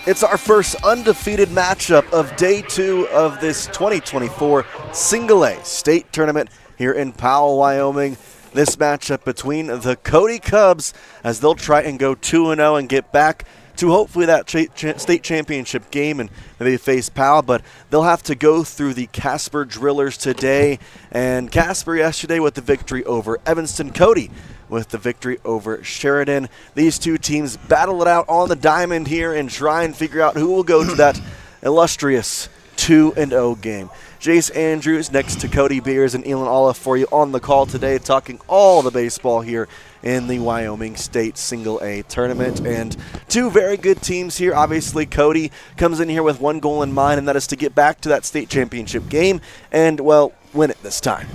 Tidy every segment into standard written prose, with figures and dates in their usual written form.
It's our first undefeated matchup of day 2 of this 2024 Single A state tournament here in Powell, Wyoming. This matchup between the Cody Cubs as they'll try and go 2-0 and get back to hopefully that state championship game and maybe face Powell, but they'll have to go through the Casper Drillers today. And Casper yesterday with the victory over Evanston. Cody with the victory over Sheridan. These two teams battle it out on the diamond here and try and figure out who will go to that illustrious 2-0 game. Jace Andrews next to Cody Beers and Elan Ollif for you on the call today, talking all the baseball here in the Wyoming State Single A tournament. And two very good teams here. Obviously, Cody comes in here with one goal in mind, and that is to get back to that state championship game and, well, win it this time.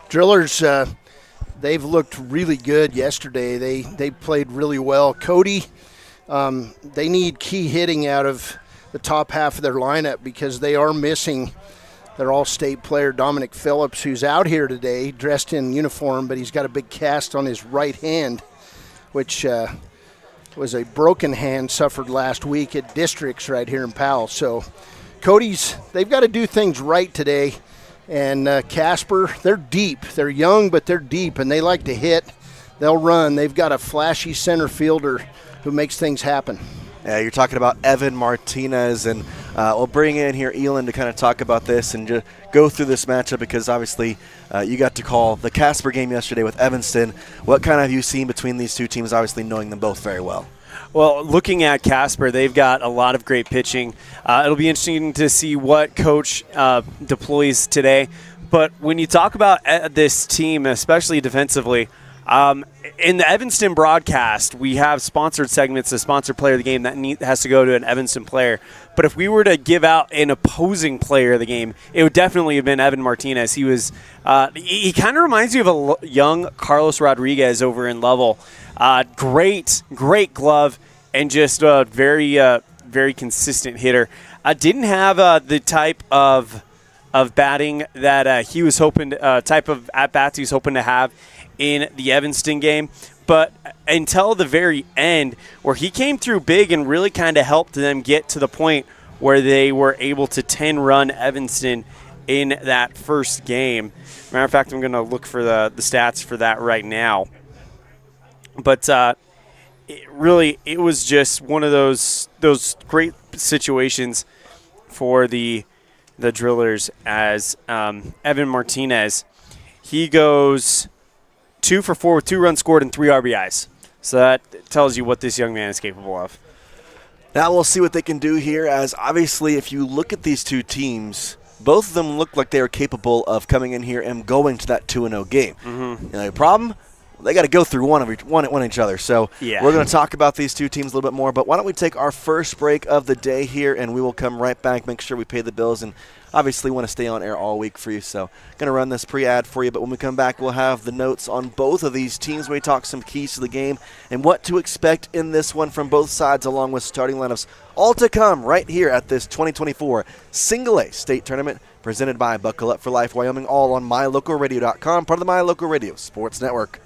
Drillers, they've looked really good yesterday. They played really well. Cody, they need key hitting out of the top half of their lineup because they are missing their all-state player, Dominic Phillips, who's out here today dressed in uniform, but he's got a big cast on his right hand, which was a broken hand suffered last week at Districts right here in Powell. So Cody's, they've got to do things right today. And Casper, they're deep. They're young, but they're deep, and they like to hit. They'll run. They've got a flashy center fielder who makes things happen. Yeah, you're talking about Evan Martinez, and we'll bring in here Elan to kind of talk about this and just go through this matchup because obviously you got to call the Casper game yesterday with Evanston. What kind of have you seen between these two teams, obviously knowing them both very well? Well, looking at Casper, they've got a lot of great pitching. It'll be interesting to see what coach deploys today. But when you talk about this team, especially defensively, in the Evanston broadcast, we have sponsored segments, the sponsored player of the game that has to go to an Evanston player. But if we were to give out an opposing player of the game, it would definitely have been Evan Martinez. He was, he kind of reminds you of a young Carlos Rodriguez over in Lovell. Great glove and just a very consistent hitter. Didn't have the type of batting that he was hoping, type of at-bats he was hoping to have in the Evanston game, but until the very end where he came through big and really kind of helped them get to the point where they were able to 10-run Evanston in that first game. Matter of fact, I'm going to look for the stats for that right now. But it was just one of those great situations for the Drillers as Evan Martinez, he goes 2 for 4 with 2 runs scored and 3 RBIs. So that tells you what this young man is capable of. Now we'll see what they can do here, as obviously if you look at these two teams, both of them look like they are capable of coming in here and going to that 2-0 game. Mm-hmm. You know, the problem? They got to go through one each other. So yeah, we're going to talk about these two teams a little bit more. But why don't we take our first break of the day here, and we will come right back, make sure we pay the bills, and obviously want to stay on air all week for you. So going to run this pre-ad for you. But when we come back, we'll have the notes on both of these teams. We talk some keys to the game and what to expect in this one from both sides, along with starting lineups. All to come right here at this 2024 Single A State Tournament presented by Buckle Up for Life Wyoming, all on MyLocalRadio.com, part of the My Local Radio Sports Network.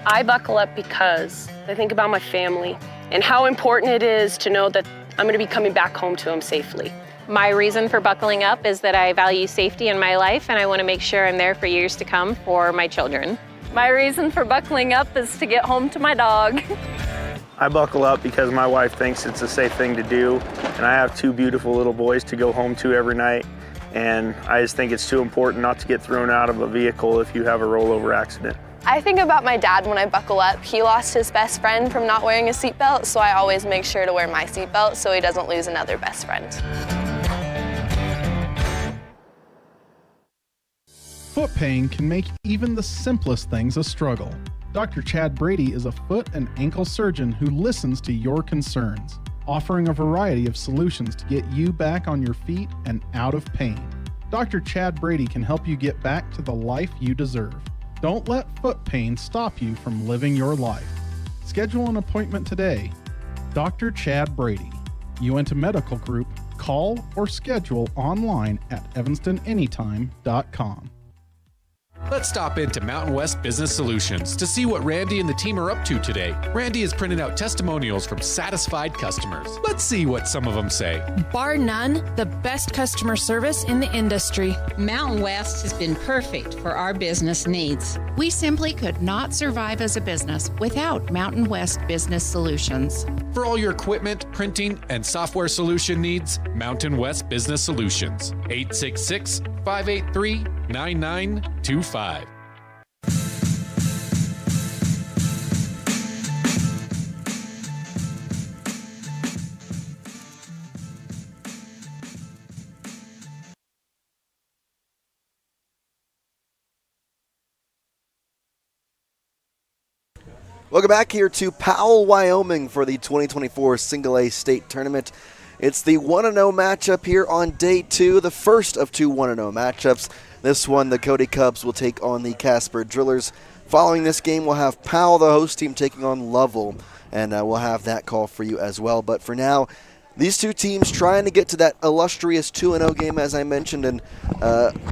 I buckle up because I think about my family and how important it is to know that I'm going to be coming back home to them safely. My reason for buckling up is that I value safety in my life and I want to make sure I'm there for years to come for my children. My reason for buckling up is to get home to my dog. I buckle up because my wife thinks it's a safe thing to do, and I have 2 beautiful little boys to go home to every night, and I just think it's too important not to get thrown out of a vehicle if you have a rollover accident. I think about my dad when I buckle up. He lost his best friend from not wearing a seatbelt, so I always make sure to wear my seatbelt so he doesn't lose another best friend. Foot pain can make even the simplest things a struggle. Dr. Chad Brady is a foot and ankle surgeon who listens to your concerns, offering a variety of solutions to get you back on your feet and out of pain. Dr. Chad Brady can help you get back to the life you deserve. Don't let foot pain stop you from living your life. Schedule an appointment today. Dr. Chad Brady, Uinta Medical Group. Call or schedule online at evanstonanytime.com. Let's stop into Mountain West Business Solutions to see what Randy and the team are up to today. Randy is printing out testimonials from satisfied customers. Let's see what some of them say. Bar none, the best customer service in the industry. Mountain West has been perfect for our business needs. We simply could not survive as a business without Mountain West Business Solutions. For all your equipment, printing, and software solution needs, Mountain West Business Solutions. 866-583-9925. Welcome back here to Powell, Wyoming for the 2024 Single A State Tournament. It's the 1-0 matchup here on day 2, the first of 2 1-0 matchups. This one, the Cody Cubs will take on the Casper Drillers. Following this game, we'll have Powell, the host team, taking on Lovell, and we'll have that call for you as well. But for now, these two teams trying to get to that illustrious 2-0 game, as I mentioned, and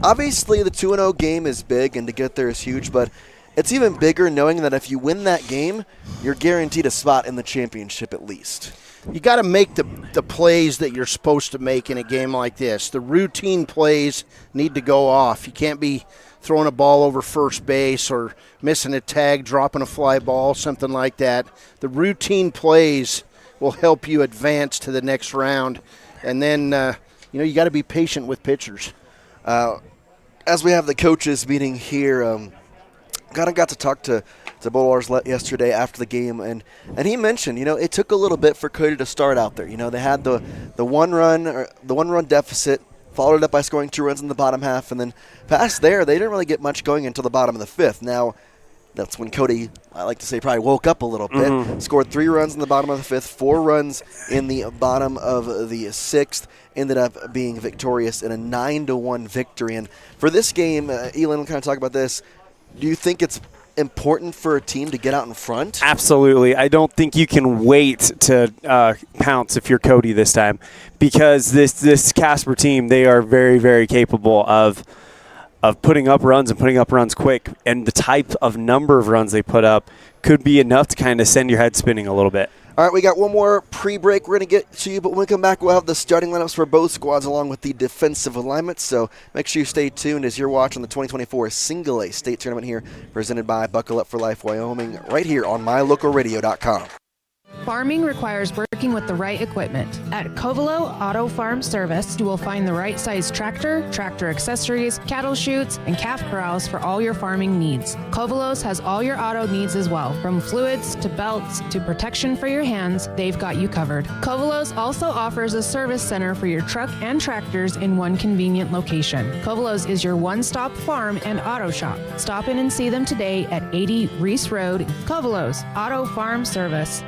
obviously the 2-0 game is big, and to get there is huge, but it's even bigger knowing that if you win that game, you're guaranteed a spot in the championship at least. You got to make the plays that you're supposed to make in a game like this. The routine plays need to go off. You can't be throwing a ball over first base or missing a tag, dropping a fly ball, something like that. The routine plays will help you advance to the next round. And then, you got to be patient with pitchers. As we have the coaches meeting here, kind of got to talk to Bolars yesterday after the game, and he mentioned, it took a little bit for Cody to start out there. They had the one run deficit, followed it up by scoring 2 runs in the bottom half, and then past there, they didn't really get much going until the bottom of the 5th. Now, that's when Cody, I like to say, probably woke up a little bit, scored 3 runs in the bottom of the 5th, 4 runs in the bottom of the 6th, ended up being victorious in a 9-1 victory. And for this game, Elan will kind of talk about this. Do you think it's important for a team to get out in front? Absolutely. I don't think you can wait to pounce if you're Cody this time, because this Casper team, they are very, very capable of putting up runs and putting up runs quick, and the type of number of runs they put up could be enough to kind of send your head spinning a little bit. All right, we got one more pre-break we're going to get to you, but when we come back, we'll have the starting lineups for both squads along with the defensive alignments, so make sure you stay tuned as you're watching the 2024 Single A State Tournament here, presented by Buckle Up for Life Wyoming, right here on mylocalradio.com. Farming requires working with the right equipment. At Covelo Auto Farm Service, you will find the right size tractor, tractor accessories, cattle chutes, and calf corrals for all your farming needs. Covelos has all your auto needs as well. From fluids to belts to protection for your hands, they've got you covered. Covelos also offers a service center for your truck and tractors in one convenient location. Covelos is your one-stop farm and auto shop. Stop in and see them today at 80 Reese Road. Covelos Auto Farm Service.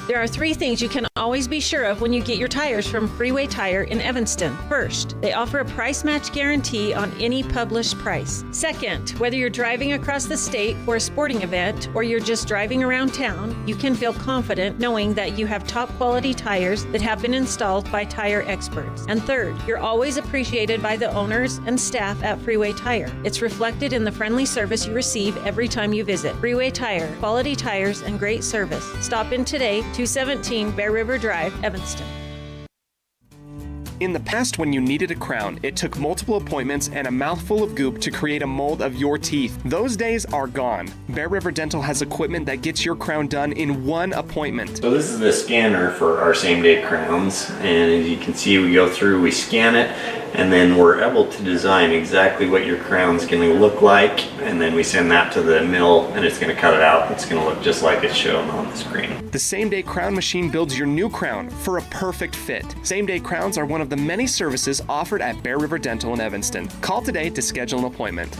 There are 3 things you can always be sure of when you get your tires from Freeway Tire in Evanston. First, they offer a price match guarantee on any published price. Second, whether you're driving across the state for a sporting event or you're just driving around town, you can feel confident knowing that you have top quality tires that have been installed by tire experts. And third, you're always appreciated by the owners and staff at Freeway Tire. It's reflected in the friendly service you receive every time you visit. Freeway Tire, quality tires and great service. Stop in today, 217 Bear River Drive, Evanston. In the past, when you needed a crown, it took multiple appointments and a mouthful of goop to create a mold of your teeth. Those days are gone. Bear River Dental has equipment that gets your crown done in one appointment. So this is the scanner for our same-day crowns, and as you can see, we go through, we scan it, and then we're able to design exactly what your crown's going to look like, and then we send that to the mill, and it's going to cut it out. It's going to look just like it's shown on the screen. The same-day crown machine builds your new crown for a perfect fit. Same-day crowns are one of the many services offered at Bear River Dental in Evanston. Call today to schedule an appointment.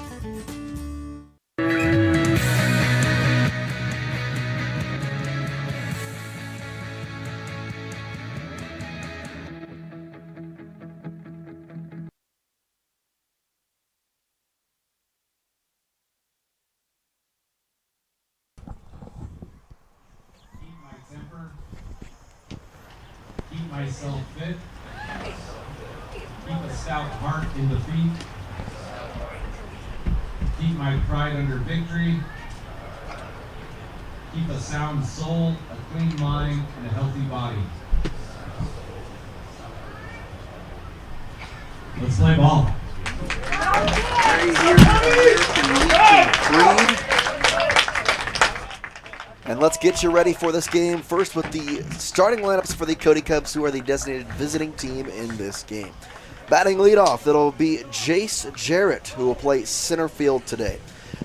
Keep myself fit. Keep a stout heart in the feet. Keep my pride under victory. Keep a sound soul, a clean mind, and a healthy body. Let's play ball. And let's get you ready for this game. First with the starting lineups for the Cody Cubs, who are the designated visiting team in this game. Batting leadoff, it'll be Jace Jarrett, who will play center field today.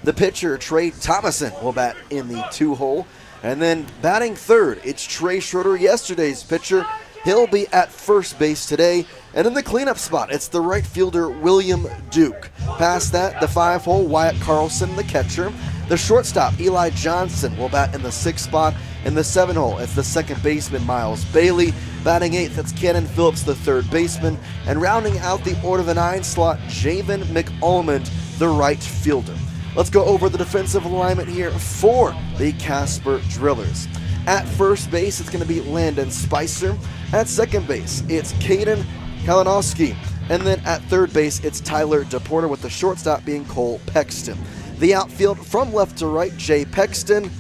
The pitcher, Trey Thomason, will bat in the 2-hole. And then batting third, it's Trey Schroeder, yesterday's pitcher. He'll be at first base today. And in the cleanup spot, it's the right fielder, William Duke. Past that, the 5-hole, Wyatt Carlson, the catcher. The shortstop, Eli Johnson, will bat in the 6th spot. In the 7-hole, it's the second baseman, Miles Bailey. Batting 8th, it's Cannon Phillips, the third baseman. And rounding out the order of the 9 slot, Javen McAlmond, the right fielder. Let's go over the defensive alignment here for the Casper Drillers. At first base, it's going to be Landon Spicer. At second base, it's Caden Kalinowski. And then at third base, it's Tyler DePorter, with the shortstop being Cole Pexton. The outfield from left to right, Jay Pexton,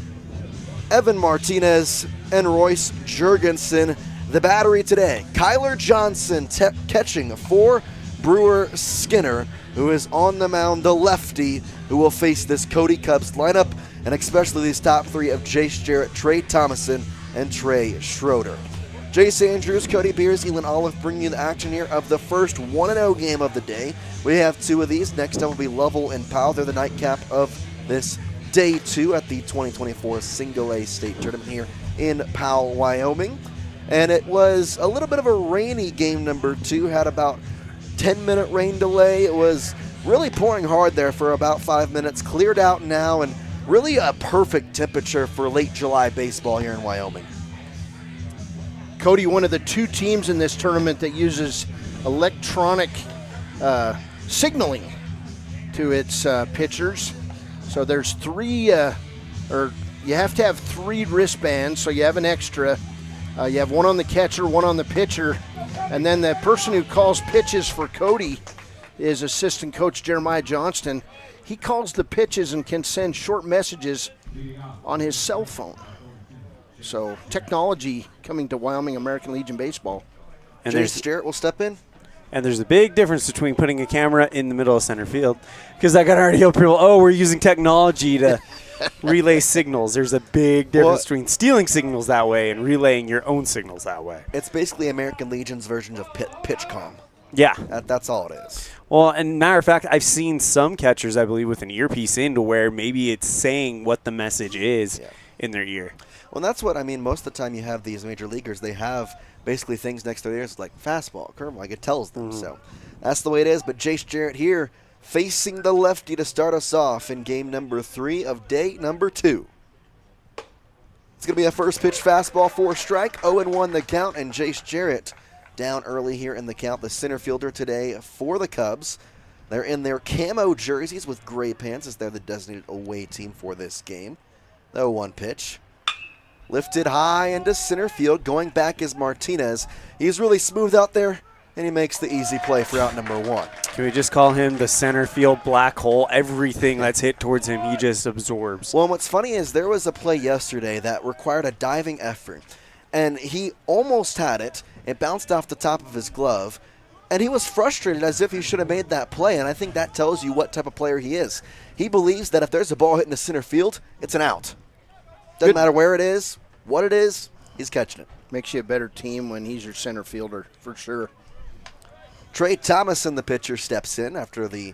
Evan Martinez, and Royce Jurgensen. The battery today, Kyler Johnson catching for Brewer Skinner, who is on the mound, the lefty, who will face this Cody Cubs lineup, and especially these top 3 of Jace Jarrett, Trey Thomason, and Trey Schroeder. Jace Andrews, Cody Beers, Elan Ollif bringing you the action here of the first 1-0 game of the day. We have 2 of these. Next up will be Lovell and Powell. They're the nightcap of this day 2 at the 2024 Single A State Tournament here in Powell, Wyoming. And it was a little bit of a rainy game number 2, had about 10-minute rain delay. It was really pouring hard there for about 5 minutes, cleared out now, and really a perfect temperature for late July baseball here in Wyoming. Cody, one of the 2 teams in this tournament that uses electronic signaling to its pitchers. So there's 3, or you have to have 3 wristbands, so you have an extra. You have 1 on the catcher, 1 on the pitcher, and then the person who calls pitches for Cody is assistant coach Jeremiah Johnston. He calls the pitches and can send short messages on his cell phone. So technology coming to Wyoming American Legion Baseball. And Jace Jarrett will step in. And there's a big difference between putting a camera in the middle of center field, because I got already people, we're using technology to relay signals. There's a big difference between stealing signals that way and relaying your own signals that way. It's basically American Legion's version of PitchCom. Yeah. That's all it is. Well, and matter of fact, I've seen some catchers, I believe, with an earpiece in to where maybe it's saying what the message is in their ear. Well, that's what I mean. Most of the time you have these major leaguers, they have basically things next to their ears like fastball, curveball, like it tells them. So that's the way it is. But Jace Jarrett here facing the lefty to start us off in game number 3 of day number 2. It's going to be a first pitch fastball for a strike, 0-1 the count, and Jace Jarrett down early here in the count, the center fielder today for the Cubs. They're in their camo jerseys with gray pants as they're the designated away team for this game. The 0-1 pitch. Lifted high into center field. Going back is Martinez. He's really smooth out there, and he makes the easy play for out number 1. Can we just call him the center field black hole? Everything that's hit towards him, he just absorbs. Well, what's funny is there was a play yesterday that required a diving effort, and he almost had it. It bounced off the top of his glove, and he was frustrated as if he should have made that play, and I think that tells you what type of player he is. He believes that if there's a ball hitting the center field, it's an out. Doesn't matter where it is, what it is, he's catching it. Makes you a better team when he's your center fielder, for sure. Trey Thomason, the pitcher, steps in after the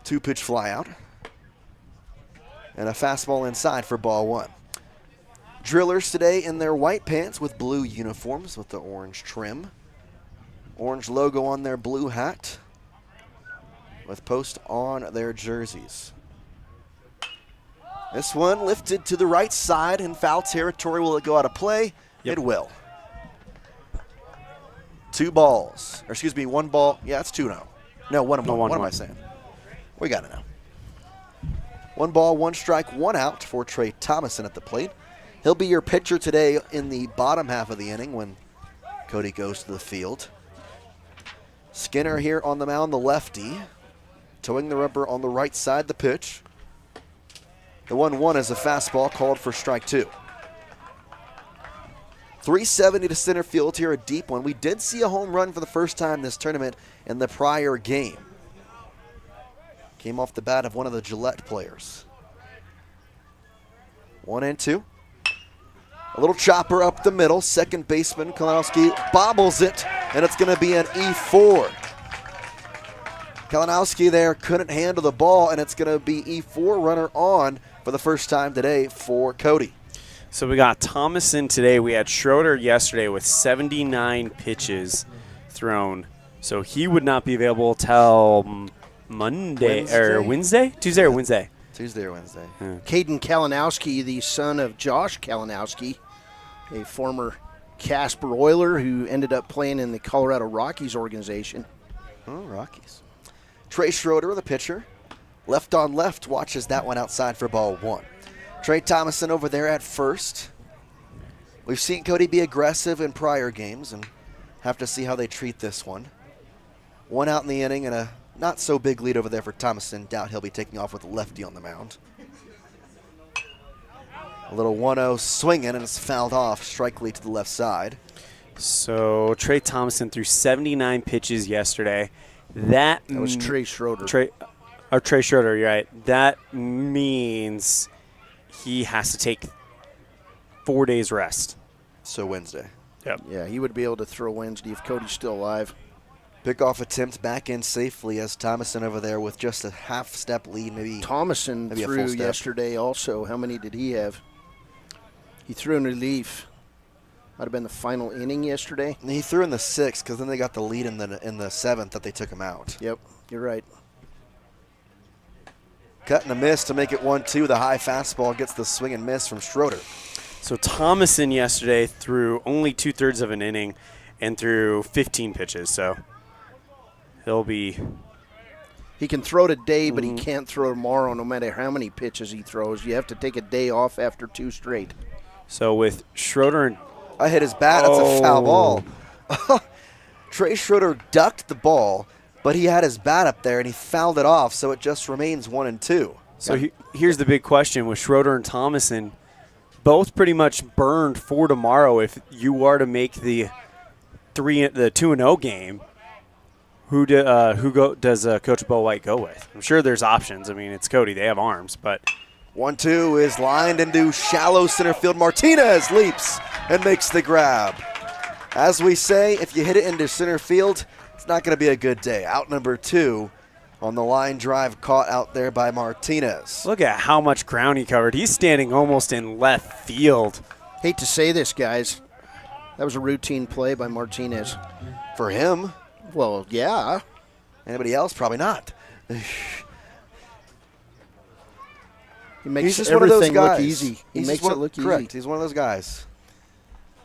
2-pitch flyout. And a fastball inside for ball 1. Drillers today in their white pants with blue uniforms with the orange trim. Orange logo on their blue hat with post on their jerseys. This one lifted to the right side in foul territory. Will it go out of play? It will. 2 balls. Or excuse me, 1 ball. Yeah, it's 2 now. No, 1-1. What am I saying? We got it now. 1 ball, 1 strike, 1 out for Trey Thomason at the plate. He'll be your pitcher today in the bottom half of the inning when Cody goes to the field. Skinner here on the mound, the lefty. Towing the rubber on the right side, the pitch. The 1-1 is a fastball called for strike 2. 370 to center field here, a deep one. We did see a home run for the first time this tournament in the prior game. Came off the bat of one of the Gillette players. 1-2. A little chopper up the middle. Second baseman Kalinowski bobbles it, and it's going to be an E4. Kalinowski there couldn't handle the ball, and it's going to be E4, runner on for the first time today for Cody. So we got Thomason today. We had Schroeder yesterday with 79 pitches thrown. So he would not be available till Wednesday? Tuesday or Wednesday? Tuesday or Wednesday. Yeah. Caden Kalinowski, the son of Josh Kalinowski, a former Casper Oiler who ended up playing in the Colorado Rockies organization. Oh, Rockies. Trey Schroeder, the pitcher. Left on left, watches that one outside for ball 1. Trey Thomason over there at first. We've seen Cody be aggressive in prior games and have to see how they treat this one. 1 out in the inning and a not so big lead over there for Thomason. Doubt he'll be taking off with a lefty on the mound. A little 1-0 swinging, and it's fouled off. Strike lead to the left side. So Trey Thomason threw 79 pitches yesterday. That was Trey Schroeder. Trey Schroeder, you're right. That means he has to take 4 days rest. So Wednesday. Yep. Yeah, he would be able to throw Wednesday if Cody's still alive. Pickoff attempt back in safely as Thomason over there with just a half-step lead, maybe. Thomason maybe threw yesterday also. How many did he have? He threw in relief. Might have been the final inning yesterday. And he threw in the 6th because then they got the lead in the 7th that they took him out. Yep, you're right. Cut and a miss to make it 1-2. The high fastball gets the swing and miss from Schroeder. So Thomason yesterday threw only 2/3 of an inning and threw 15 pitches. So he can throw today, but he can't throw tomorrow no matter how many pitches he throws. You have to take a day off after 2 straight. So with Schroeder and I hit his bat. That's a foul ball. Trey Schroeder ducked the ball, but he had his bat up there, and he fouled it off, so it just remains 1-2. So here's the big question with Schroeder and Thomason. Both pretty much burned for tomorrow. If you are to make the 2-0 game, who does Coach Bo White go with? I'm sure there's options. I mean, it's Cody. They have arms, but 1-2 is lined into shallow center field. Martinez leaps and makes the grab. As we say, if you hit it into center field, it's not going to be a good day. Out number 2 on the line drive caught out there by Martinez. Look at how much ground he covered. He's standing almost in left field. Hate to say this, guys. That was a routine play by Martinez. For him? Well, yeah. Anybody else? Probably not. He makes He's just one of those everything guys. look easy. He makes it look correct. easy. He's one of those guys.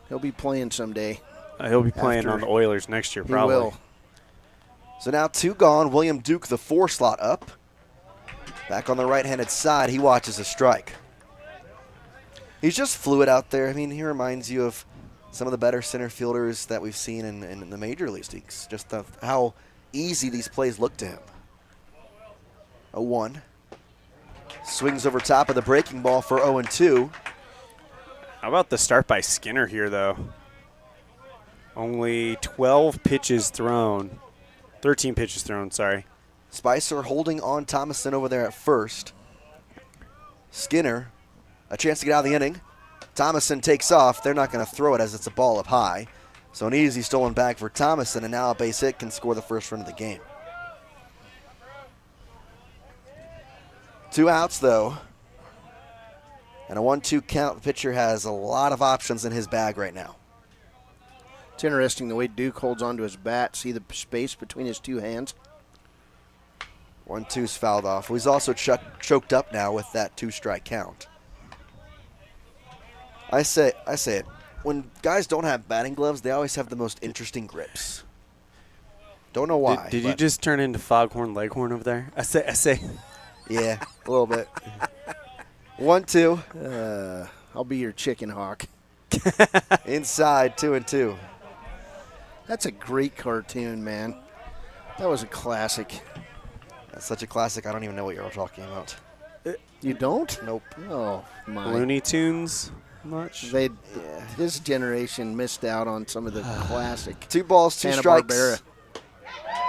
He'll be playing someday. He'll be playing on the Oilers next year, probably. He will. So now 2 gone. William Duke, the 4 slot up. Back on the right-handed side, he watches a strike. He's just fluid out there. I mean, he reminds you of some of the better center fielders that we've seen in the major leagues. Just how easy these plays look to him. 0-1. Swings over top of the breaking ball for 0-2. How about the start by Skinner here, though? Only 12 pitches thrown. 13 pitches thrown, sorry. Spicer holding on Thomason over there at first. Skinner, a chance to get out of the inning. Thomason takes off. They're not going to throw it as it's a ball up high. So an easy stolen bag for Thomason, and now a base hit can score the first run of the game. 2 outs, though. And a 1-2 count. The pitcher has a lot of options in his bag right now. It's interesting the way Duke holds onto his bat. See the space between his 2 hands? 1-2's fouled off. He's also choked up now with that 2-strike count. I say it. When guys don't have batting gloves, they always have the most interesting grips. Don't know why. Did you just turn into Foghorn Leghorn over there? I say. Yeah, a little bit. 1-2. I'll be your chicken hawk. Inside, 2-2. That's a great cartoon, man. That was a classic. That's such a classic. I don't even know what you're all talking about. You don't? Nope. Oh, my. Looney Tunes much? This generation missed out on some of the classic. 2 balls, 2 strikes. Hanna-Barbera.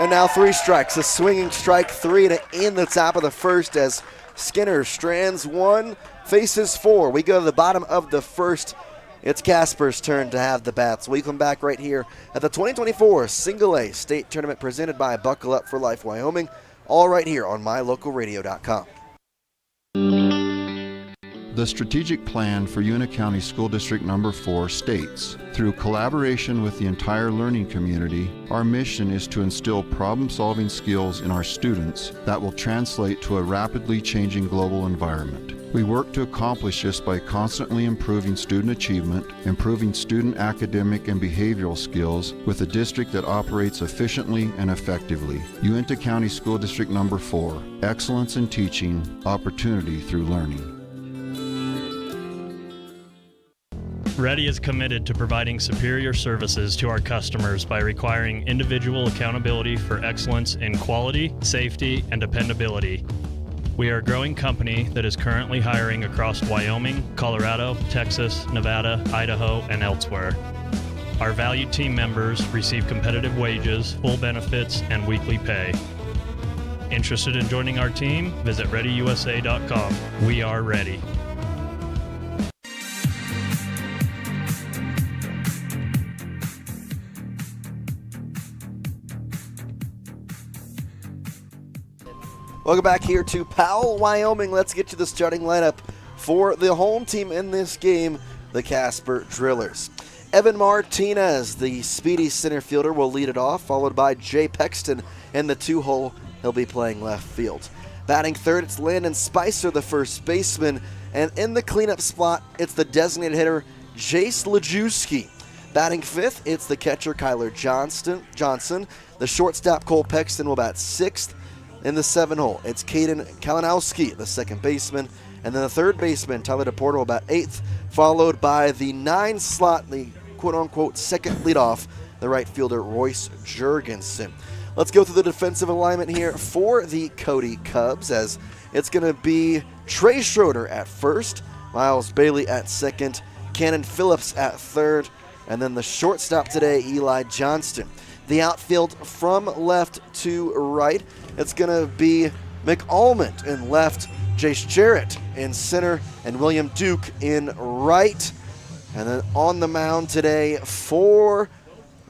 And now 3 strikes. A swinging strike 3 to end the top of the first as Skinner strands 1, faces 4. We go to the bottom of the first. It's Casper's turn to have the bats. We come back right here at the 2024 Single A State Tournament presented by Buckle Up for Life Wyoming. All right here on mylocalradio.com. The strategic plan for Una County School District Number 4 states, through collaboration with the entire learning community, our mission is to instill problem-solving skills in our students that will translate to a rapidly changing global environment. We work to accomplish this by constantly improving student achievement, improving student academic and behavioral skills with a district that operates efficiently and effectively. Uinta County School District Number 4, excellence in teaching, opportunity through learning. Ready is committed to providing superior services to our customers by requiring individual accountability for excellence in quality, safety, and dependability. We are a growing company that is currently hiring across Wyoming, Colorado, Texas, Nevada, Idaho, and elsewhere. Our valued team members receive competitive wages, full benefits, and weekly pay. Interested in joining our team? Visit ReadyUSA.com. We are ready. Welcome back here to Powell, Wyoming. Let's get to the starting lineup for the home team in this game, the Casper Drillers. Evan Martinez, the speedy center fielder, will lead it off, followed by Jay Pexton in the 2-hole. He'll be playing left field. Batting third, it's Landon Spicer, the first baseman, and in the cleanup spot, it's the designated hitter, Jace Lajewski. Batting fifth, it's the catcher, Kyler Johnson. The shortstop, Cole Pexton, will bat sixth. In the 7-hole, it's Caden Kalinowski, the second baseman. And then the third baseman, Tyler DePorto, will bat 8th, followed by the 9 slot, the quote-unquote second leadoff, the right fielder, Royce Jurgensen. Let's go through the defensive alignment here for the Cody Cubs, as it's going to be Trey Schroeder at first, Miles Bailey at second, Cannon Phillips at third, and then the shortstop today, Eli Johnston. The outfield from left to right, it's going to be McAlmond in left, Jace Jarrett in center, and William Duke in right. And then on the mound today for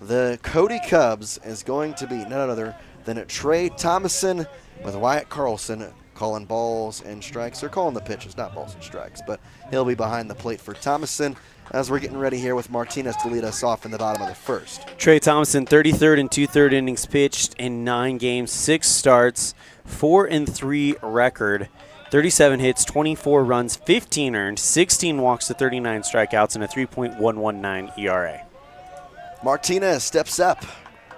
the Cody Cubs is going to be none other than Trey Thomason with Wyatt Carlson calling balls and strikes. They're calling the pitches, not balls and strikes, but he'll be behind the plate for Thomason as we're getting ready here with Martinez to lead us off in the bottom of the first. Trey Thomason, 33rd and 2/3 innings pitched in 9 games, 6 starts, 4-3 record, 37 hits, 24 runs, 15 earned, 16 walks to 39 strikeouts, and a 3.119 ERA. Martinez steps up,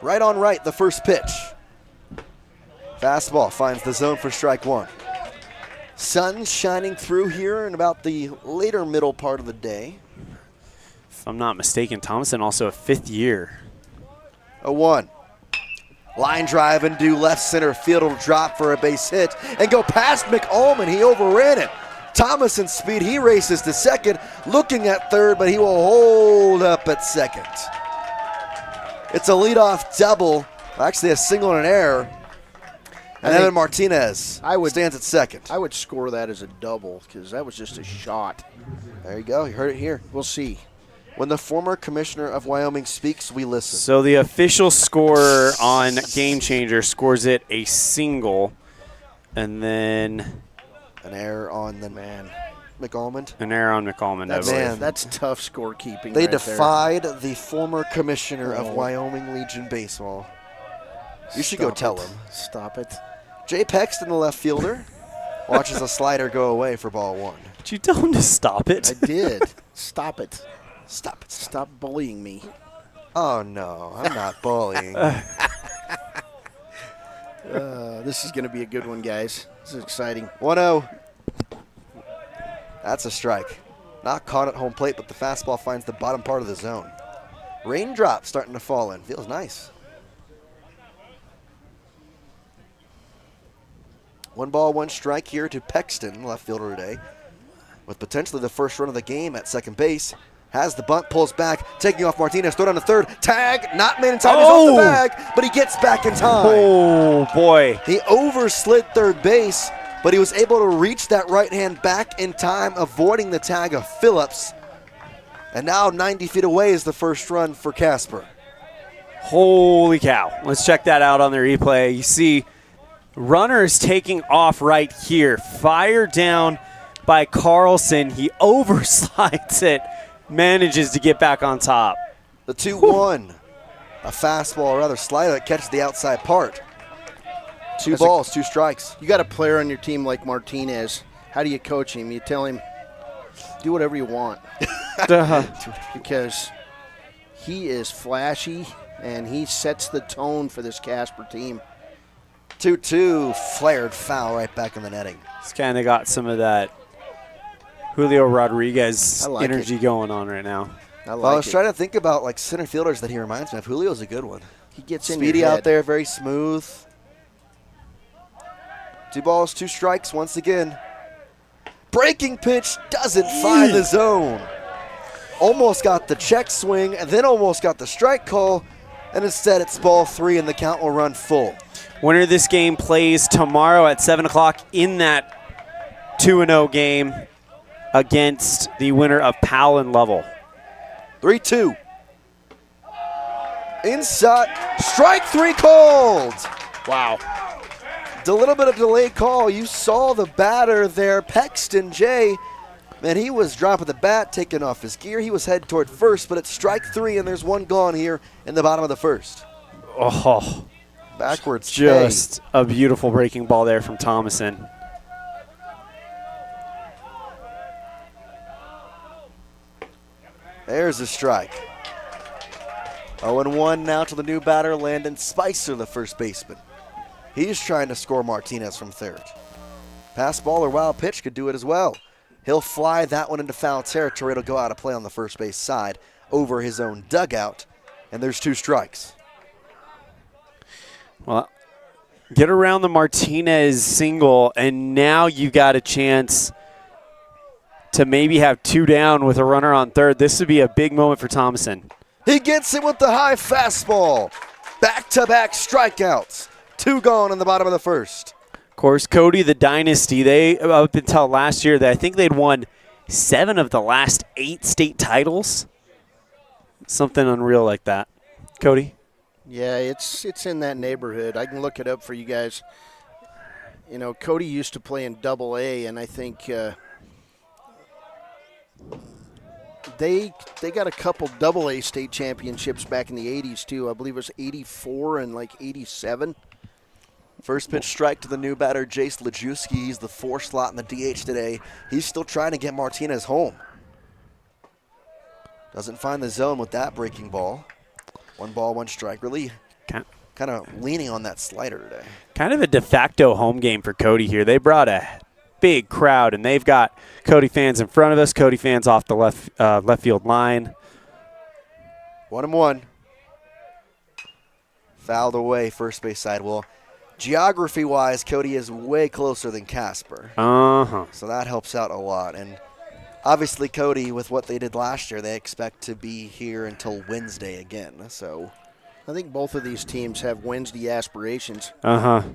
right on right, the first pitch. Fastball finds the zone for strike 1. Sun shining through here in about the later middle part of the day. If I'm not mistaken, Thomason also a 5th year. 0-1. Line drive into left center field. Will drop for a base hit and go past McAlmond. He overran it. Thomason's speed, he races to second, looking at third, but he will hold up at second. It's a leadoff double, actually a single and an error. And Evan Martinez stands at second. I would score that as a double because that was just a shot. There you go. You heard it here. We'll see. When the former commissioner of Wyoming speaks, we listen. So the official scorer on Game Changer scores it a single, and then an error on the McAlmond. An error on McAlmond. That's tough scorekeeping. They right defied there. the former commissioner of Wyoming Legion Baseball. You should go tell him. Stop it. Jay Pexton, the left fielder, watches a slider go away for ball 1. Did you tell him to stop it? I did. Stop it. Stop it. Stop bullying me. Oh, no. I'm not bullying. This is going to be a good one, guys. This is exciting. 1-0. That's a strike. Not caught at home plate, but the fastball finds the bottom part of the zone. Raindrops starting to fall in. Feels nice. 1 ball, 1 strike here to Pexton, left fielder today, with potentially the first run of the game at second base. Has the bunt, pulls back, taking off Martinez, throw down to third. Tag, not made in time. He's off the bag, but he gets back in time. Oh, boy. He overslid third base, but he was able to reach that right hand back in time, avoiding the tag of Phillips. And now 90 feet away is the first run for Casper. Holy cow. Let's check that out on the replay. You see runners taking off right here. Fire down by Carlson. He overslides it, manages to get back on top. The 2-1. A fastball, or rather slider, that catches the outside part. 2 balls, 2 strikes. You got a player on your team like Martinez. How do you coach him? You tell him, do whatever you want. Because he is flashy, and he sets the tone for this Casper team. 2-2, flared foul right back in the netting. He's kind of got some of that Julio Rodriguez energy going on right now. I was trying to think about like center fielders that he reminds me of. Julio's a good one. He gets in speedy your head. out there, very smooth. 2 balls, 2 strikes once again. Breaking pitch doesn't find the zone. Almost got the check swing and then almost got the strike call, and instead it's ball 3 and the count will run full. Winner of this game plays tomorrow at 7 o'clock in that 2-0 game against the winner of Powell and Lovell. 3-2. Inside, strike 3 called. Wow. A little bit of delayed call. You saw the batter there, Pexton Jay. Man, he was dropping the bat, taking off his gear. He was headed toward first, but it's strike 3, and there's 1 gone here in the bottom of the first. Oh, backwards. Just a beautiful breaking ball there from Thomason. There's a strike. 0-1 now to the new batter, Landon Spicer, the first baseman. He's trying to score Martinez from third. Pass ball or wild pitch could do it as well. He'll fly that one into foul territory. It'll go out of play on the first base side over his own dugout, and there's 2 strikes. Well, get around the Martinez single, and now you got a chance to maybe have 2 down with a runner on third. This would be a big moment for Thomason. He gets it with the high fastball. Back-to-back strikeouts. 2 gone in the bottom of the first. Of course, Cody, the dynasty, they up until last year, I think they'd won 7 of the last 8 state titles. Something unreal like that. Cody? Yeah, it's in that neighborhood. I can look it up for you guys. You know, Cody used to play in Double-A, and I think they got a couple Double-A state championships back in the 80s, too. I believe it was 84 and like 87. First pitch strike to the new batter, Jace Lejewski. He's the 4 slot in the DH today. He's still trying to get Martinez home. Doesn't find the zone with that breaking ball. 1 ball, 1 strike. Really kind of leaning on that slider today. Kind of a de facto home game for Cody here. They brought a big crowd, and they've got Cody fans in front of us, Cody fans off the left field line. 1-1. Fouled away, first base side. Well, geography-wise, Cody is way closer than Casper. So that helps out a lot. And obviously, Cody, with what they did last year, they expect to be here until Wednesday again. So I think both of these teams have Wednesday aspirations. 1-2.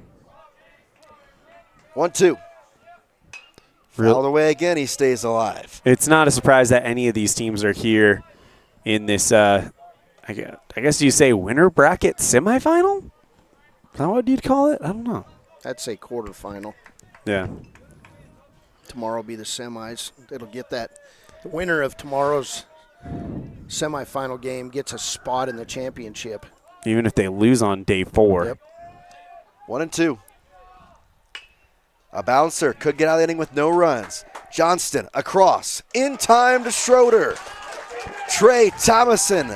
Fouled away again, he stays alive. It's not a surprise that any of these teams are here in this, I guess you say winner bracket semifinal? Is that what you'd call it? I don't know. I'd say quarterfinal. Yeah. Tomorrow will be the semis. It'll get that. The winner of tomorrow's semifinal game gets a spot in the championship. Even if they lose on day 4. Yep. 1-2. A bouncer could get out of the inning with no runs. Johnston across. In time to Schroeder. Trey Thomason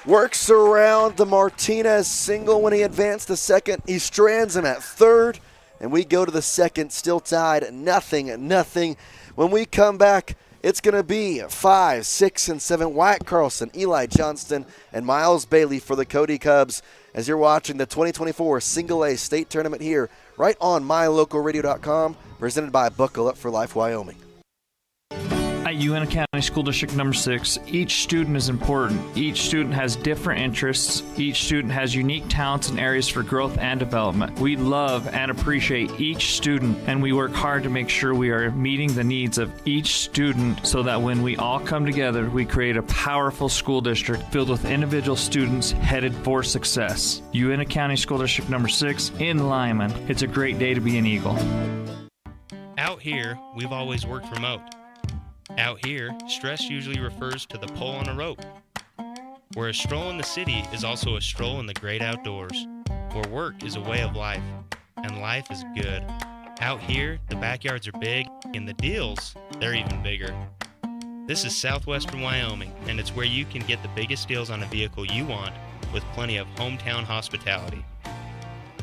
works around the Martinez single when he advanced to second. He strands him at third, and we go to the second, still tied, nothing. When we come back, it's going to be 5, 6, and 7. Wyatt Carlson, Eli Johnston, and Miles Bailey for the Cody Cubs as you're watching the 2024 Single A State Tournament here right on mylocalradio.com, presented by Buckle Up for Life Wyoming. At Uintah County School District number 6, each student is important. Each student has different interests. Each student has unique talents and areas for growth and development. We love and appreciate each student, and we work hard to make sure we are meeting the needs of each student so that when we all come together, we create a powerful school district filled with individual students headed for success. Uintah County School District number 6 in Lyman. It's a great day to be an Eagle. Out here, we've always worked remote. Out here, stress usually refers to the pull on a rope. Where a stroll in the city is also a stroll in the great outdoors. Where work is a way of life, and life is good. Out here, the backyards are big, and the deals, they're even bigger. This is southwestern Wyoming, and it's where you can get the biggest deals on a vehicle you want with plenty of hometown hospitality.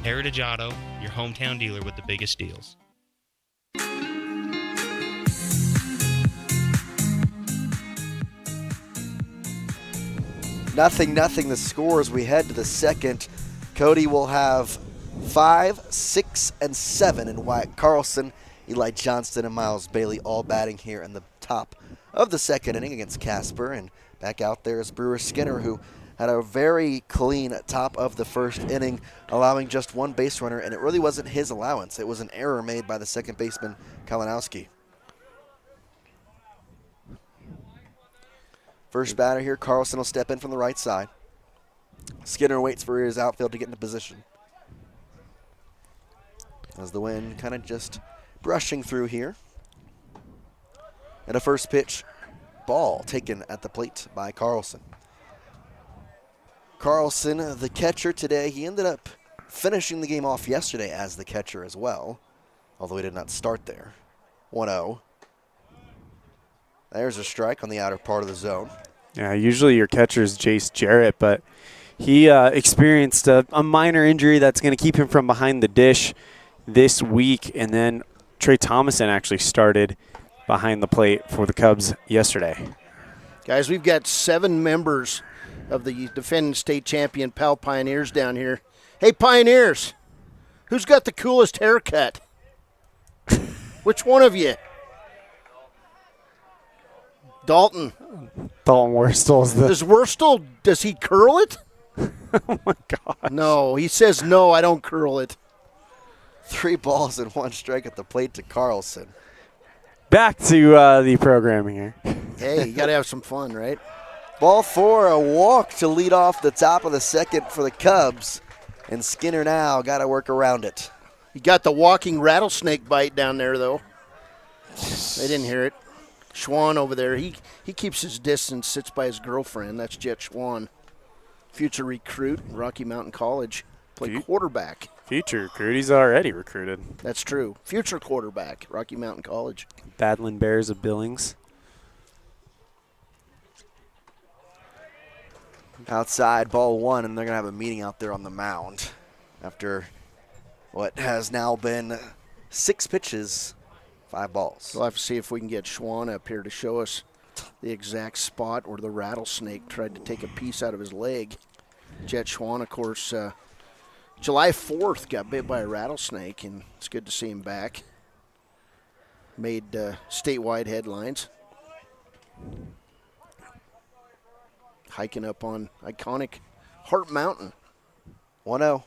Heritage Auto, your hometown dealer with the biggest deals. Nothing, the score as we head to the second. Cody will have 5, 6, and 7 in Wyatt Carlson. Eli Johnston and Miles Bailey all batting here in the top of the second inning against Casper. And back out there is Brewer Skinner, who had a very clean top of the first inning, allowing just one base runner, and it really wasn't his allowance. It was an error made by the second baseman, Kalinowski. First batter here, Carlson will step in from the right side. Skinner waits for his outfield to get into position. As the wind kind of just brushing through here. And a first pitch ball taken at the plate by Carlson. Carlson, the catcher today, he ended up finishing the game off yesterday as the catcher as well, although he did not start there. 1-0. There's a strike on the outer part of the zone. Yeah, usually your catcher is Jace Jarrett, but he experienced a minor injury that's going to keep him from behind the dish this week. And then Trey Thomason actually started behind the plate for the Cubs yesterday. Guys, we've got 7 members of the defending state champion Powell Pioneers down here. Hey, Pioneers, who's got the coolest haircut? Which one of you? Dalton Worstel's the... Does Worstel, does he curl it? Oh, my God. No, he says, no, I don't curl it. 3 balls and 1 strike at the plate to Carlson. Back to the programming here. Hey, you got to have some fun, right? Ball 4, a walk to lead off the top of the second for the Cubs. And Skinner now got to work around it. He got the walking rattlesnake bite down there, though. They didn't hear it. Schwann over there, he keeps his distance, sits by his girlfriend. That's Jet Schwann, future recruit, Rocky Mountain College, play quarterback. Future recruit, he's already recruited. That's true. Future quarterback, Rocky Mountain College. Badland Bears of Billings. Outside, ball 1, and they're going to have a meeting out there on the mound after what has now been 6 pitches, 5 balls. We'll have to see if we can get Schwann up here to show us the exact spot where the rattlesnake tried to take a piece out of his leg. Jet Schwann, of course, July 4th got bit by a rattlesnake, and it's good to see him back. Made statewide headlines. Hiking up on iconic Hart Mountain. 1-0.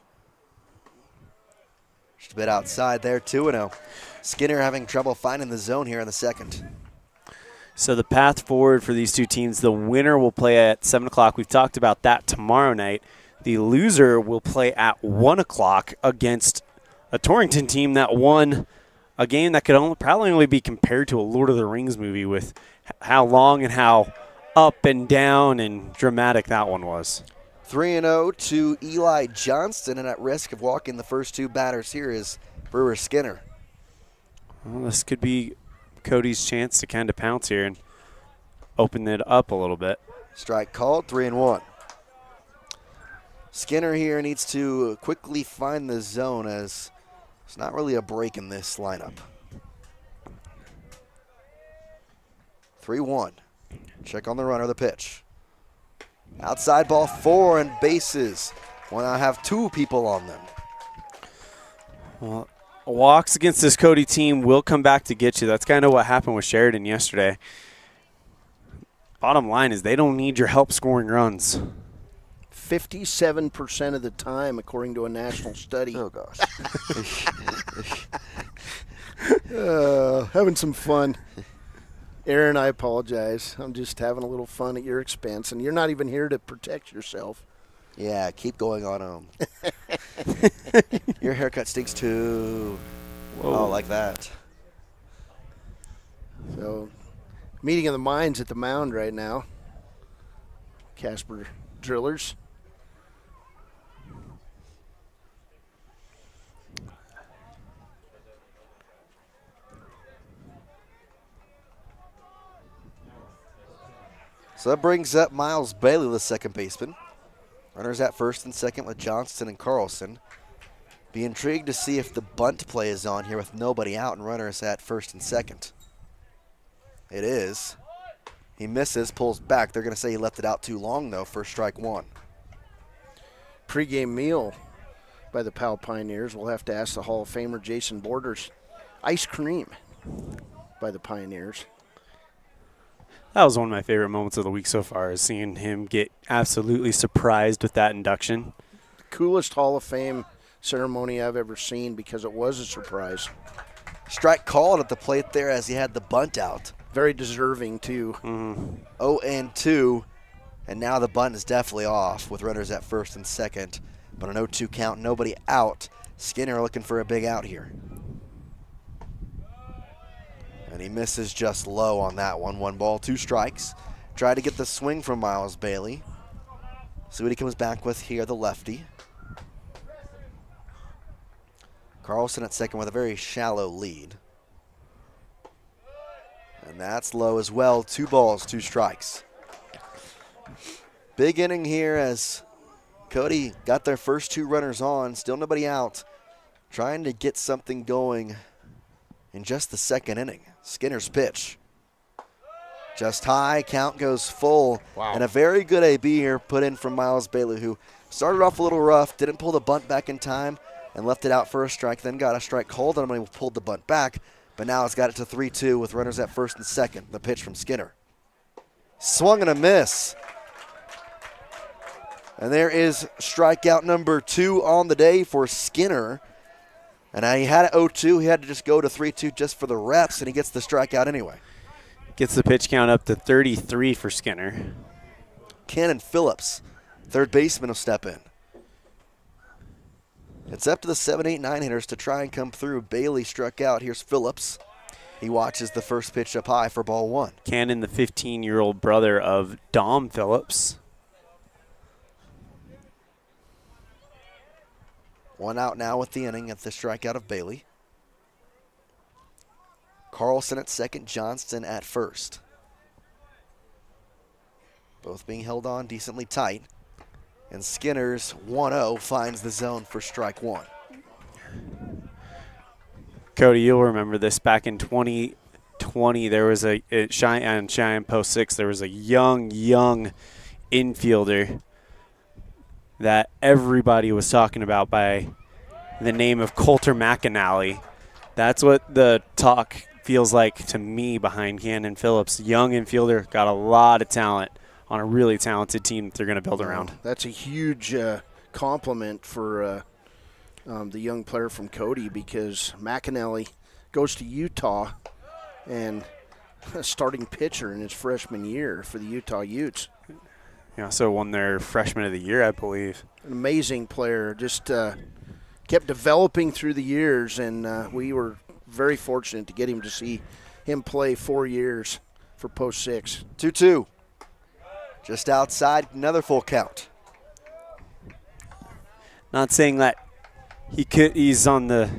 Just a bit outside there, 2-0. Skinner having trouble finding the zone here in the second. So the path forward for these two teams, the winner will play at 7 o'clock. We've talked about that tomorrow night. The loser will play at 1 o'clock against a Torrington team that won a game that could probably only be compared to a Lord of the Rings movie with how long and how up and down and dramatic that one was. 3-0 to Eli Johnston, and at risk of walking the first 2 batters here is Brewer Skinner. Well, this could be Cody's chance to kind of pounce here and open it up a little bit. Strike called, 3-1. Skinner here needs to quickly find the zone, as there's not really a break in this lineup. 3-1. Check on the runner, the pitch. Outside ball 4 and bases. Will now have 2 people on them. Well, Walks against this Cody team will come back to get you. That's kind of what happened with Sheridan yesterday. Bottom line is they don't need your help scoring runs. 57% of the time, according to a national study. Oh, gosh. Having some fun. Aaron, I apologize. I'm just having a little fun at your expense, and you're not even here to protect yourself. Yeah, keep going on home. Your haircut stinks too. Whoa. Oh, like that. So, meeting of the minds at the mound right now. Casper drillers. So that brings up Miles Bailey, the second baseman. Runners at first and second with Johnston and Carlson. Be intrigued to see if the bunt play is on here with nobody out and runners at first and second. It is. He misses, pulls back. They're going to say he left it out too long, though, for strike one. Pre-game meal by the Powell Pioneers. We'll have to ask the Hall of Famer Jason Borders. Ice cream by the Pioneers. That was one of my favorite moments of the week so far, is seeing him get absolutely surprised with that induction. The coolest Hall of Fame ceremony I've ever seen because it was a surprise. Strike called at the plate there as he had the bunt out. Very deserving, too. 0-2, and now the bunt is definitely off with runners at first and second. But an 0-2 count, nobody out. Skinner looking for a big out here. And he misses just low on that one. 1 ball, 2 strikes. Tried to get the swing from Miles Bailey. See what he comes back with here, the lefty. Carlson at second with a very shallow lead. And that's low as well. 2 balls, 2 strikes. Big inning here as Cody got their first 2 runners on. Still nobody out. Trying to get something going in just the second inning. Skinner's pitch. Just high, count goes full. Wow. And a very good AB here put in from Miles Bailey, who started off a little rough, didn't pull the bunt back in time, and left it out for a strike, then got a strike called on him and he pulled the bunt back. But now it's got it to 3-2 with runners at first and second. The pitch from Skinner. Swung and a miss. And there is strikeout number 2 on the day for Skinner. And he had it 0-2. He had to just go to 3-2 just for the reps, and he gets the strikeout anyway. Gets the pitch count up to 33 for Skinner. Cannon Phillips, third baseman, will step in. It's up to the 7, 8, 9 hitters to try and come through. Bailey struck out. Here's Phillips. He watches the first pitch up high for ball 1. Cannon, the 15-year-old brother of Dom Phillips. 1 out now with the inning at the strikeout of Bailey. Carlson at second, Johnston at first. Both being held on decently tight. And Skinner's 1-0 finds the zone for strike 1. Cody, you'll remember this. Back in 2020, there was Cheyenne Post 6, there was a young infielder that everybody was talking about by the name of Coulter McAnally. That's what the talk feels like to me behind Cannon Phillips. Young infielder, got a lot of talent on a really talented team that they're going to build around. That's a huge compliment for the young player from Cody, because McAnally goes to Utah and a starting pitcher in his freshman year for the Utah Utes. He also won their freshman of the year, I believe. An amazing player, just kept developing through the years, and we were very fortunate to get him to see him play 4 years for Post 6. 2-2. Just outside, another full count. Not saying that he's on the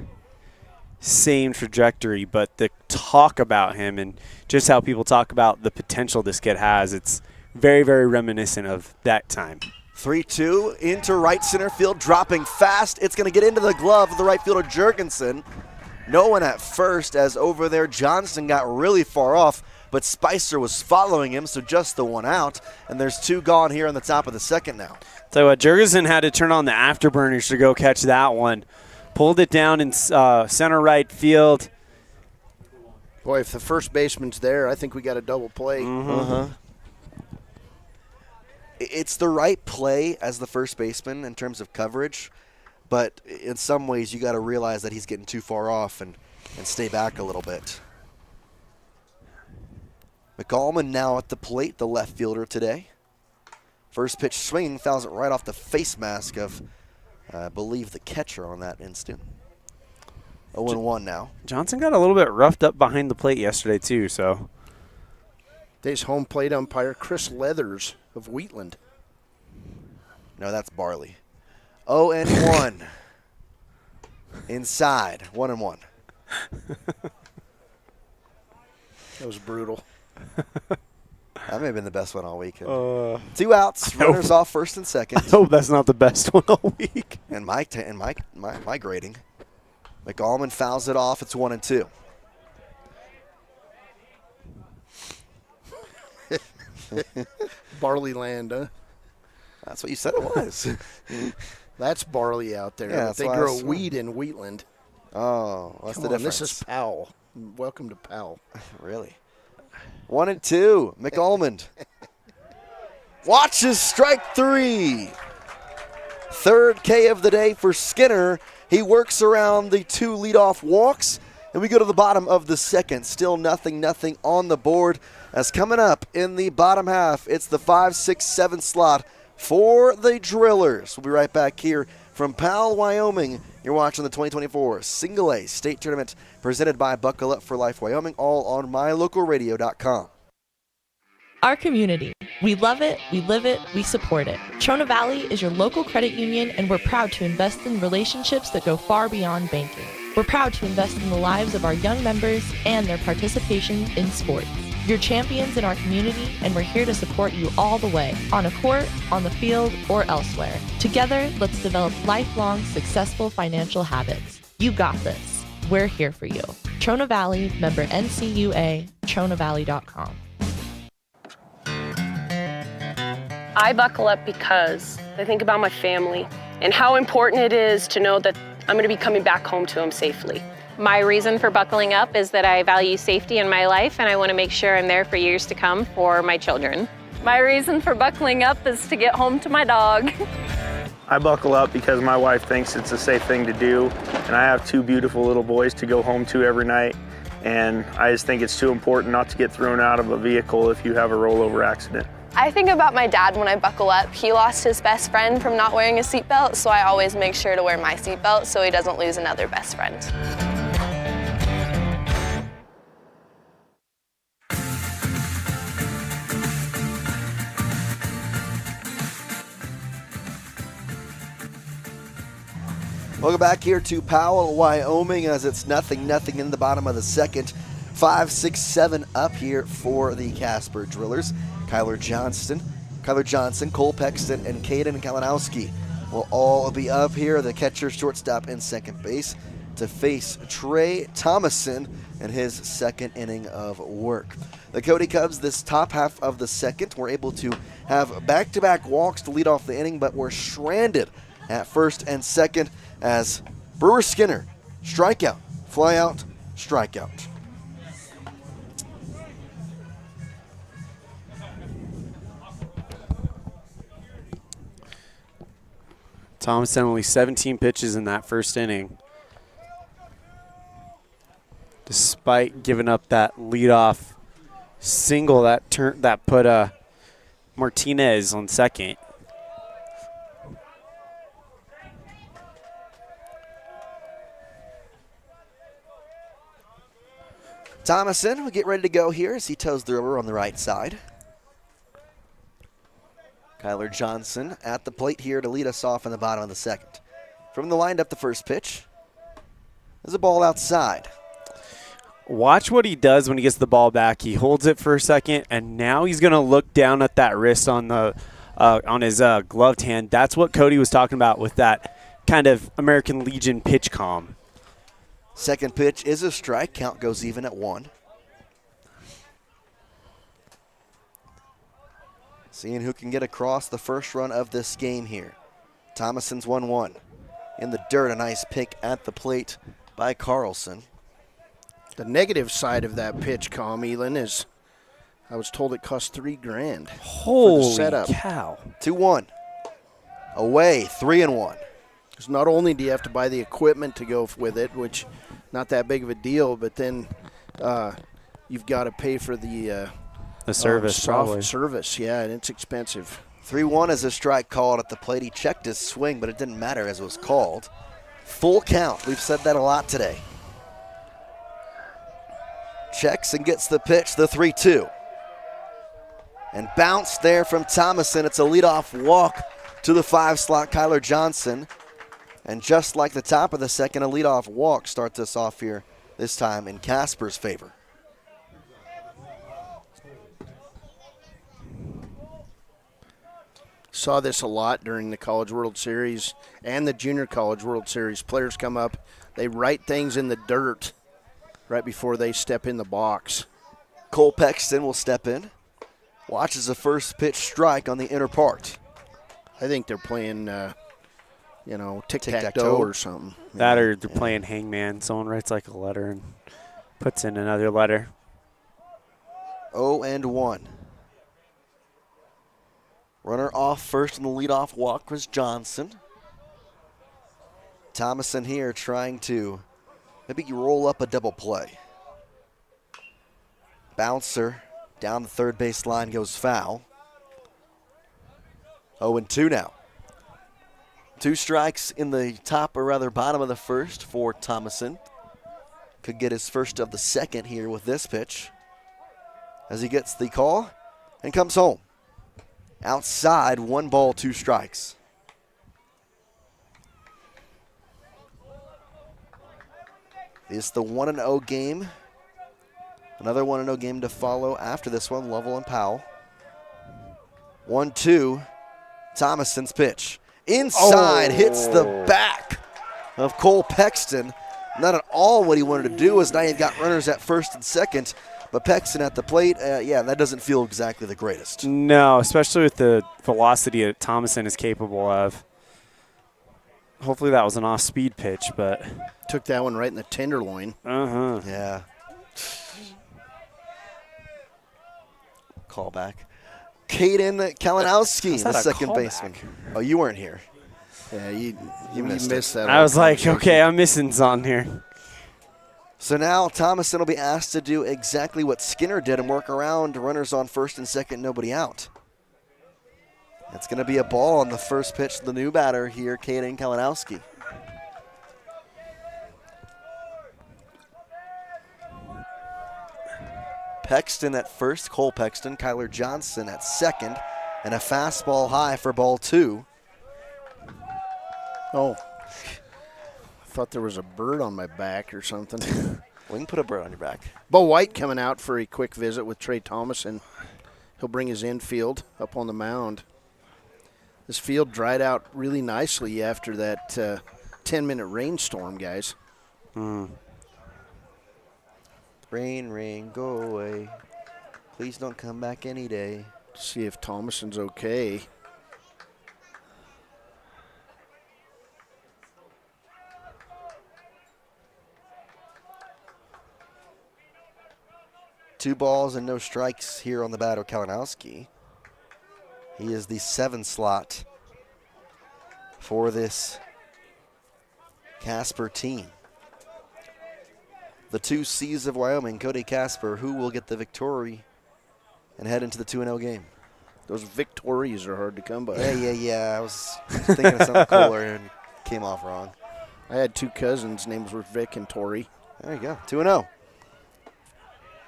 same trajectory, but the talk about him and just how people talk about the potential this kid has, it's very, very reminiscent of that time. 3-2 into right center field, dropping fast. It's going to get into the glove of the right fielder, Jurgensen. No one at first, as over there Johnston got really far off, but Spicer was following him, so just the 1 out. And there's 2 gone here on the top of the second now. Tell you what, Jurgensen had to turn on the afterburners to go catch that one. pulled it down in center right field. Boy, if the first baseman's there, I think we got a double play. It's the right play as the first baseman in terms of coverage, but in some ways you got to realize that he's getting too far off and stay back a little bit. McAllman now at the plate, the left fielder today. First pitch swinging, fouls it right off the face mask of, I believe, the catcher on that instant. 0-1 now. Johnson got a little bit roughed up behind the plate yesterday too, so. Today's home plate umpire, Chris Leathers of Wheatland. No, that's Barley. 0-1. Inside, 1-1. That was brutal. That may have been the best one all week. 2 outs, runners off first and second. I hope that's not the best one all week. And my grading. McAllman fouls it off. It's 1-2. Barley land, huh? That's what you said it was. That's barley out there. Yeah, they grow wheat in Wheatland. Oh, what's the difference? This is Powell. Welcome to Powell. Really? 1-2. McAllman. Watches strike 3. Third K of the day for Skinner. He works around the 2 leadoff walks, and we go to the bottom of the second. Still nothing on the board. As coming up in the bottom half, it's the 5, 6, 7 slot for the Drillers. We'll be right back here from Powell, Wyoming. You're watching the 2024 Single A State Tournament presented by Buckle Up for Life Wyoming, all on mylocalradio.com. Our community. We love it, we live it, we support it. Trona Valley is your local credit union, and we're proud to invest in relationships that go far beyond banking. We're proud to invest in the lives of our young members and their participation in sports. You're champions in our community, and we're here to support you all the way, on a court, on the field, or elsewhere. Together, let's develop lifelong, successful financial habits. You got this. We're here for you. Trona Valley, member NCUA, TronaValley.com. I buckle up because I think about my family and how important it is to know that I'm going to be coming back home to them safely. My reason for buckling up is that I value safety in my life and I want to make sure I'm there for years to come for my children. My reason for buckling up is to get home to my dog. I buckle up because my wife thinks it's a safe thing to do, and I have 2 beautiful little boys to go home to every night, and I just think it's too important not to get thrown out of a vehicle if you have a rollover accident. I think about my dad when I buckle up. He lost his best friend from not wearing a seatbelt, so I always make sure to wear my seatbelt so he doesn't lose another best friend. Welcome back here to Powell, Wyoming, as it's nothing in the bottom of the second. 5, 6, 7 up here for the Casper Drillers. Kyler Johnson, Cole Pexton, and Caden Kalinowski will all be up here. The catcher, shortstop, and second base to face Trey Thomason in his second inning of work. The Cody Cubs, this top half of the second, were able to have back-to-back walks to lead off the inning, but were stranded at first and second as Brewer Skinner, strikeout, fly out, strikeout. Thomason only 17 pitches in that first inning, despite giving up that leadoff single that put Martinez on second. Thomason will get ready to go here as he toes the rubber on the right side. Kyler Johnson at the plate here to lead us off in the bottom of the second. From the windup, the first pitch is a ball outside. Watch what he does when he gets the ball back. He holds it for a second, and now he's going to look down at that wrist on the on his gloved hand. That's what Cody was talking about with that kind of American Legion pitch calm. Second pitch is a strike. Count goes even at 1. Seeing who can get across the first run of this game here. Thomason's 1-1. in the dirt. A nice pick at the plate by Carlson. The negative side of that pitch, Elan, is I was told it cost $3,000. Holy for the setup. cow. 2-1. Away, 3-1. Because not only do you have to buy the equipment to go with it, which not that big of a deal, but then you've got to pay for the service, probably. Service, yeah, and it's expensive. 3-1 is a strike called at the plate. He checked his swing, but it didn't matter as it was called. Full count. We've said that a lot today. Checks and gets the pitch, the 3-2. And bounced there from Thomason. It's a leadoff walk to the 5-slot, Kyler Johnson. And just like the top of the second, a leadoff walk starts us off here, this time in Casper's favor. Saw this a lot during the College World Series and the Junior College World Series. Players come up, they write things in the dirt right before they step in the box. Cole Pexton will step in. Watches the first pitch strike on the inner part. I think they're playing, tic-tac-toe or something. That or they're playing hangman. Someone writes like a letter and puts in another letter. 0-1. Runner off first in the leadoff walk was Johnson. Thomason here trying to maybe roll up a double play. Bouncer down the third base line goes foul. 0-2 now. 2 strikes in the top, or rather bottom of the first for Thomason. Could get his first of the second here with this pitch as he gets the call and comes home. Outside, 1 ball, 2 strikes. It's the 1-0 game. Another 1-0 game to follow after this one, Lovell and Powell. 1-2, Thomason's pitch. Inside, hits the back of Cole Pexton. Not at all what he wanted to do, as now you've got runners at first and second. But Pexton at the plate, that doesn't feel exactly the greatest. No, especially with the velocity that Thomason is capable of. Hopefully that was an off-speed pitch, but... Took that one right in the tenderloin. Uh-huh. Yeah. Call back. Caden Kalinowski, the second baseman. Oh, you weren't here. Yeah, you missed that. I was like, okay, I'm missing something here. So now Thomason will be asked to do exactly what Skinner did and work around runners on first and second, nobody out. It's going to be a ball on the first pitch to the new batter here, Caden Kalinowski. Pexton at first, Cole Pexton, Kyler Johnson at second, and a fastball high for ball 2. Oh. I thought there was a bird on my back or something. We can put a bird on your back. Bo White coming out for a quick visit with Trey Thomason. He'll bring his infield up on the mound. This field dried out really nicely after that 10-minute rainstorm, guys. Rain, go away. Please don't come back any day. See if Thomason's okay. Two balls and no strikes here on the batter, Kalinowski. He is the 7 slot for this Casper team. The 2 C's of Wyoming, Cody Casper, who will get the victory and head into the 2-0 game. Those victories are hard to come by. Yeah. I was thinking of something cooler and came off wrong. I had 2 cousins. Names were Vic and Tori. There you go, 2-0.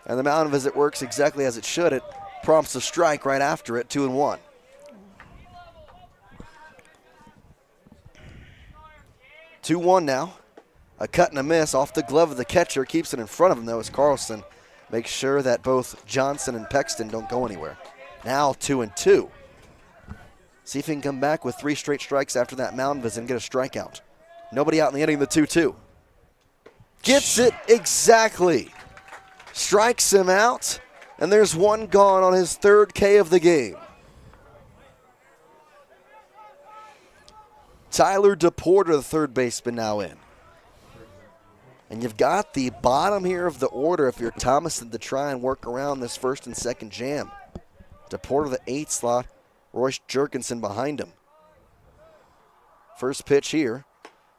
And the mound visit works exactly as it should. It prompts a strike right after it, 2-1. Two-1 now. A cut and a miss off the glove of the catcher. Keeps it in front of him, though, as Carlson makes sure that both Johnson and Pexton don't go anywhere. Now 2-2. See if he can come back with 3 straight strikes after that mound visit and get a strikeout. Nobody out in the inning, the 2-2. Gets it exactly. Strikes him out, and there's 1 gone on his 3rd K of the game. Tyler DePorter, the third baseman, now in. And you've got the bottom here of the order if you're Thomason to try and work around this first and second jam. DePorter, the 8th slot. Royce Jerkinson behind him. First pitch here.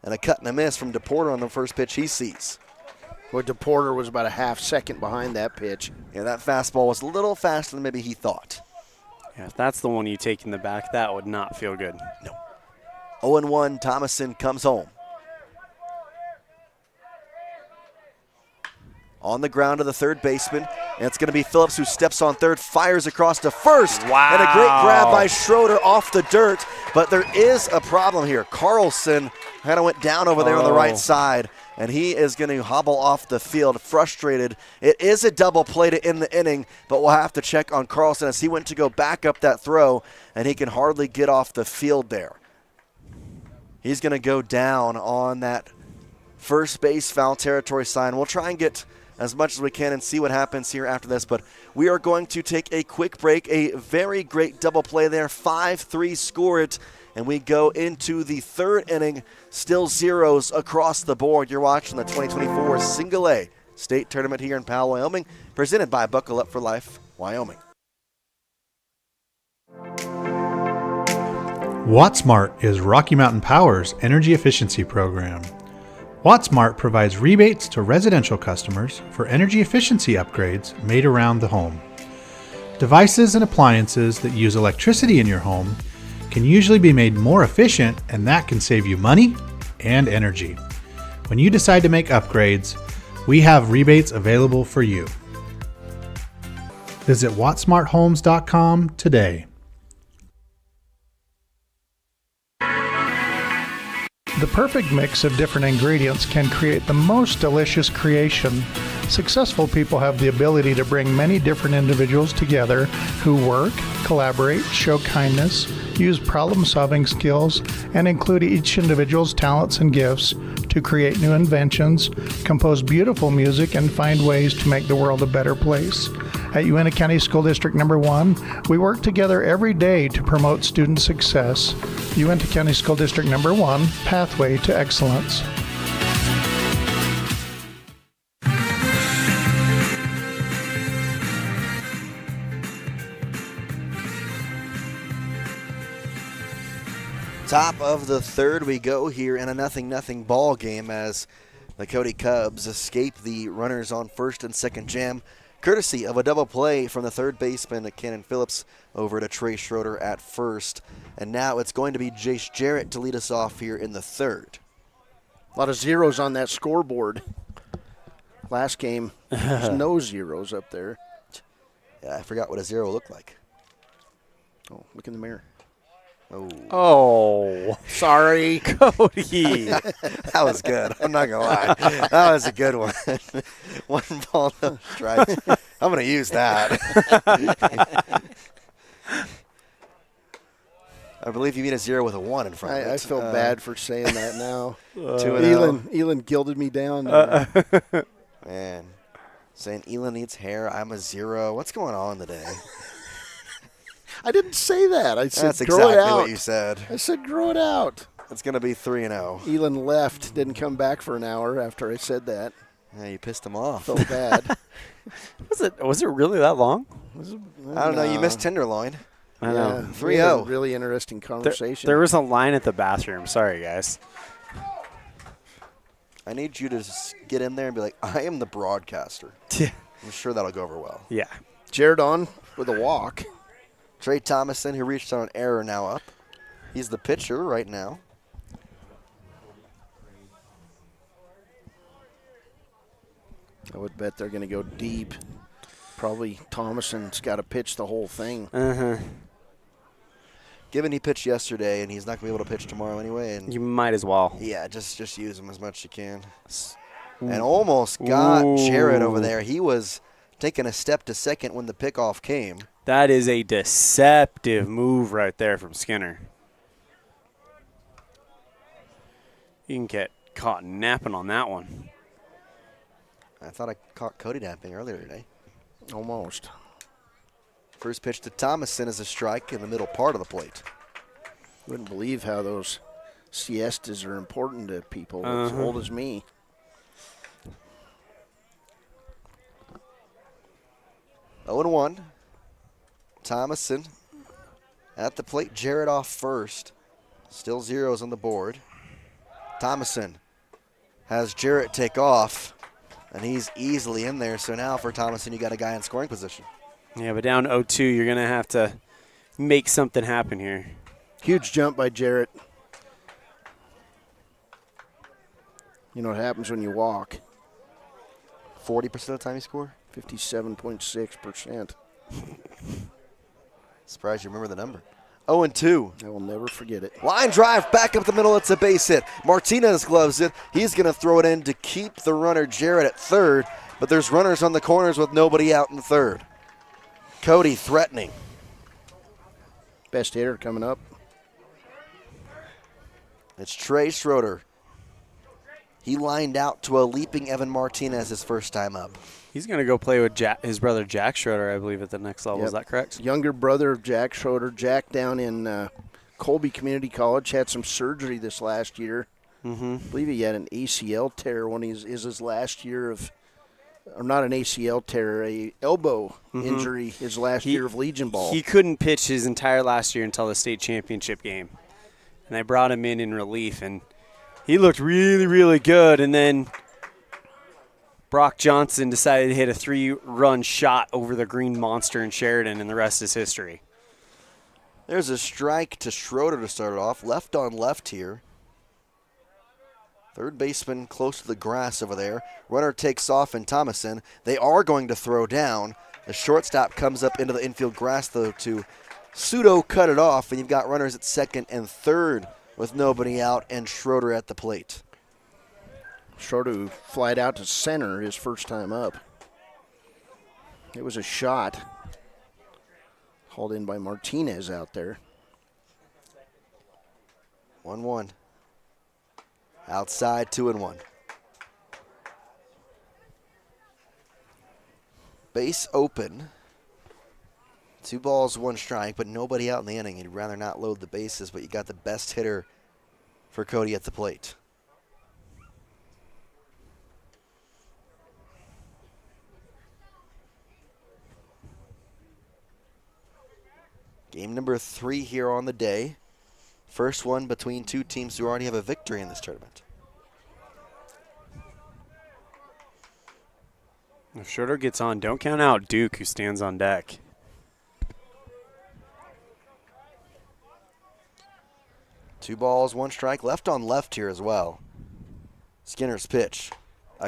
And a cut and a miss from DePorter on the first pitch he sees. Well, DePorter was about a half second behind that pitch. Yeah, that fastball was a little faster than maybe he thought. Yeah, if that's the one you take in the back, that would not feel good. No. 0-1, Thomason comes home. On the ground to the third baseman, and it's going to be Phillips who steps on third, fires across to first. Wow. And a great grab by Schroeder off the dirt, but there is a problem here. Carlson kind of went down over there on the right side, and he is going to hobble off the field frustrated. It is a double play to end the inning, but we'll have to check on Carlson as he went to go back up that throw, and he can hardly get off the field there. He's going to go down on that first base foul territory sign. We'll try and get as much as we can and see what happens here after this, but we are going to take a quick break. A very great double play there, 5-3 score it, and we go into the third inning, still zeros across the board. You're watching the 2024 Single A State Tournament here in Powell, Wyoming, presented by Buckle Up for Life, Wyoming. WattSmart is Rocky Mountain Power's energy efficiency program. WattSmart provides rebates to residential customers for energy efficiency upgrades made around the home. Devices and appliances that use electricity in your home can usually be made more efficient, and that can save you money and energy. When you decide to make upgrades, we have rebates available for you. Visit wattsmarthomes.com today. The perfect mix of different ingredients can create the most delicious creation. Successful people have the ability to bring many different individuals together who work, collaborate, show kindness, use problem-solving skills, and include each individual's talents and gifts to create new inventions, compose beautiful music, and find ways to make the world a better place. At Uintah County School District Number 1, we work together every day to promote student success. Uintah County School District Number 1, Pathway to Excellence. Top of the third we go here in a 0-0 ball game as the Cody Cubs escape the runners on first and second jam, courtesy of a double play from the third baseman, Cannon Phillips, over to Trey Schroeder at first. And now it's going to be Jace Jarrett to lead us off here in the third. A lot of zeros on that scoreboard. Last game, there's no zeros up there. Yeah, I forgot what a zero looked like. Oh, look in the mirror. Oh. Sorry. Cody. That was good. I'm not going to lie. That was a good one. One ball, no strikes. I'm going to use that. I believe you mean a 0 with a 1 in front of it. I feel bad for saying that now. 2-0. Elan gilded me down. Man, saying Elan needs hair, I'm a 0. What's going on today? I didn't say that. I said That's grow exactly it out. what you said. I said grow it out. It's going to be 3-0. Elan left, didn't come back for an hour after I said that. Yeah, you pissed him off. Felt bad. Was it really that long? I don't know. You missed Tenderloin. I know. 3-0. Really interesting conversation. There was a line at the bathroom. Sorry, guys. I need you to just get in there and be like, I am the broadcaster. Yeah. I'm sure that'll go over well. Yeah. Jared on with a walk. Trey Thomason, who reached on an error, now up. He's the pitcher right now. I would bet they're going to go deep. Probably Thomason's got to pitch the whole thing. Given he pitched yesterday and he's not going to be able to pitch tomorrow anyway. And you might as well. Yeah, just use him as much as you can. And almost got Jared over there. He was taking a step to second when the pickoff came. That is a deceptive move right there from Skinner. You can get caught napping on that one. I thought I caught Cody napping earlier today. Almost. First pitch to Thomason is a strike in the middle part of the plate. Wouldn't believe how those siestas are important to people as old as me. Oh and 1. Thomason at the plate. Jarrett off first. Still zeros on the board. Thomason has Jarrett take off, and he's easily in there. So now for Thomason, you got a guy in scoring position. Yeah, but down 0-2, you're going to have to make something happen here. Huge jump by Jarrett. You know what happens when you walk. 40% of the time you score? 57.6%. Surprised you remember the number. 0-2. I will never forget it. Line drive back up the middle. It's a base hit. Martinez gloves it. He's going to throw it in to keep the runner Jarrett at third, but there's runners on the corners with nobody out in third. Cody threatening. Best hitter coming up. It's Trey Schroeder. He lined out to a leaping Evan Martinez his first time up. He's going to go play with his brother Jack Schroeder, I believe, at the next level. Yep. Is that correct? Younger brother of Jack Schroeder. Jack down in Colby Community College had some surgery this last year. I believe he had an ACL tear when is his last year of, or not an ACL tear, a elbow injury his last year of Legion ball. He couldn't pitch his entire last year until the state championship game. And I brought him in relief, and he looked really, really good. And then Brock Johnson decided to hit a 3-run shot over the Green Monster in Sheridan, and the rest is history. There's a strike to Schroeder to start it off. Left on left here. Third baseman close to the grass over there. Runner takes off in Thomason. They are going to throw down. The shortstop comes up into the infield grass, though, to pseudo cut it off, and you've got runners at second and third with nobody out and Schroeder at the plate. Schroeder flied out to center his first time up. It was a shot hauled in by Martinez out there. 1-1. Outside, 2-1. Base open. 2 balls, 1 strike, but nobody out in the inning. You'd rather not load the bases, but you got the best hitter for Cody at the plate. Game number 3 here on the day. First one between 2 teams who already have a victory in this tournament. If Schroeder gets on, don't count out Duke, who stands on deck. Two balls, 1 strike. Left on left here as well. Skinner's pitch.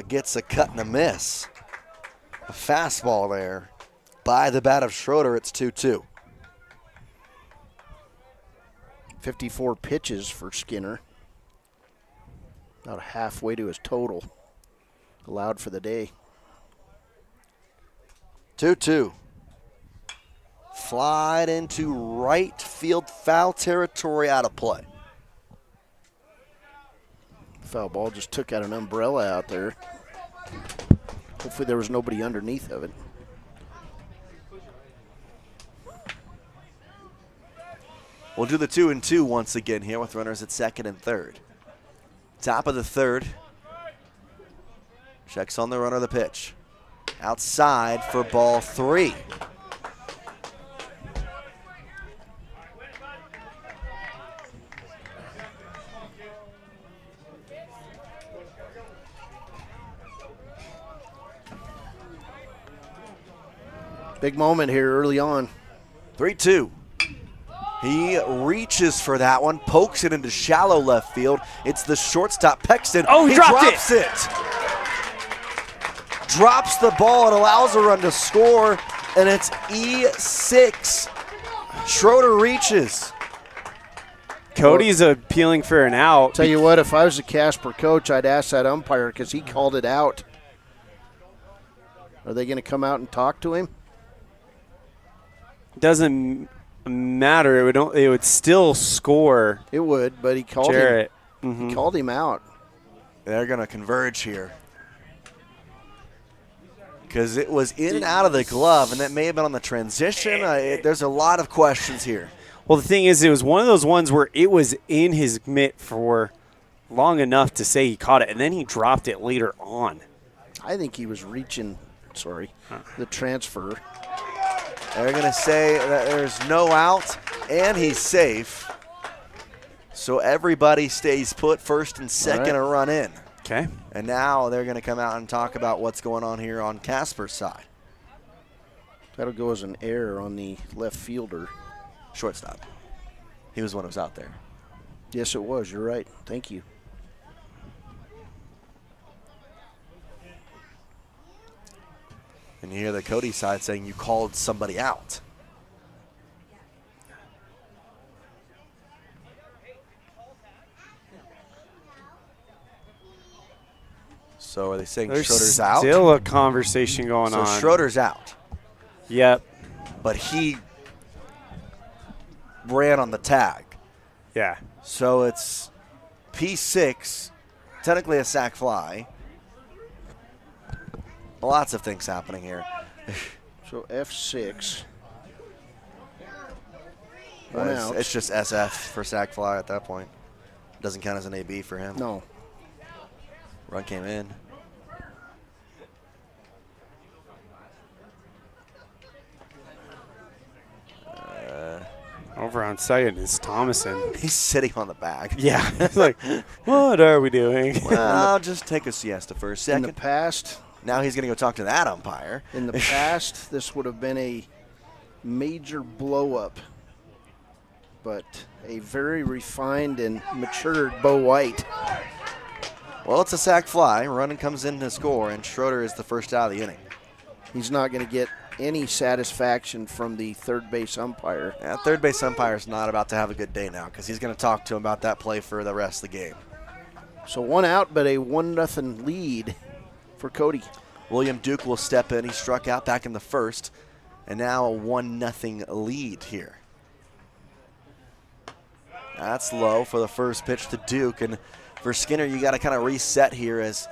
Gets a cut and a miss. A fastball there by the bat of Schroeder. It's 2-2. 54 pitches for Skinner. About halfway to his total allowed for the day. 2-2. Flied into right field, foul territory, out of play. Foul ball just took out an umbrella out there. Hopefully there was nobody underneath of it. We'll do the 2-2 once again here with runners at second and third. Top of the third. Checks on the runner, the pitch. Outside for ball 3. Big moment here early on. 3-2. He reaches for that one, pokes it into shallow left field. It's the shortstop, Pexton. Oh, he drops it. Drops the ball and allows a run to score, and it's E6. Schroeder reaches. Cody's appealing for an out. Tell you what, if I was a Casper coach, I'd ask that umpire because he called it out. Are they going to come out and talk to him? Doesn't matter. It would still score. It would, but he called Jarrett. him. He called him out. They're going to converge here. Because it was in and out of the glove, and that may have been on the transition. There's a lot of questions here. Well, the thing is, it was one of those ones where it was in his mitt for long enough to say he caught it, and then he dropped it later on. I think he was reaching, the transfer. They're going to say that there's no out, and he's safe. So everybody stays put, first and second, a run in. Okay. And now they're going to come out and talk about what's going on here on Casper's side. That'll go as an error on the left fielder. Shortstop. He was the one who was out there. Yes, it was. You're right. Thank you. And you hear the Cody side saying you called somebody out. So are they saying There's Schroeder's out? Still a conversation going on. So Schroeder's out. Yep. But he ran on the tag. Yeah. So it's P6, technically a sac fly. Lots of things happening here. So F6. One out. It's just SF for sac fly at that point. Doesn't count as an AB for him. No. Run came in. Over on second is Thomason. He's sitting on the bag. Yeah. It's like, what are we doing? Well, I'll just take a siesta for a second. In the past. Now he's going to go talk to that umpire. In the past, this would have been a major blow-up. But a very refined and matured Bo White. Well, it's a sac fly. Running comes in to score, and Schroeder is the first out of the inning. He's not going to get any satisfaction from the third base umpire. Yeah, third base umpire is not about to have a good day now because he's going to talk to him about that play for the rest of the game. So one out, but a 1-0 lead for Cody. William Duke will step in. He struck out back in the first, and now a 1-0 lead here. That's low for the first pitch to Duke, and for Skinner, you got to kind of reset here as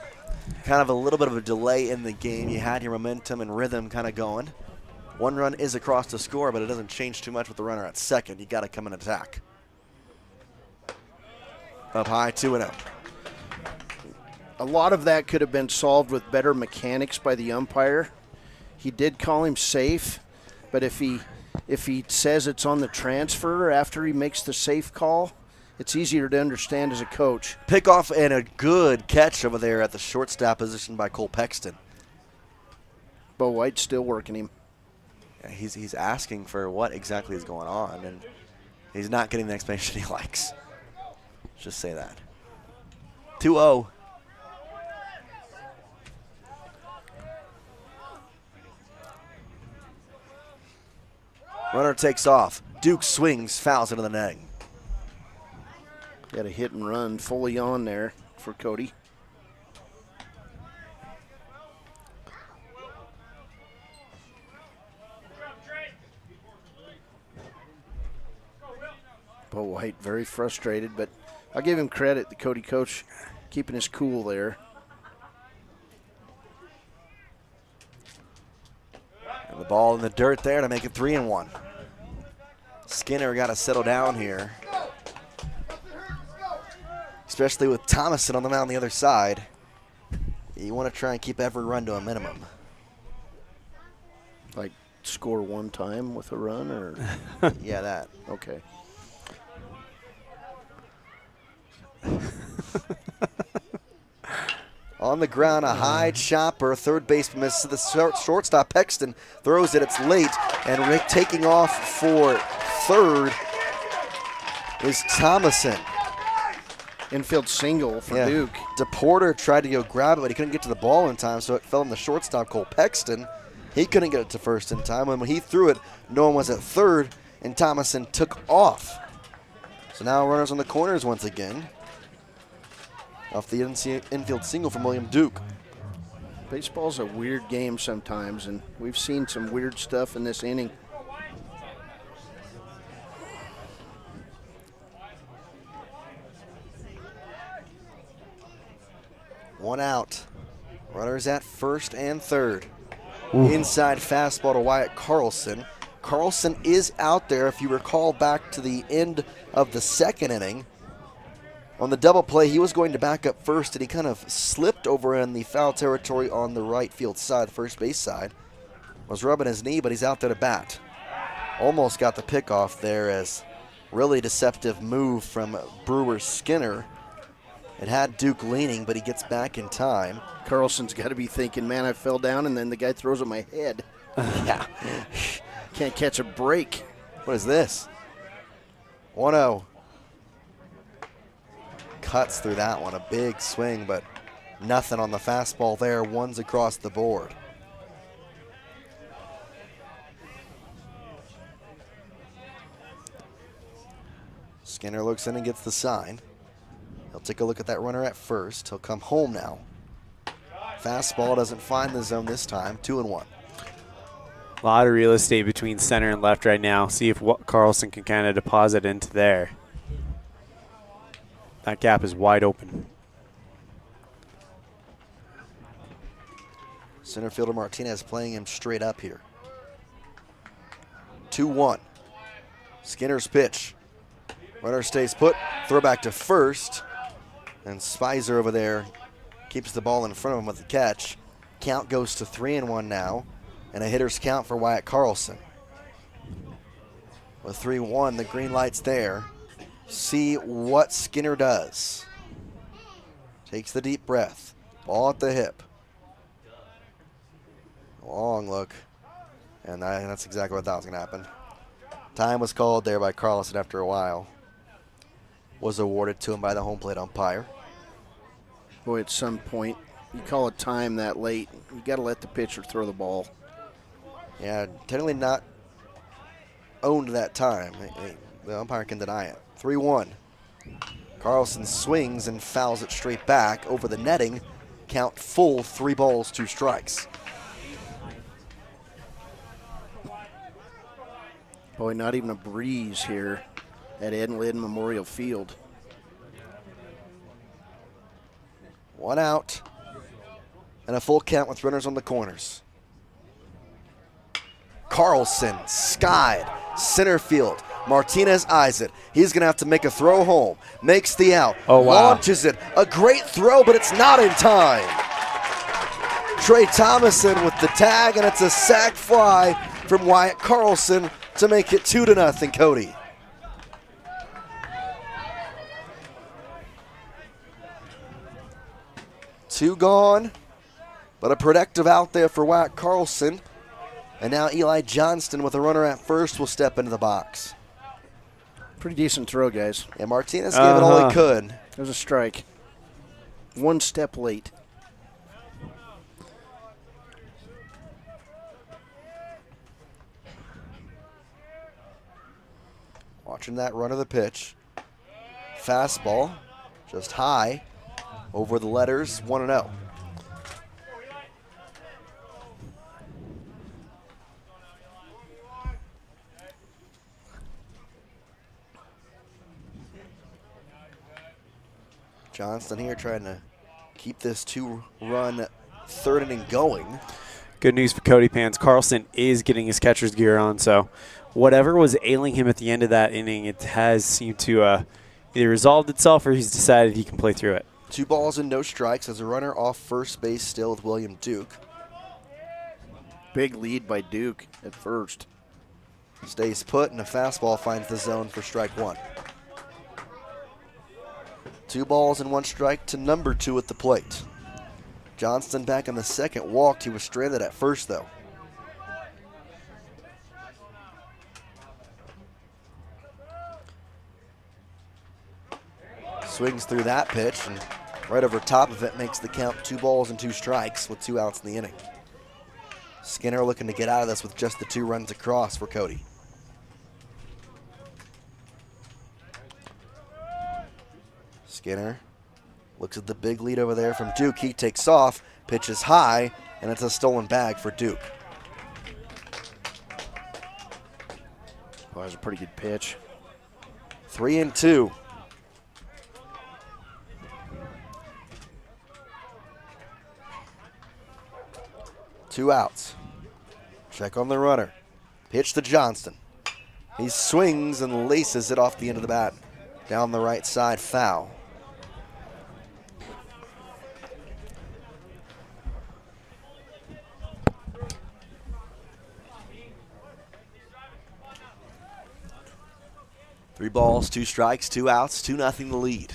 kind of a little bit of a delay in the game. You had your momentum and rhythm kind of going. One run is across the score, but it doesn't change too much with the runner at second. You got to come and attack. Up high, 2-0. A lot of that could have been solved with better mechanics by the umpire. He did call him safe, but if he says it's on the transfer after he makes the safe call, it's easier to understand as a coach. Pickoff and a good catch over there at the shortstop position by Cole Pexton. Bo White's still working him. Yeah, he's asking for what exactly is going on, and he's not getting the explanation he likes. Let's just say that. 2-0. Runner takes off. Duke swings, fouls into the net. Got a hit and run fully on there for Cody. Bo White very frustrated, but I'll give him credit, the Cody coach, keeping his cool there. And the ball in the dirt there to make it 3-1. Skinner got to settle down here. Especially with Thomason on the mound on the other side. You want to try and keep every run to a minimum. Like score one time with a run, or? Yeah, that. Okay. On the ground, a high chopper. Third baseman misses the shortstop. Pexton throws it. It's late. And Rick taking off for third is Thomason. Infield single for Duke. DePorter tried to go grab it, but he couldn't get to the ball in time, so it fell on the shortstop, Cole Pexton. He couldn't get it to first in time. And when he threw it, no one was at third, and Thomason took off. So now runners on the corners once again. Off the infield single from William Duke. Baseball's a weird game sometimes, and we've seen some weird stuff in this inning. One out. Runners at first and third. Ooh. Inside fastball to Wyatt Carlson. Carlson is out there. If you recall back to the end of the second inning, on the double play, he was going to back up first, and he kind of slipped over in the foul territory on the right field side, first base side. Was rubbing his knee, but he's out there to bat. Almost got the pickoff there as really deceptive move from Brewer Skinner. It had Duke leaning, but he gets back in time. Carlson's got to be thinking, man, I fell down, and then the guy throws at my head. Yeah. Can't catch a break. What is this? 1-0. Cuts through that one. A big swing, but nothing on the fastball there. One's across the board. Skinner looks in and gets the sign. He'll take a look at that runner at first. He'll come home now. Fastball doesn't find the zone this time. 2-1. A lot of real estate between center and left right now. See if what Carlson can kind of deposit into there. That gap is wide open. Center fielder Martinez playing him straight up here. 2-1. Skinner's pitch. Runner stays put. Throw back to first. And Spicer over there keeps the ball in front of him with the catch. Count goes to 3-1 now. And a hitter's count for Wyatt Carlson. With 3-1, the green light's there. See what Skinner does. Takes the deep breath. Ball at the hip. Long look. And that's exactly what thought was going to happen. Time was called there by Carlson after a while. Was awarded to him by the home plate umpire. Boy, at some point, you call a time that late, you got to let the pitcher throw the ball. Yeah, technically not owned that time. The umpire can deny it. 3-1. Carlson swings and fouls it straight back over the netting. Count full, 3 balls, 2 strikes. Boy, not even a breeze here at Ed and Lynn Memorial Field. 1 out and a full count with runners on the corners. Carlson, skied, center field. Martinez eyes it. He's going to have to make a throw home. Makes the out. Oh, wow. Launches it. A great throw, but it's not in time. Trey Thomason with the tag, and it's a sac fly from Wyatt Carlson to make it 2-0, Cody. Two gone, but a productive out there for Wyatt Carlson. And now Eli Johnston with a runner at first will step into the box. Pretty decent throw, guys. And Martinez gave it all he could. It was a strike. 1 step late. Watching that run of the pitch. Fastball, just high, over the letters, 1-0. Johnston here trying to keep this 2-run third inning going. Good news for Cody fans. Carlson is getting his catcher's gear on, so whatever was ailing him at the end of that inning, it has seemed to either resolved itself or he's decided he can play through it. 2 balls and no strikes as a runner off first base still with William Duke. Big lead by Duke at first. Stays put, and a fastball finds the zone for strike 1. 2 balls and 1 strike to number 2 at the plate. Johnston back in the second, walked. He was stranded at first, though. Swings through that pitch, and right over top of it makes the count 2 balls and 2 strikes with 2 outs in the inning. Skinner looking to get out of this with just the 2 runs across for Cody. Skinner looks at the big lead over there from Duke. He takes off, pitches high, and it's a stolen bag for Duke. Well, that was a pretty good pitch. 3-2. Two outs. Check on the runner. Pitch to Johnston. He swings and laces it off the end of the bat. Down the right side, foul. Three balls, 2 strikes, 2 outs, 2-0 the lead.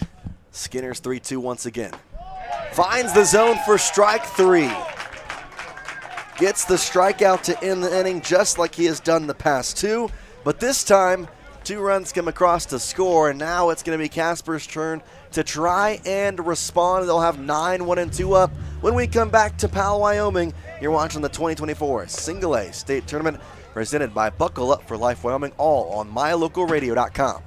Skinner's 3-2 once again. Finds the zone for strike 3. Gets the strikeout to end the inning just like he has done the past 2. But this time, 2 runs come across to score, and now it's going to be Casper's turn to try and respond. They'll have 9, 1-2 up. When we come back to Powell, Wyoming, you're watching the 2024 Single A State Tournament presented by Buckle Up for Life Wyoming, all on mylocalradio.com.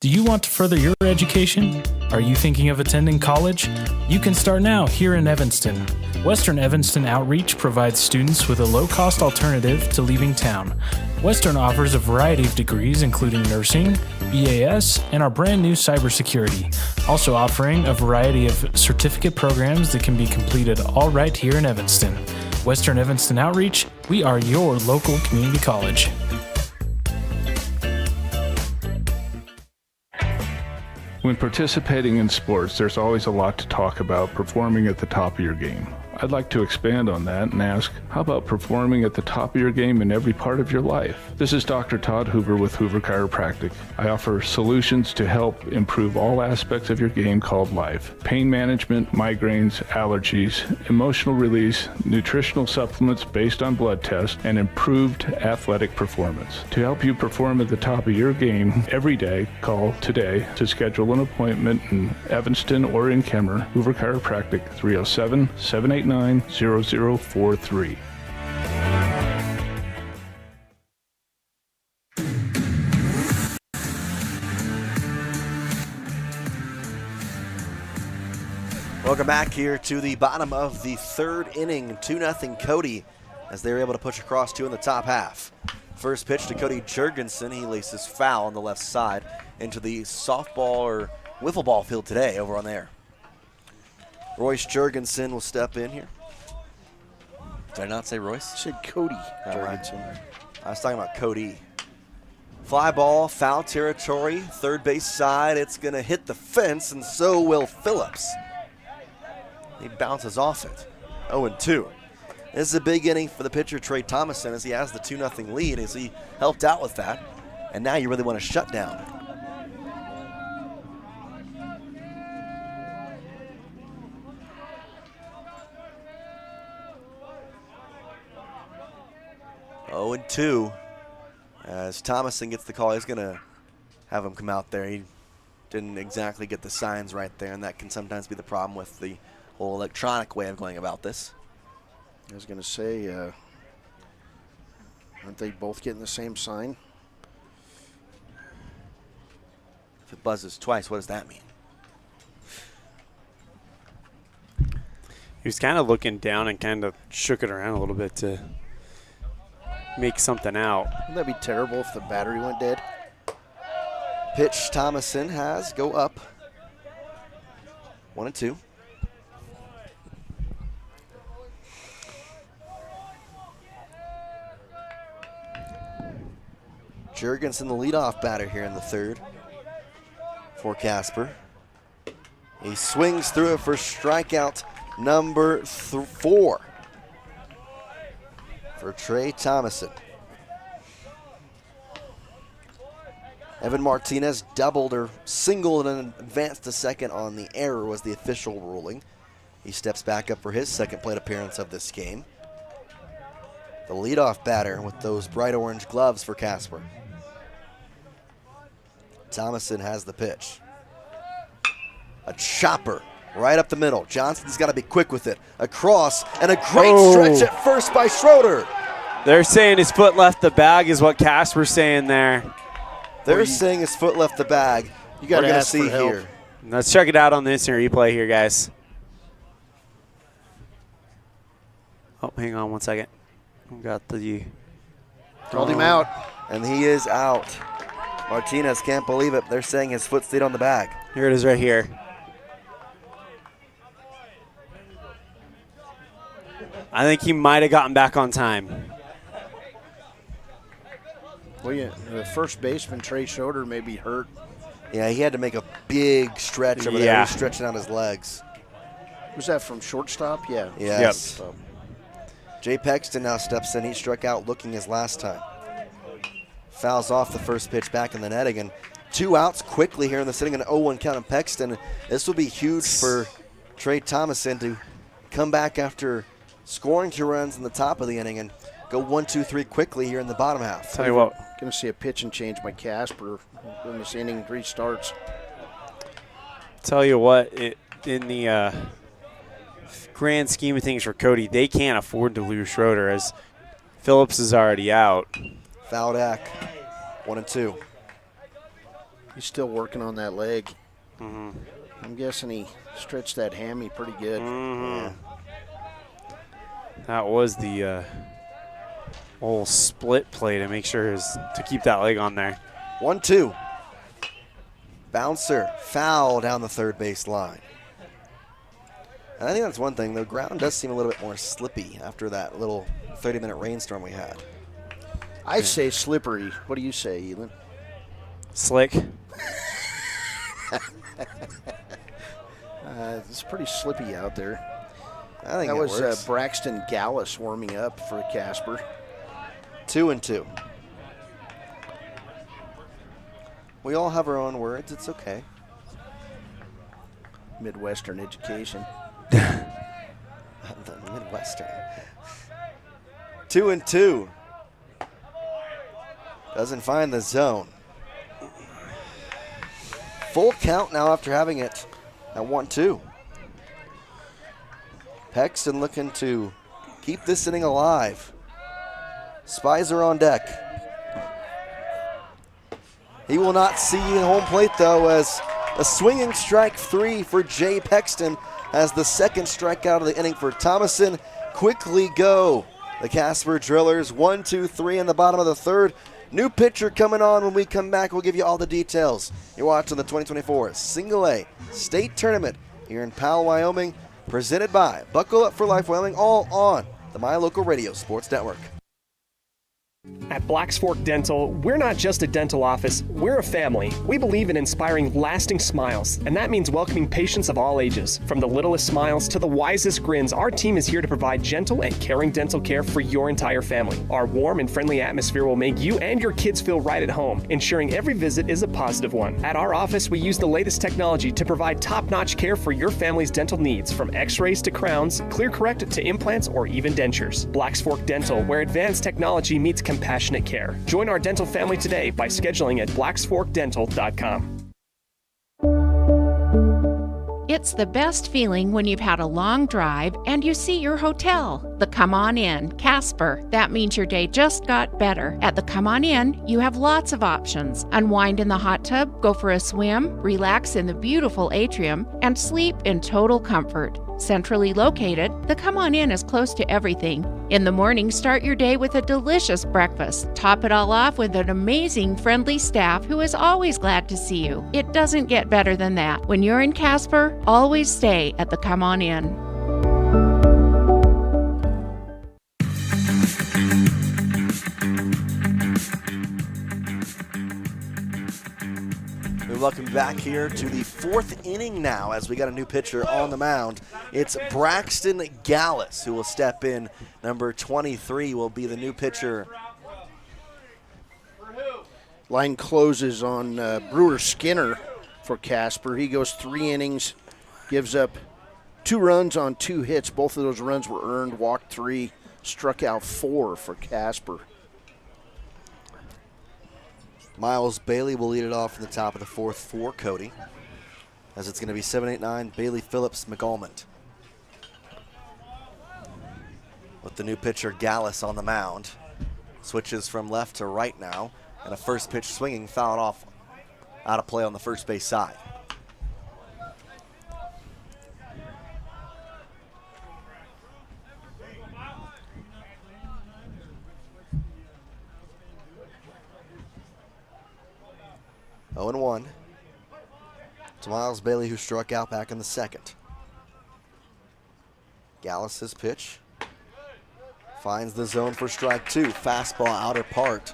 Do you want to further your education? Are you thinking of attending college? You can start now here in Evanston. Western Evanston Outreach provides students with a low-cost alternative to leaving town. Western offers a variety of degrees including nursing, EAS, and our brand new cybersecurity, also offering a variety of certificate programs that can be completed all right here in Evanston. Western Evanston Outreach, we are your local community college. When participating in sports, there's always a lot to talk about performing at the top of your game. I'd like to expand on that and ask, how about performing at the top of your game in every part of your life? This is Dr. Todd Hoover with Hoover Chiropractic. I offer solutions to help improve all aspects of your game called life. Pain management, migraines, allergies, emotional release, nutritional supplements based on blood tests, and improved athletic performance. To help you perform at the top of your game every day, call today to schedule an appointment in Evanston or in Kemmer. Hoover Chiropractic, 307-789-0043. Welcome back here to the bottom of the 3rd inning. 2-0 Cody as they were able to push across 2 in the top half. First pitch to Cody Jurgensen. He laces foul on the left side into the softball or wiffle ball field today over on there. Royce Jurgensen will step in here. Did I not say Royce? I said Cody Jurgensen. Right. I was talking about Cody. Fly ball, foul territory, third base side. It's going to hit the fence, and so will Phillips. He bounces off it. 0-2. This is a big inning for the pitcher, Trey Thomason, as he has the 2-0 lead, as he helped out with that. And now you really want to shut down. Oh, and 2. As Thomason gets the call, he's going to have him come out there. He didn't exactly get the signs right there, and that can sometimes be the problem with the whole electronic way of going about this. I was going to say, aren't they both getting the same sign? If it buzzes twice, what does that mean? He was kind of looking down and kind of shook it around a little bit to make something out. Wouldn't that be terrible if the battery went dead? Pitch Thomason has go up. 1-2. Jurgensen, the leadoff batter here in the 3rd for Casper. He swings through it for strikeout number 4 for Trey Thomason. Evan Martinez doubled or singled and advanced to second on the error was the official ruling. He steps back up for his second plate appearance of this game. The leadoff batter with those bright orange gloves for Casper. Thomason has the pitch. A chopper right up the middle. Johnson's got to be quick with it. Across, and a great stretch at first by Schroeder. They're saying his foot left the bag is what Casper's saying there. They're saying his foot left the bag. You got to see here. Let's check it out on the instant replay here, guys. Oh, hang on one second. We got the... Called him out. And he is out. Martinez can't believe it. They're saying his foot stayed on the bag. Here it is right here. I think he might have gotten back on time. Well, yeah, the first baseman, Trey Schroeder, may be hurt. Yeah, he had to make a big stretch over there. He was stretching out his legs. Was that from shortstop? Yeah. Yes. Yep. Jay Pexton now steps in. He struck out looking his last time. Fouls off the first pitch back in the netting, and 2 outs quickly here in the sitting, an 0-1 count on Pexton. This will be huge for Trey Thomason to come back after scoring 2 runs in the top of the inning and go 1-2-3 quickly here in the bottom half. Tell you what. Going to see a pitch and change by Casper when this inning restarts. Tell you what, in the grand scheme of things for Cody, they can't afford to lose Schroeder as Phillips is already out. Foul back, 1-2. He's still working on that leg. I'm guessing he stretched that hammy pretty good. Yeah. That was the old split play to make sure to keep that leg on there. 1-2. Bouncer, foul down the third base line. And I think that's one thing. The ground does seem a little bit more slippy after that little 30-minute rainstorm we had. I say slippery. What do you say, Elan? Slick. It's pretty slippy out there. I think that was works. Braxton Gallus warming up for Casper. 2-2. We all have our own words. It's okay. Midwestern education. The Midwestern. 2-2. Doesn't find the zone. Full count now after having it at 1-2. Pexton looking to keep this inning alive. Spies are on deck. He will not see home plate, though, as a swinging strike 3 for Jay Pexton as the second strikeout of the inning for Thomason. Quickly go the Casper Drillers. 1-2-3 in the bottom of the third. New pitcher coming on. When we come back, we'll give you all the details. You're watching the 2024 Single A State Tournament here in Powell, Wyoming, presented by Buckle Up for Life Wyoming, all on the My Local Radio Sports Network. At Black's Fork Dental, we're not just a dental office, we're a family. We believe in inspiring lasting smiles, and that means welcoming patients of all ages. From the littlest smiles to the wisest grins, our team is here to provide gentle and caring dental care for your entire family. Our warm and friendly atmosphere will make you and your kids feel right at home, ensuring every visit is a positive one. At our office, we use the latest technology to provide top-notch care for your family's dental needs, from x-rays to crowns, clear correct to implants, or even dentures. Black's Fork Dental, where advanced technology meets compassionate care. Join our dental family today by scheduling at blacksforkdental.com. It's the best feeling when you've had a long drive and you see your hotel, the Come On Inn, Casper. That means your day just got better. At the Come On Inn, you have lots of options. Unwind in the hot tub, go for a swim, relax in the beautiful atrium, and sleep in total comfort. Centrally located, the Come On Inn is close to everything. In the morning, start your day with a delicious breakfast. Top it all off with an amazing, friendly staff who is always glad to see you. It doesn't get better than that. When you're in Casper, always stay at the Come On Inn. Welcome back here to the fourth inning now as we got a new pitcher on the mound. It's Braxton Gallus who will step in. Number 23 will be the new pitcher. Line closes on Brewer Skinner for Casper. He goes 3 innings, gives up 2 runs on 2 hits. Both of those runs were earned, walked 3, struck out 4 for Casper. Miles Bailey will lead it off in the top of the fourth for Cody, as it's going to be 7-8-9, Bailey, Phillips, McAlmond. With the new pitcher Gallus on the mound. Switches from left to right now, and a first pitch swinging, fouled off out of play on the first base side. Oh, 0-1 to Miles Bailey, who struck out back in the second. Gallus' pitch finds the zone for strike 2. Fastball outer part.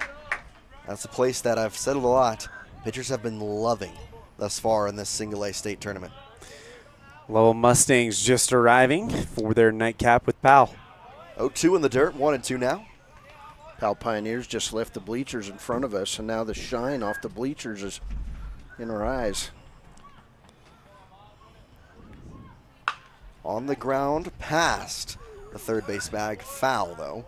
That's a place that I've said it a lot. Pitchers have been loving thus far in this single A state tournament. Lowell Mustangs just arriving for their nightcap with Powell. 0-2 in the dirt, 1-2 now. Powell Pioneers just left the bleachers in front of us, and now the shine off the bleachers is in our eyes. On the ground, past the third base bag. Foul, though.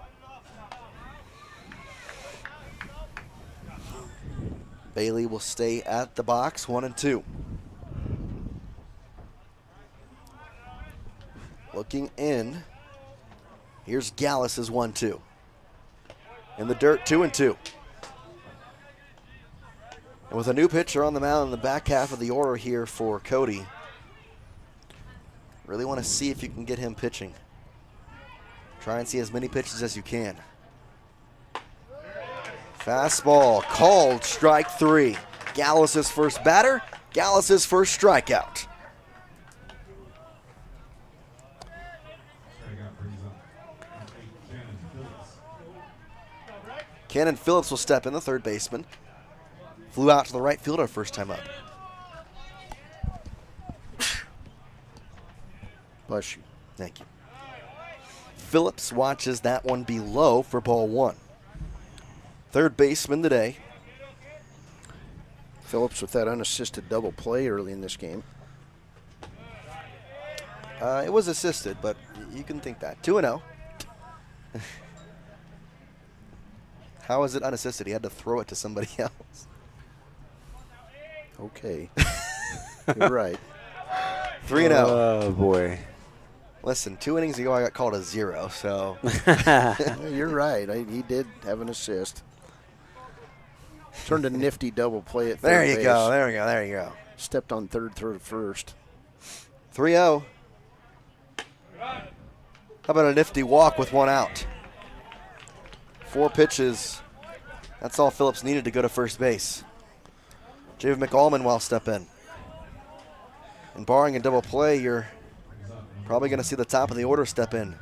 Bailey will stay at the box, 1-2. Looking in. Here's Gallus' 1-2. In the dirt, 2-2. And with a new pitcher on the mound in the back half of the order here for Cody, really want to see if you can get him pitching. Try and see as many pitches as you can. Fastball called, strike 3. Gallus' first batter, Gallus' first strikeout. Cannon Phillips will step in, the third baseman. Flew out to the right fielder first time up. Bless you. Thank you. Phillips watches that one be low for ball 1. Third baseman today. Phillips with that unassisted double play early in this game. It was assisted, but you can think that. 2-0. How is it unassisted? He had to throw it to somebody else. Okay. You're right. 3-0. Oh, boy. Listen, 2 innings ago I got called a 0, so. You're right. He did have an assist. Turned a nifty double play at third There you base. go, there you go, there you go. Stepped on third, throw to first. 3-0. How about a nifty walk with 1 out? 4 pitches. That's all Phillips needed to go to first base. Javen McAllman will step in. And barring a double play, you're probably going to see the top of the order step in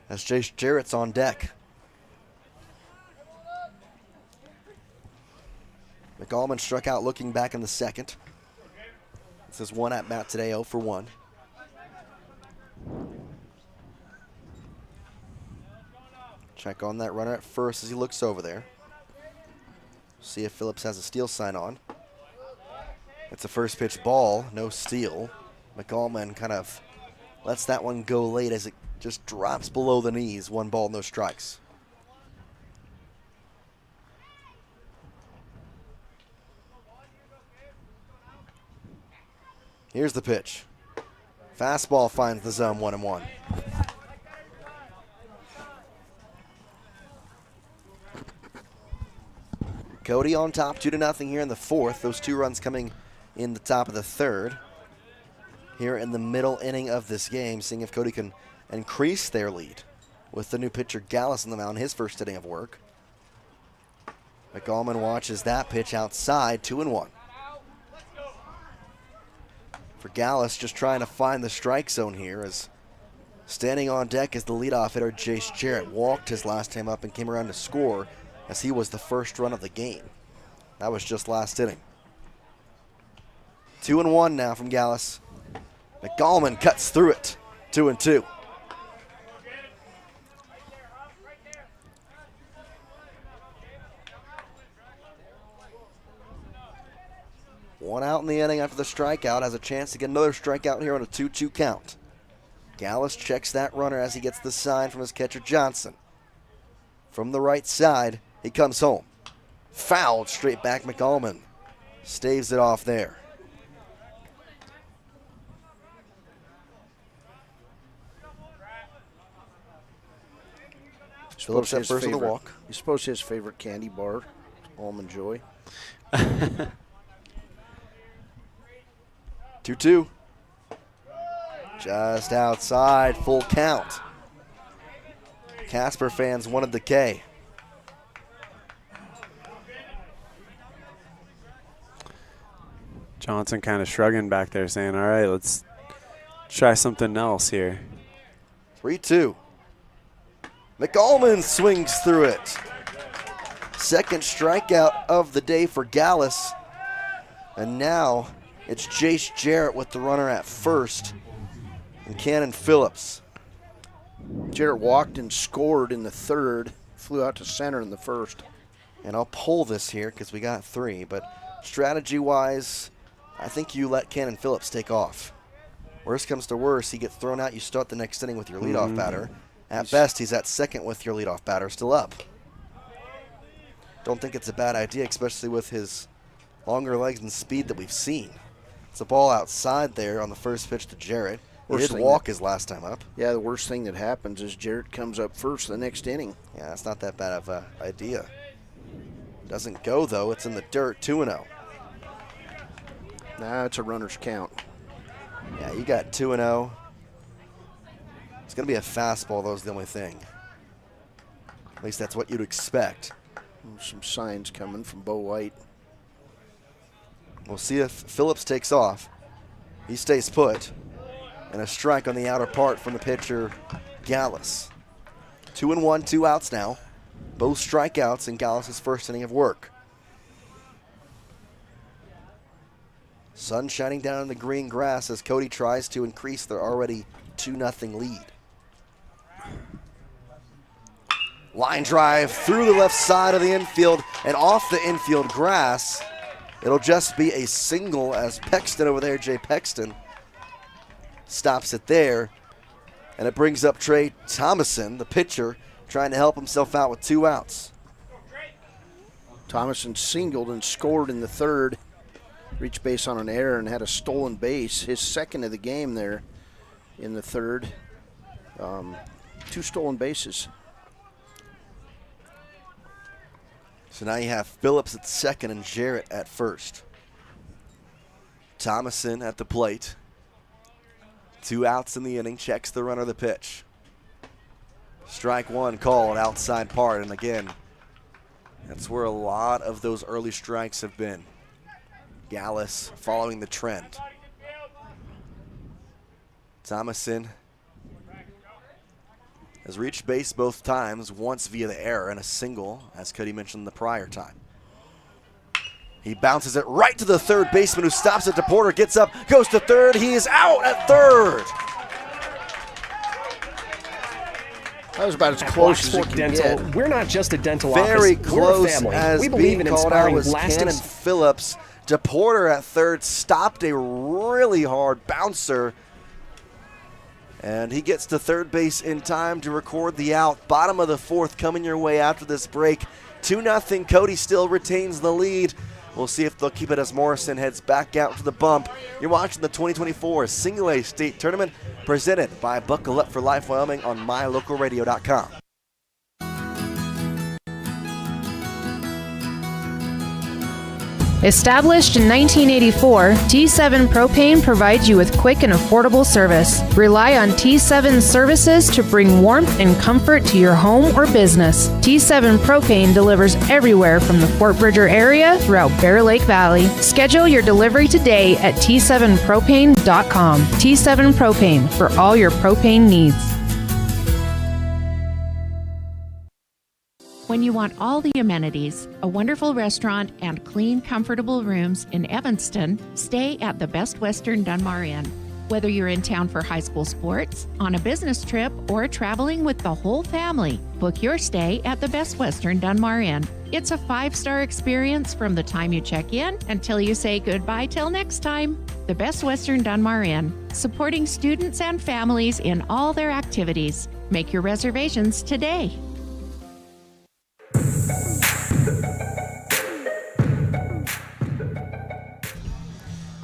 as Jace Jarrett's on deck. McAllman struck out looking back in the second. This is 1 at bat today, 0 for 1. Check on that runner at first as he looks over there. See if Phillips has a steal sign on. It's a first pitch ball, no steal. McAllman kind of lets that one go late as it just drops below the knees. 1 ball, no strikes. Here's the pitch. Fastball finds the zone, 1-1. Cody on top, 2-0 here in the fourth. Those 2 runs coming in the top of the third. Here in the middle inning of this game, seeing if Cody can increase their lead with the new pitcher Gallus on the mound, his first inning of work. McAllman watches that pitch outside, 2-1. For Gallus, just trying to find the strike zone here, as standing on deck is the leadoff hitter Jace Jarrett. Walked his last time up and came around to score as he was the first run of the game. That was just last inning. 2-1 now from Gallus. McAllman cuts through it, 2-2. One out in the inning after the strikeout, has a chance to get another strikeout here on a 2-2 count. Gallus checks that runner as he gets the sign from his catcher Johnson. From the right side, he comes home. Fouled straight back, McAllman staves it off there. Phillips at first of the walk. You suppose his favorite candy bar, Almond Joy? 2-2. Just outside, full count. Casper fans wanted the K. Johnson kind of shrugging back there, saying, all right, let's try something else here. 3-2. McAllman swings through it. Second strikeout of the day for Gallus. And now it's Jace Jarrett with the runner at first and Cannon Phillips. Jarrett walked and scored in the third, flew out to center in the first. And I'll pull this here because we got 3, but strategy-wise, I think you let Cannon Phillips take off. Worst comes to worst, he gets thrown out, you start the next inning with your leadoff batter. At best, he's at second with your leadoff batter still up. Don't think it's a bad idea, especially with his longer legs and speed that we've seen. It's a ball outside there on the first pitch to Jarrett. He did walk his last time up. Yeah, the worst thing that happens is Jarrett comes up first the next inning. Yeah, that's not that bad of an idea. Doesn't go, though. It's in the dirt, 2-0. Nah, it's a runner's count. Yeah, you got 2-0. It's going to be a fastball, though, is the only thing. At least that's what you'd expect. Some signs coming from Bo White. We'll see if Phillips takes off. He stays put. And a strike on the outer part from the pitcher, Gallus. 2-1, 2 outs now. Both strikeouts in Gallus' first inning of work. Sun shining down in the green grass as Cody tries to increase their already 2-0 lead. Line drive through the left side of the infield and off the infield grass. It'll just be a single as Pexton over there, Jay Pexton, stops it there. And it brings up Trey Thomason, the pitcher, trying to help himself out with 2 outs. Thomason singled and scored in the third. Reached base on an error and had a stolen base. His second of the game there in the third. 2 stolen bases. So now you have Phillips at second and Jarrett at first. Thomason at the plate. 2 outs in the inning, checks the runner the pitch. Strike 1 called outside part, and again, that's where a lot of those early strikes have been. Gallus following the trend. Thomason has reached base both times, once via the error and a single, as Cody mentioned the prior time. He bounces it right to the third baseman who stops it. DePorter gets up, goes to third. He is out at third. That was about as close as it can Dental, get. we're not just a dental Very office. close We're a family. as We believe being in called out inspiring was lasting. Cannon Phillips. DePorter at third stopped a really hard bouncer. And he gets to third base in time to record the out. Bottom of the fourth coming your way after this break. 2-0. Cody still retains the lead. We'll see if they'll keep it as Morrison heads back out to the bump. You're watching the 2024 Single A State Tournament presented by Buckle Up for Life Wyoming on mylocalradio.com. Established in 1984, T7 Propane provides you with quick and affordable service. Rely on T7 services to bring warmth and comfort to your home or business. T7 Propane delivers everywhere from the Fort Bridger area throughout Bear Lake Valley. Schedule your delivery today at T7propane.com. T7 Propane for all your propane needs. When you want all the amenities, a wonderful restaurant, and clean, comfortable rooms in Evanston, stay at the Best Western Dunmar Inn. Whether you're in town for high school sports, on a business trip, or traveling with the whole family, book your stay at the Best Western Dunmar Inn. It's a 5-star experience from the time you check in until you say goodbye till next time. The Best Western Dunmar Inn, supporting students and families in all their activities. Make your reservations today.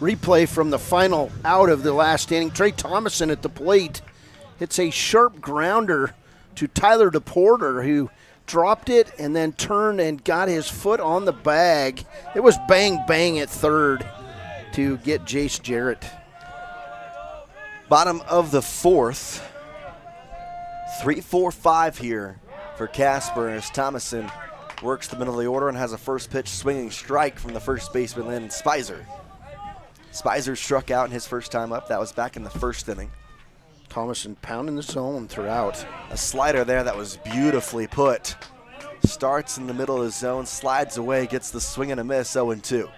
Replay from the final out of the last inning. Trey Thomason at the plate hits a sharp grounder to Tyler DePorter, who dropped it and then turned and got his foot on the bag. It was bang, bang at third to get Jace Jarrett. Bottom of the fourth. 3-4-5 here for Casper as Thomason works the middle of the order and has a first pitch swinging strike from the first baseman, Landon Spicer. Spicer struck out in his first time up. That was back in the first inning. Thomason pounding the zone throughout. A slider there that was beautifully put. Starts in the middle of the zone, slides away, gets the swing and a miss, 0-2.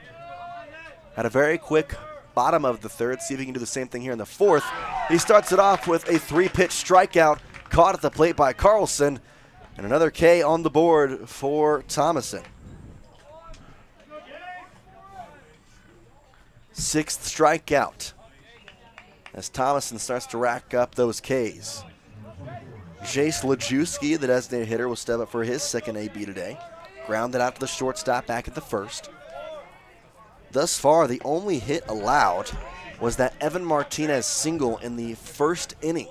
Had a very quick bottom of the third. See if he can do the same thing here in the fourth. He starts it off with a 3-pitch strikeout, caught at the plate by Carlson, and another K on the board for Thomason. 6th strikeout as Thomason starts to rack up those Ks. Jace Lajewski, the designated hitter, will step up for his second AB today. Grounded out to the shortstop back at the first. Thus far, the only hit allowed was that Evan Martinez single in the first inning.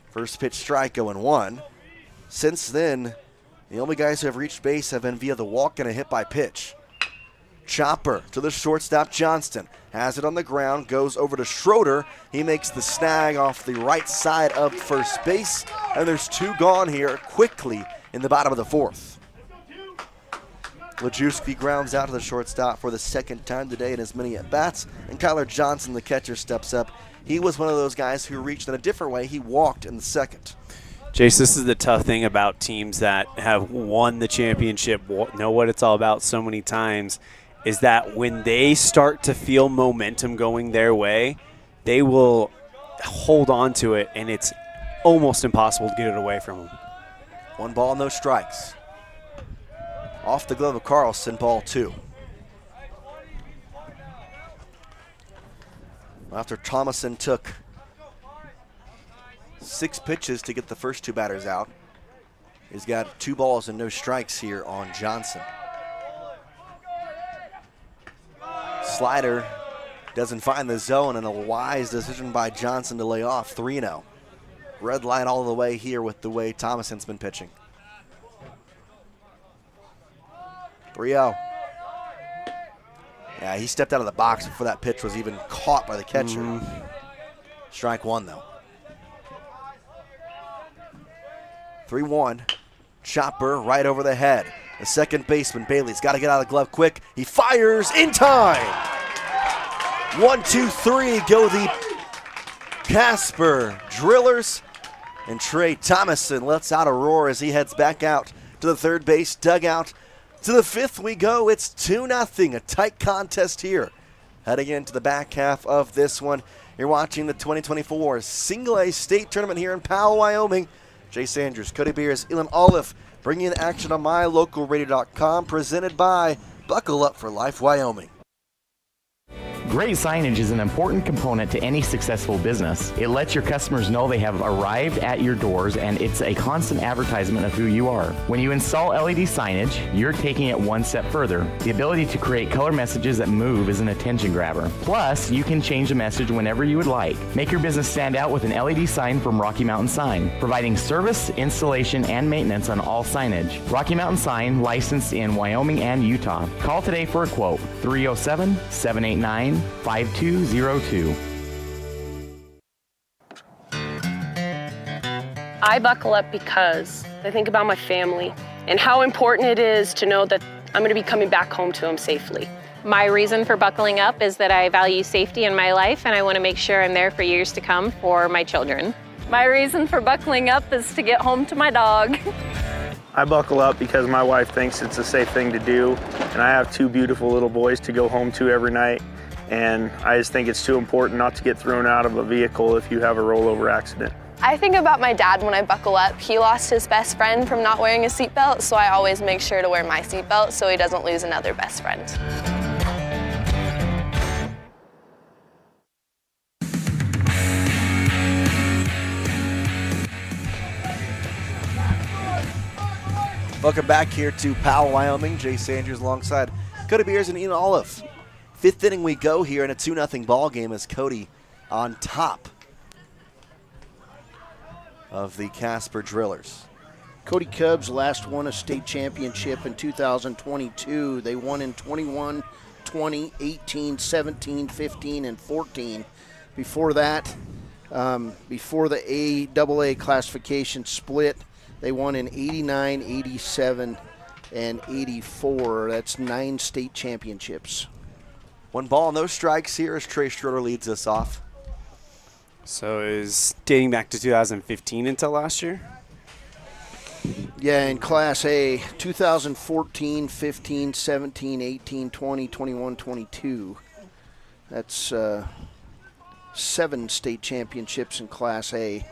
First pitch strike, 0-1. Since then, the only guys who have reached base have been via the walk and a hit by pitch. Chopper to the shortstop, Johnston. Has it on the ground, goes over to Schroeder. He makes the snag off the right side of first base, and there's 2 gone here quickly in the bottom of the 4th. Lajewski grounds out to the shortstop for the second time today in as many at-bats, and Kyler Johnson, the catcher, steps up. He was one of those guys who reached in a different way. He walked in the second. Jace, this is the tough thing about teams that have won the championship, know what it's all about so many times, is that when they start to feel momentum going their way, they will hold on to it, and it's almost impossible to get it away from them. 1 ball, no strikes. Off the glove of Carlson, ball 2. After Thomason took 6 pitches to get the first 2 batters out, he's got 2 balls and no strikes here on Johnson. Slider doesn't find the zone, and a wise decision by Johnson to lay off. 3-0. Red light all the way here with the way Thomason's been pitching. 3-0. Yeah, he stepped out of the box before that pitch was even caught by the catcher. Strike 1, though. 3-1. Chopper right over the head. The second baseman, Bailey's got to get out of the glove quick. He fires in time. 1, 2, 3 go the Casper Drillers. And Trey Thomason lets out a roar as he heads back out to the third base dugout. To the 5th we go. It's 2-0. A tight contest here. Heading into the back half of this one. You're watching the 2024 Single A State Tournament here in Powell, Wyoming. Jace Andrews, Cody Beers, Elan Ollif bringing in action on MyLocalRadio.com, presented by Buckle Up for Life Wyoming. Great signage is an important component to any successful business. It lets your customers know they have arrived at your doors, and it's a constant advertisement of who you are. When you install LED signage, you're taking it one step further. The ability to create color messages that move is an attention grabber. Plus, you can change the message whenever you would like. Make your business stand out with an LED sign from Rocky Mountain Sign, providing service, installation, and maintenance on all signage. Rocky Mountain Sign, licensed in Wyoming and Utah. Call today for a quote, 307-789-5202. I buckle up because I think about my family and how important it is to know that I'm going to be coming back home to them safely. My reason for buckling up is that I value safety in my life, and I want to make sure I'm there for years to come for my children. My reason for buckling up is to get home to my dog. I buckle up because my wife thinks it's a safe thing to do, and I have 2 beautiful little boys to go home to every night. And I just think it's too important not to get thrown out of a vehicle if you have a rollover accident. I think about my dad when I buckle up. He lost his best friend from not wearing a seatbelt, so I always make sure to wear my seatbelt so he doesn't lose another best friend. Welcome back here to Powell, Wyoming. Jace Andrews alongside Cody Beers and Elan Ollif. 5th inning we go here in a 2-0 ball game as Cody on top of the Casper Drillers. Cody Cubs last won a state championship in 2022. They won in 21, 20, 18, 17, 15, and 14. Before that, before the AA classification split, they won in 89, 87, and 84. That's 9 state championships. 1 ball, no strikes here as Trey Schroeder leads us off. So is dating back to 2015 until last year? Yeah, in Class A, 2014, 15, 17, 18, 20, 21, 22. That's 7 state championships in Class A,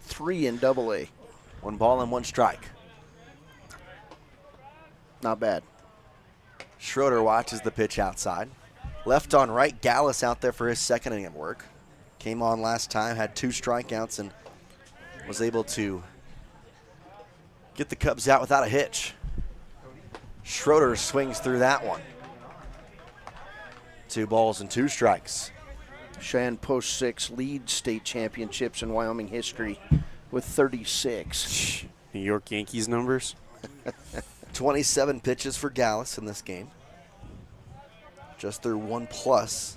3 in Double A. 1 ball and 1 strike. Not bad. Schroeder watches the pitch outside. Left on right, Gallus out there for his second inning of work. Came on last time, had 2 strikeouts, and was able to get the Cubs out without a hitch. Schroeder swings through that one. 2 balls and 2 strikes. Cheyenne Post 6 leads state championships in Wyoming history with 36. New York Yankees numbers. 27 pitches for Gallus in this game. Just their 1+.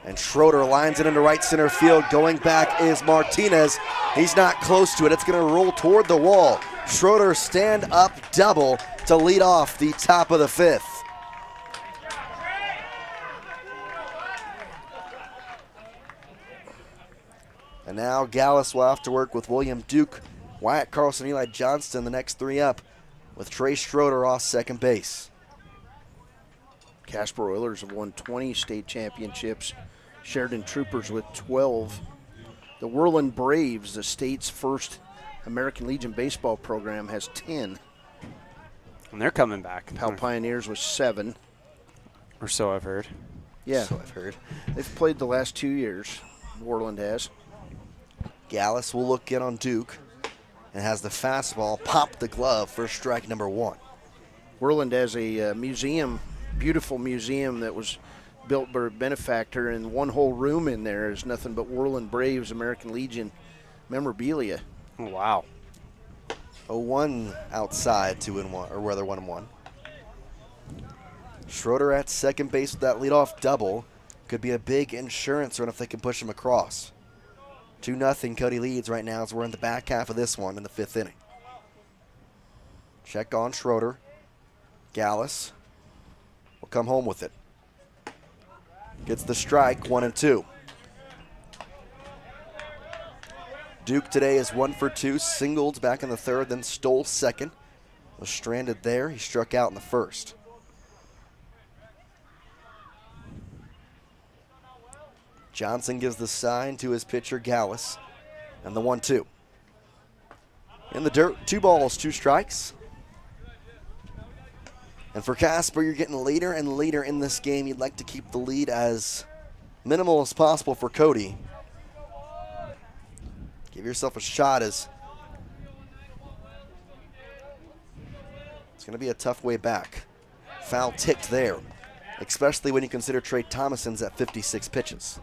And Schroeder lines it into right center field. Going back is Martinez. He's not close to it. It's going to roll toward the wall. Schroeder stand-up double to lead off the top of the 5th. And now Gallus will have to work with William Duke, Wyatt Carlson, Eli Johnston, the next 3 up, with Trey Schroeder off second base. Casper Oilers have won 20 state championships. Sheridan Troopers with 12. The Whirland Braves, the state's first American Legion baseball program, has 10. And they're coming back. Powell Pioneers with 7. Or so I've heard. Yeah. So I've heard. They've played the last 2 years. Whirland has. Gallus will look in on Duke and has the fastball pop the glove for strike number 1. Whirland has a museum, beautiful museum that was built by a benefactor, and one whole room in there is nothing but Whirland Braves American Legion memorabilia. Oh, wow. 0-1 outside, 2-1, or rather 1-1. Schroeder at second base with that leadoff double. Could be a big insurance run if they can push him across. 2-0 Cody leads right now as we're in the back half of this one in the 5th inning. Check on Schroeder. Gallus will come home with it. Gets the strike, 1-2. Duke today is 1 for 2, singled back in the 3rd, then stole second. Was stranded there. He struck out in the 1st. Johnson gives the sign to his pitcher, Gallus, and the 1-2. In the dirt, 2 balls, 2 strikes. And for Casper, you're getting later and later in this game. You'd like to keep the lead as minimal as possible for Cody. Give yourself a shot as it's going to be a tough way back. Foul ticked there, especially when you consider Trey Thomason's at 56 pitches.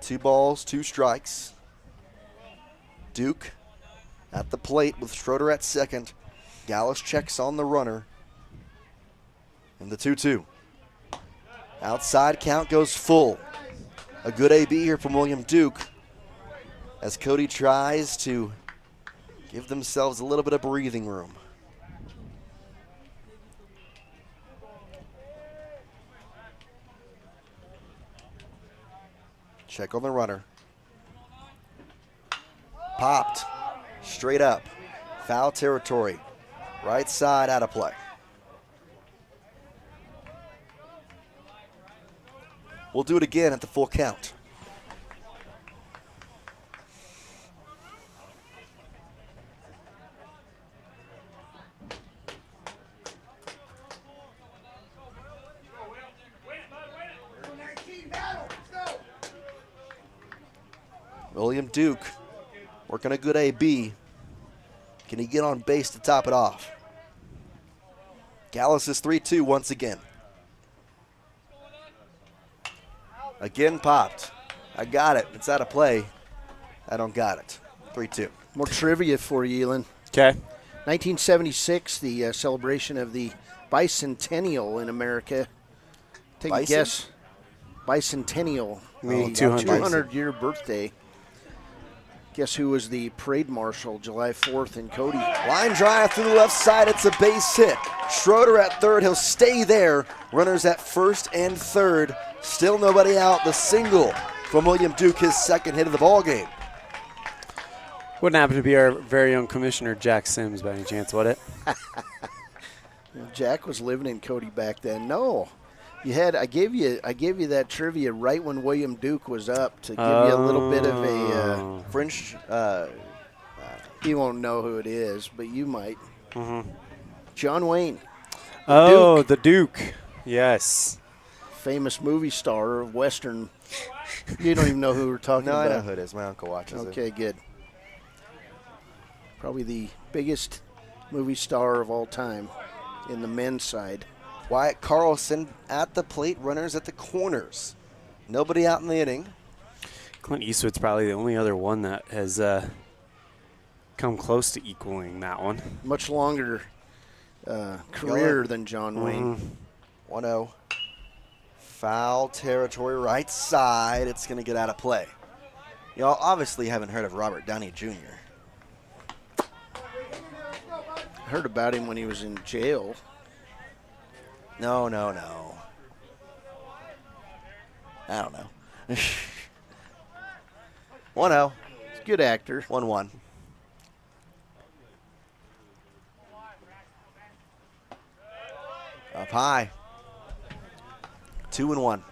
Two balls, 2 strikes. Duke at the plate with Schroeder at second. Gallus checks on the runner. And the 2-2. Outside count goes full. A good AB here from William Duke as Cody tries to give themselves a little bit of breathing room. Check on the runner. Popped. Straight up. Foul territory. Right side out of play. We'll do it again at the full count. William Duke working a good AB. Can he get on base to top it off? Gallus is 3-2 once again. Again popped. I got it. It's out of play. I don't got it. 3-2. More trivia for you, Elan. Okay. 1976, the celebration of the bicentennial in America. Take a guess. Bicentennial. Meaning 200-year birthday. Guess who was the parade marshal July 4th in Cody? Line drive through the left side. It's a base hit. Schroeder at third. He'll stay there. Runners at first and third. Still nobody out. The single from William Duke, his second hit of the ball game. Wouldn't happen to be our very own commissioner, Jack Sims, by any chance, would it? Jack was living in Cody back then. No. You had I gave you that trivia right when William Duke was up to give you a little bit of a French. He won't know who it is, but you might. Mm-hmm. John Wayne. The Duke. Yes. Famous movie star of Western. You don't even know who we're talking about. No, I know who it is. My uncle watches it. Okay, good. Probably the biggest movie star of all time in the men's side. Wyatt Carlson at the plate, runners at the corners. Nobody out in the inning. Clint Eastwood's probably the only other one that has come close to equaling that one. Much longer career than John Wayne. 1-0. Foul territory, right side. It's going to get out of play. Y'all obviously haven't heard of Robert Downey Jr. I heard about him when he was in jail. No. I don't know. 1-0. He's a good actor. 1-1. Up high. 2-1.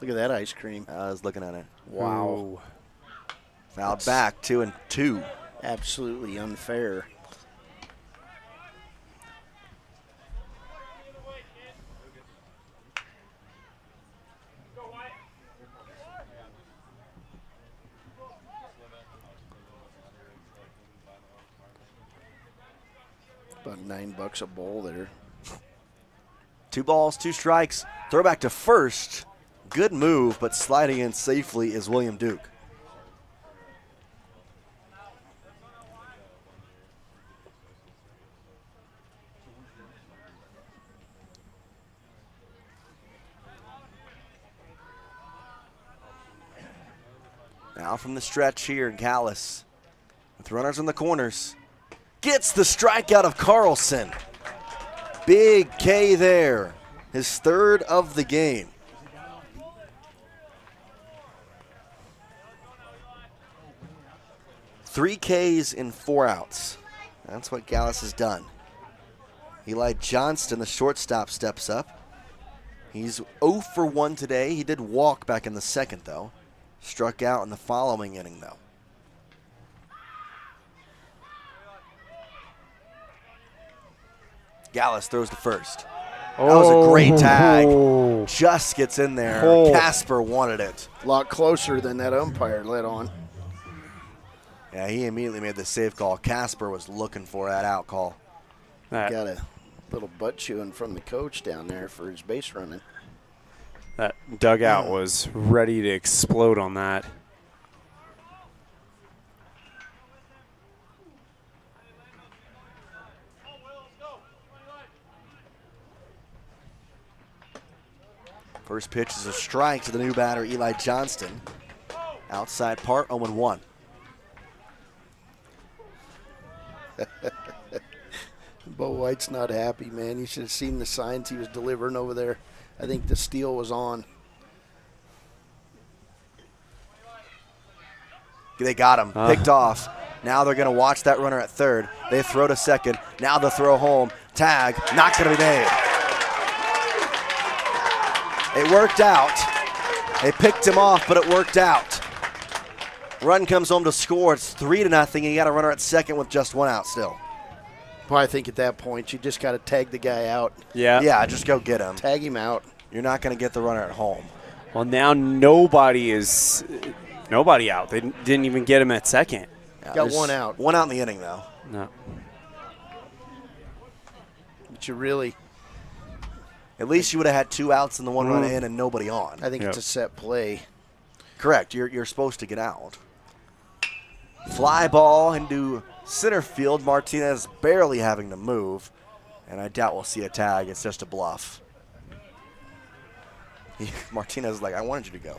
Look at that ice cream. I was looking at it. Wow. Ooh. Fouled back, 2-2. Absolutely unfair. About $9 a bowl there. 2 balls, 2 strikes. Throw back to first. Good move, but sliding in safely is William Duke. Now from the stretch here, Gallus with runners in the corners. Gets the strikeout of Carlson. Big K there. His third of the game. Three Ks in 4 outs. That's what Gallus has done. Eli Johnston, the shortstop, steps up. He's 0 for 1 today. He did walk back in the second, though. Struck out in the following inning, though. Gallus throws to first. That was a great tag. Just gets in there. Casper wanted it. A lot closer than that umpire let on. Yeah, he immediately made the save call. Casper was looking for that out call. Got a little butt chewing from the coach down there for his base running. That dugout was ready to explode on that. First pitch is a strike to the new batter, Eli Johnston. Outside part, 0-1. Bo White's not happy, man. You should have seen the signs he was delivering over there. I think the steal was on. They got him, picked off. Now they're going to watch that runner at third. They throw to second. Now the throw home. Tag, not going to be made. It worked out. They picked him off, but it worked out. Run comes home to score. It's 3-0. You got a runner at second with just 1 out still. Well, I think at that point you just got to tag the guy out. Yeah, just go get him. Tag him out. You're not going to get the runner at home. Well, now nobody out. They didn't even get him at second. Got 1 out. 1 out in the inning, though. No. But you really... At least you would have had 2 outs and the 1 run in and nobody on. I think it's a set play. Correct. You're supposed to get out. Fly ball into center field. Martinez barely having to move. And I doubt we'll see a tag. It's just a bluff. Martinez is like, I wanted you to go.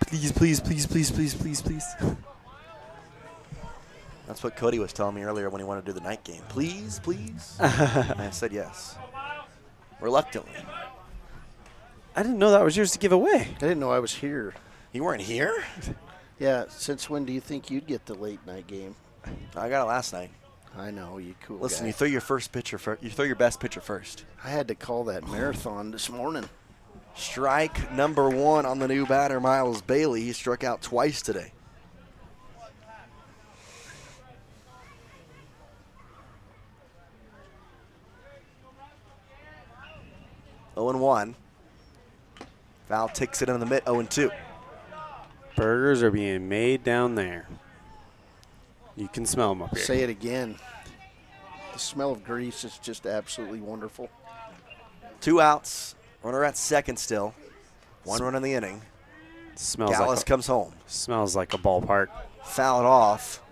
Please, please, please, please, please, please, please. That's what Cody was telling me earlier when he wanted to do the night game. Please, please. And I said yes. Reluctantly. I didn't know that was yours to give away. I didn't know I was here. You weren't here? Yeah, since when do you think you'd get the late night game? I got it last night. I know, you cool Listen, guy. you throw your first pitcher first. You throw your best pitcher first. I had to call that marathon this morning. Strike number 1 on the new batter, Miles Bailey. He struck out twice today. Oh and 1. Foul takes it in the mid. 0-2. Burgers are being made down there. You can smell them up here. Say it again. The smell of grease is just absolutely wonderful. 2 outs. Runner at second still. 1 run in the inning. Smells Gallus like comes home. Smells like a ballpark. Foul it off.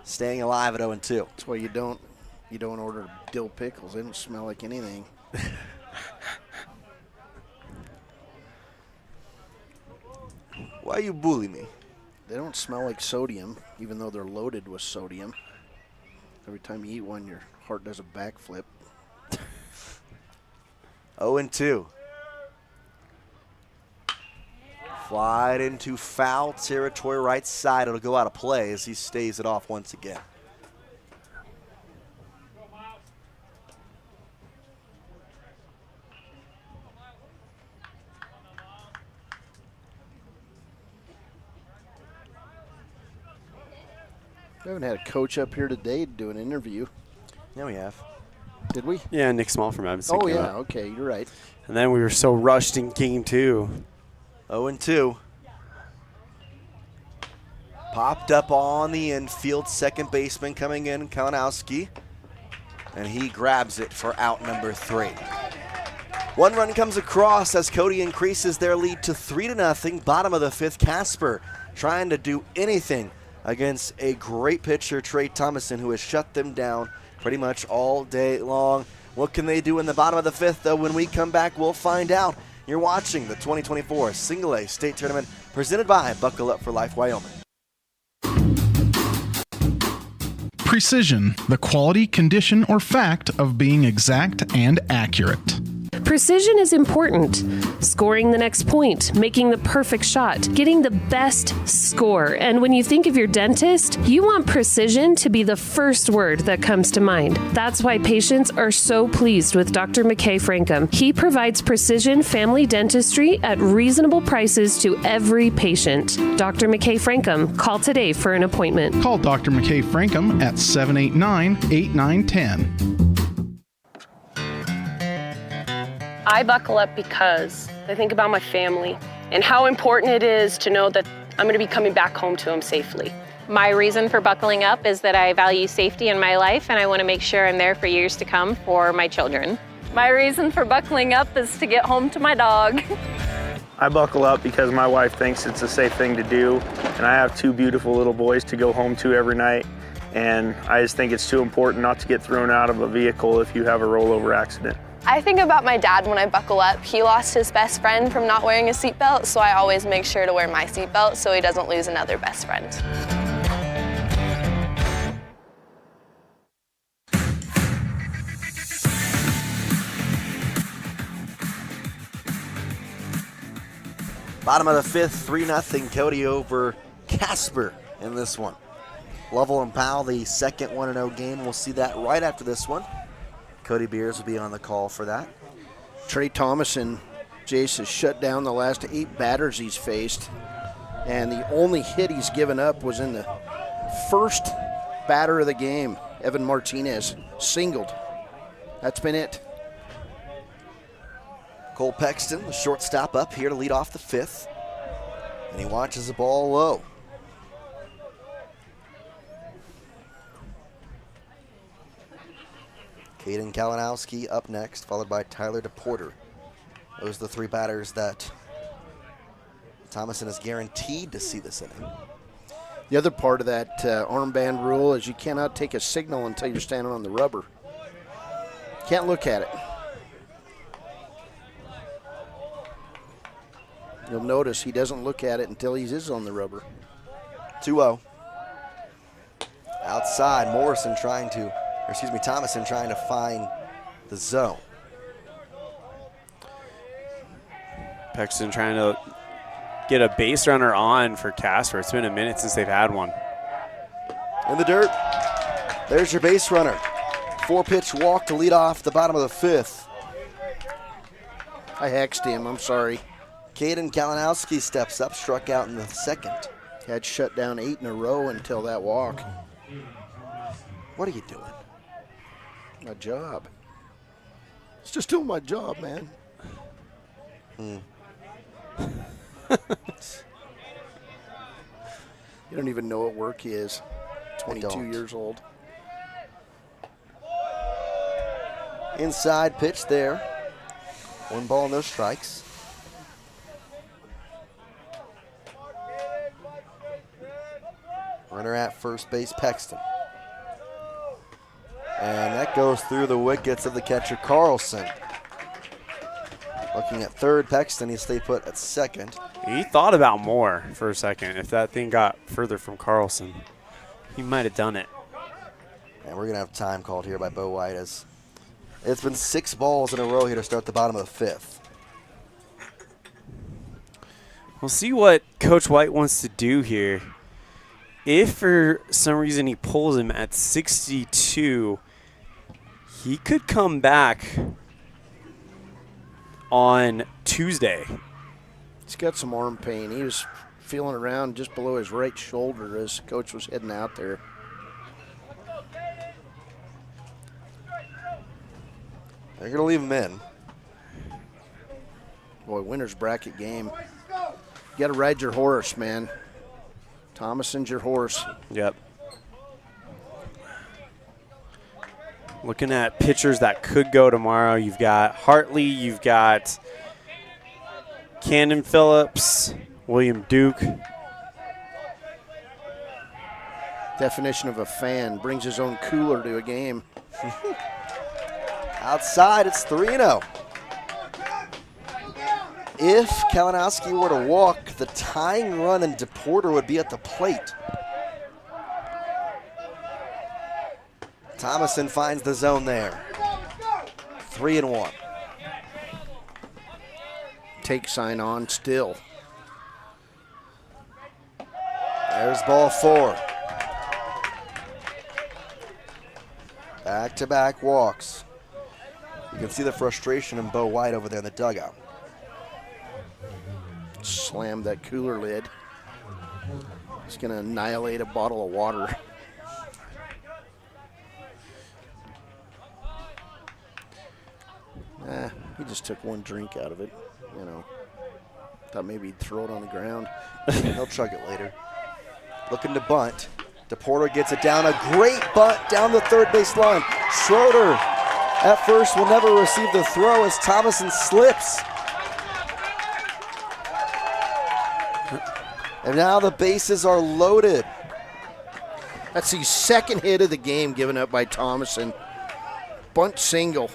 Staying alive at 0-2. That's why you don't order dill pickles. They don't smell like anything. Why you bully me? They don't smell like sodium, even though they're loaded with sodium. Every time you eat one, your heart does a backflip. 0-2. Flied into foul territory right side. It'll go out of play as he stays it off once again. We haven't had a coach up here today to do an interview. Yeah, we have. Did we? Yeah, Nick Small from Evanston. Oh, came yeah, up. okay, you're right. And then we were so rushed in game 2. 0-2. Popped up on the infield. Second baseman coming in, Kalinowski. And he grabs it for out number 3. 1 run comes across as Cody increases their lead to 3-0. Bottom of the 5th, Casper trying to do anything against a great pitcher, Trey Thomason, who has shut them down pretty much all day long. What can they do in the bottom of the 5th, though? When we come back, we'll find out. You're watching the 2024 Single A State Tournament presented by Buckle Up for Life Wyoming. Precision, the quality, condition, or fact of being exact and accurate. Precision is important. Scoring the next point, making the perfect shot, getting the best score. And when you think of your dentist, you want precision to be the first word that comes to mind. That's why patients are so pleased with Dr. McKay Frankum. He provides precision family dentistry at reasonable prices to every patient. Dr. McKay Frankum, call today for an appointment. Call Dr. McKay Frankum at 789-8910. I buckle up because I think about my family and how important it is to know that I'm going to be coming back home to them safely. My reason for buckling up is that I value safety in my life and I want to make sure I'm there for years to come for my children. My reason for buckling up is to get home to my dog. I buckle up because my wife thinks it's a safe thing to do, and I have 2 beautiful little boys to go home to every night, and I just think it's too important not to get thrown out of a vehicle if you have a rollover accident. I think about my dad when I buckle up. He lost his best friend from not wearing a seatbelt, so I always make sure to wear my seatbelt so he doesn't lose another best friend. Bottom of the 5th, 3-0 Cody over Casper in this one. Lovell and Powell, the second 1-0 game. We'll see that right after this one. Cody Beers will be on the call for that. Trey Thomason, Jace, has shut down the last 8 batters he's faced, and the only hit he's given up was in the first batter of the game. Evan Martinez singled. That's been it. Cole Pexton, the shortstop, up here to lead off the 5th, and he watches the ball low. Caden Kalinowski up next, followed by Tyler DePorter. Those are the 3 batters that Thomason is guaranteed to see this inning. The other part of that armband rule is you cannot take a signal until you're standing on the rubber. Can't look at it. You'll notice he doesn't look at it until he is on the rubber. 2-0. Outside, Thomason trying to find the zone. Paxton trying to get a base runner on for Casper. It's been a minute since they've had one. In the dirt, there's your base runner. 4-pitch walk to lead off the bottom of the 5th. I hexed him, I'm sorry. Caden Kalinowski steps up, struck out in the 2nd. Had shut down 8 in a row until that walk. What are you doing? My job. It's just doing my job, man. You don't even know what work he is. 22 years old. Inside pitch there. 1 ball, no strikes. Runner at first base, Paxton. And that goes through the wickets of the catcher, Carlson. Looking at third, Paxton, he stayed put at 2nd. He thought about more for a second. If that thing got further from Carlson, he might have done it. And we're going to have time called here by Bo White as it's been 6 balls in a row here to start the bottom of the 5th. We'll see what Coach White wants to do here. If for some reason he pulls him at 62, he could come back on Tuesday. He's got some arm pain. He was feeling around just below his right shoulder as Coach was heading out there. They're going to leave him in. Boy, winner's bracket game. You got to ride your horse, man. Thomason's your horse. Yep. Looking at pitchers that could go tomorrow, you've got Hartley, you've got Cannon Phillips, William Duke. Definition of a fan, brings his own cooler to a game. Outside, it's 3-0. If Kalinowski were to walk, the tying run and DePorter would be at the plate. Thomason finds the zone there. 3-1. Take sign on still. There's ball 4. Back-to-back walks. You can see the frustration in Bo White over there in the dugout. Slam that cooler lid. It's going to annihilate a bottle of water. He just took 1 drink out of it, you know. Thought maybe he'd throw it on the ground. He'll chug it later. Looking to bunt. DePorter gets it down. A great bunt down the third base line. Schroeder at first will never receive the throw as Thomason slips. And now the bases are loaded. That's the 2nd hit of the game given up by Thomason. Bunt single.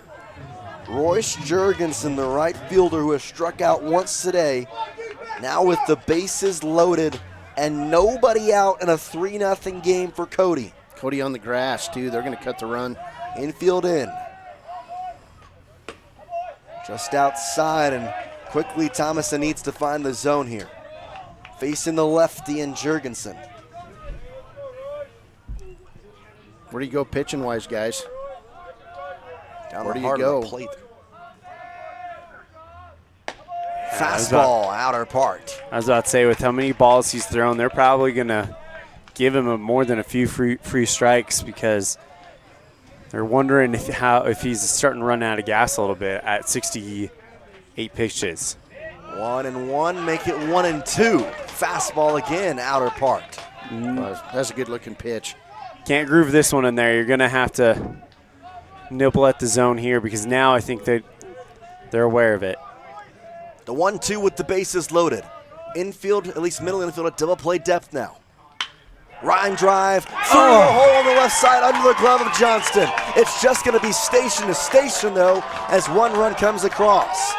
Royce Jurgensen, the right fielder who has struck out once today, now with the bases loaded and nobody out in a 3-0 game for Cody. Cody on the grass, too. They're going to cut the run. Infield in. Just outside, and quickly Thomason needs to find the zone here. Facing the lefty and Jurgensen. Where do you go pitching-wise, guys? Down Where the do you heart go? of the plate. Fastball, outer part. I was about to say, with how many balls he's thrown, they're probably going to give him more than a few free strikes because they're wondering if he's starting to run out of gas a little bit at 68 pitches. 1-1, make it 1-2. Fastball again, outer part. That's a good-looking pitch. Can't groove this one in there. You're going to have to nibble at the zone here because now I think they're aware of it. The 1-2 with the bases loaded. Infield, at least middle infield, at double play depth now. Line drive through the hole on the left side under the glove of Johnston. It's just going to be station to station, though, as 1 run comes across.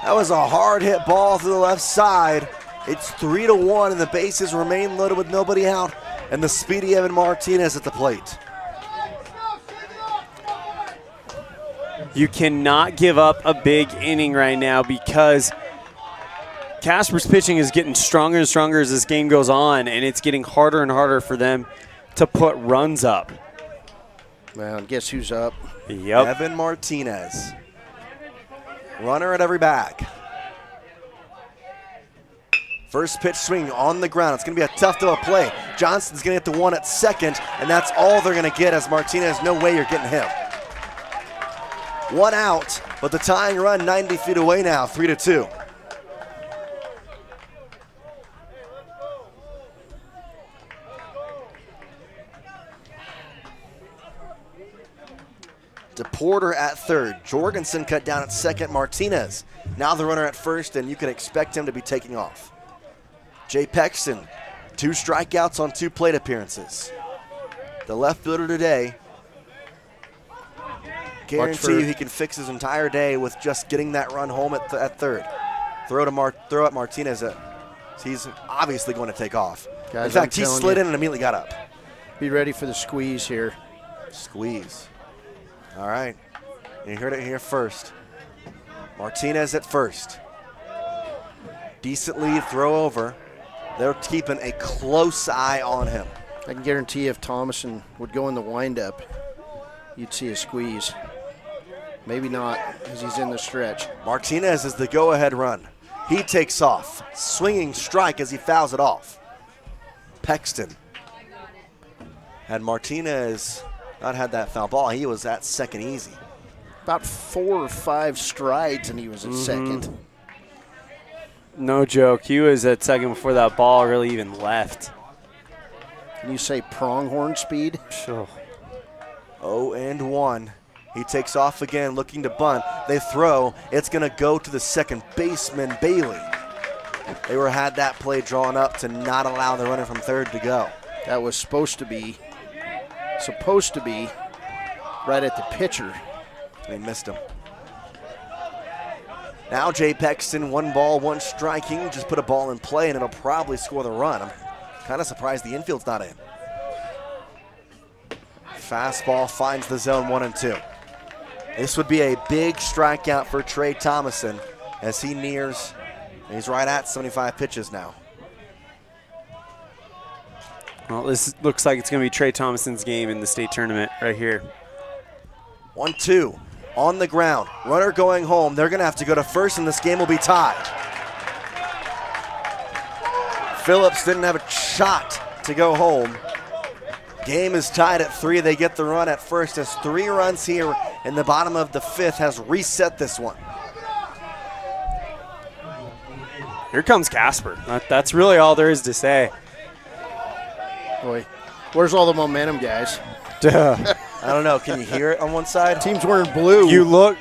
That was a hard hit ball to the left side. It's 3-1 and the bases remain loaded with nobody out. And the speedy Evan Martinez at the plate. You cannot give up a big inning right now because Casper's pitching is getting stronger and stronger as this game goes on, and it's getting harder and harder for them to put runs up. Well, guess who's up? Yep. Evan Martinez. Runner at every bag. First pitch swing on the ground. It's going to be a tough double play. Johnson's going to get the one at second, and that's all they're going to get as Martinez. No way you're getting him. One out, but the tying run 90 feet away now, 3-2. DePorter at third. Jorgensen cut down at second. Martinez now the runner at first, and you can expect him to be taking off. Jay Pexton, 2 strikeouts on 2 plate appearances. The left fielder today, guarantee you he can fix his entire day with just getting that run home at third. Throw at Martinez. He's obviously going to take off. Guys, in fact, he slid in and immediately got up. Be ready for the squeeze here. Squeeze. All right. You heard it here first. Martinez at first. Decent lead, throw over. They're keeping a close eye on him. I can guarantee if Thomason would go in the windup, you'd see a squeeze. Maybe not, as he's in the stretch. Martinez is the go-ahead run. He takes off. Swinging strike as he fouls it off. Pexton. Had Martinez not had that foul ball, he was at second easy. About 4 or 5 strides, and he was at second. No joke. He was at second before that ball really even left. Can you say pronghorn speed? Sure. 0-1. He takes off again, looking to bunt. They throw. It's going to go to the second baseman, Bailey. They had that play drawn up to not allow the runner from third to go. That was supposed to be right at the pitcher. They missed him. Now Jay Pexton, 1 ball, 1 strike. He can just put a ball in play and it'll probably score the run. I'm kind of surprised the infield's not in. Fastball finds the zone 1-2. This would be a big strikeout for Trey Thomason as he nears, he's right at 75 pitches now. Well, this looks like it's going to be Trey Thomason's game in the state tournament right here. 1-2 on the ground. Runner going home. They're going to have to go to first, and this game will be tied. Phillips didn't have a shot to go home. Game is tied at 3. They get the run at first as 3 runs here in the bottom of the 5th has reset this one. Here comes Casper. That's really all there is to say. Boy, where's all the momentum, guys? I don't know. Can you hear it on one side? Team's wearing blue. You look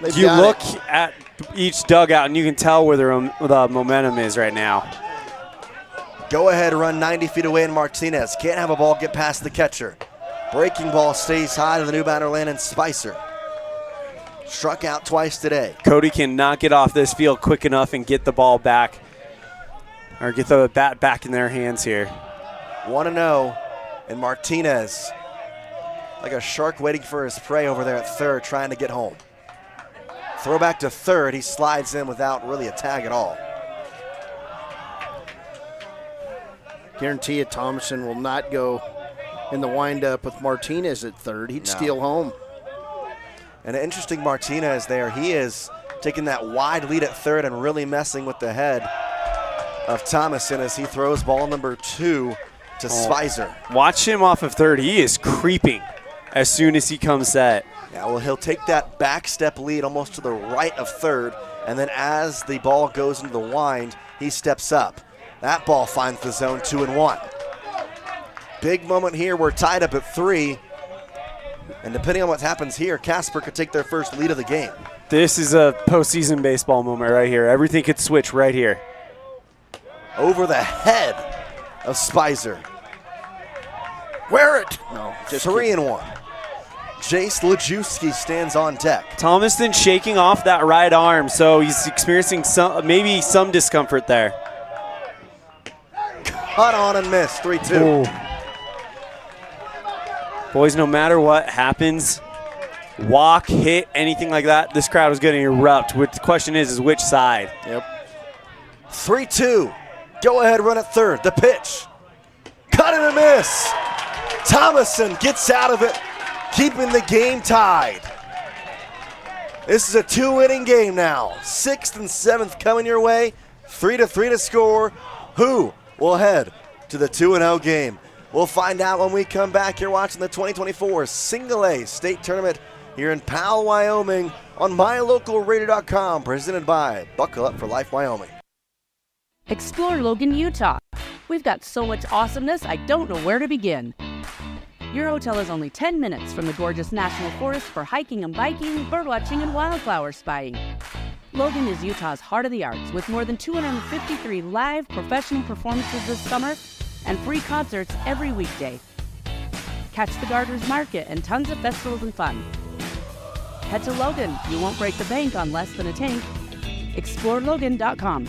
at each dugout, and you can tell where the momentum is right now. Go ahead, run 90 feet away, and Martinez can't have a ball get past the catcher. Breaking ball stays high to the new batter, Landon Spicer. Struck out twice today. Cody cannot get off this field quick enough and get the ball back, or get the bat back in their hands here. 1-0, and Martinez, like a shark waiting for his prey over there at third, trying to get home. Throw back to third. He slides in without really a tag at all. Guarantee you Thomason will not go in the windup with Martinez at third. He'd steal home. And an interesting Martinez there. He is taking that wide lead at third and really messing with the head of Thomason as he throws ball number 2 to Spicer. Watch him off of third. He is creeping as soon as he comes set. Yeah, well, he'll take that back step lead almost to the right of third, and then as the ball goes into the wind, he steps up. That ball finds the zone 2-1. Big moment here. We're tied up at 3. And depending on what happens here, Casper could take their first lead of the game. This is a postseason baseball moment right here. Everything could switch right here. Over the head of Spicer. Wear it! No, just 3-1. Jace Lajewski stands on deck. Thomaston shaking off that right arm, so he's experiencing maybe some discomfort there. Cut on and miss, 3-2. Boys, no matter what happens, walk, hit, anything like that, this crowd is going to erupt. The question is which side? Yep. 3-2. Go ahead, run at third. The pitch. Cut and a miss. Thomason gets out of it, keeping the game tied. This is a 2-inning game now. 6th and 7th coming your way. 3-3 to score. Who will head to the 2-0 game? We'll find out when we come back. You're watching the 2024 Single A State Tournament here in Powell, Wyoming on MyLocalRadio.com, presented by Buckle Up for Life Wyoming. Explore Logan, Utah. We've got so much awesomeness, I don't know where to begin. Your hotel is only 10 minutes from the gorgeous National Forest for hiking and biking, birdwatching, and wildflower spying. Logan is Utah's heart of the arts, with more than 253 live professional performances this summer and free concerts every weekday. Catch the Garters Market and tons of festivals and fun. Head to Logan. You won't break the bank on less than a tank. ExploreLogan.com.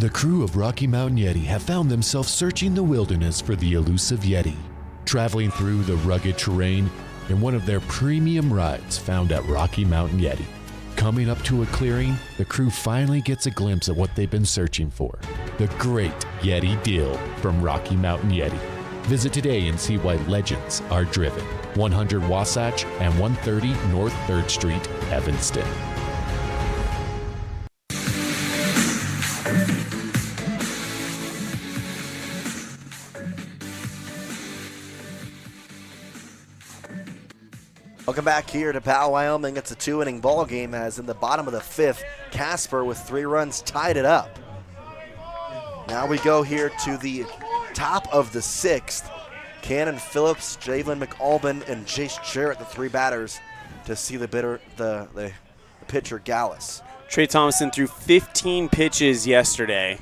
The crew of Rocky Mountain Yeti have found themselves searching the wilderness for the elusive Yeti, traveling through the rugged terrain in one of their premium rides found at Rocky Mountain Yeti. Coming up to a clearing, the crew finally gets a glimpse of what they've been searching for, the great Yeti deal from Rocky Mountain Yeti. Visit today and see why legends are driven. 100 Wasatch and 130 North 3rd Street, Evanston. Welcome back here to Powell, Wyoming. It's a 2-inning ball game as in the bottom of the 5th, Casper with 3 runs tied it up. Now we go here to the top of the 6th. Cannon Phillips, Javelin McAlbin, and Jace Jarrett, the 3 batters, to see the pitcher Gallus. Trey Thomason threw 15 pitches yesterday,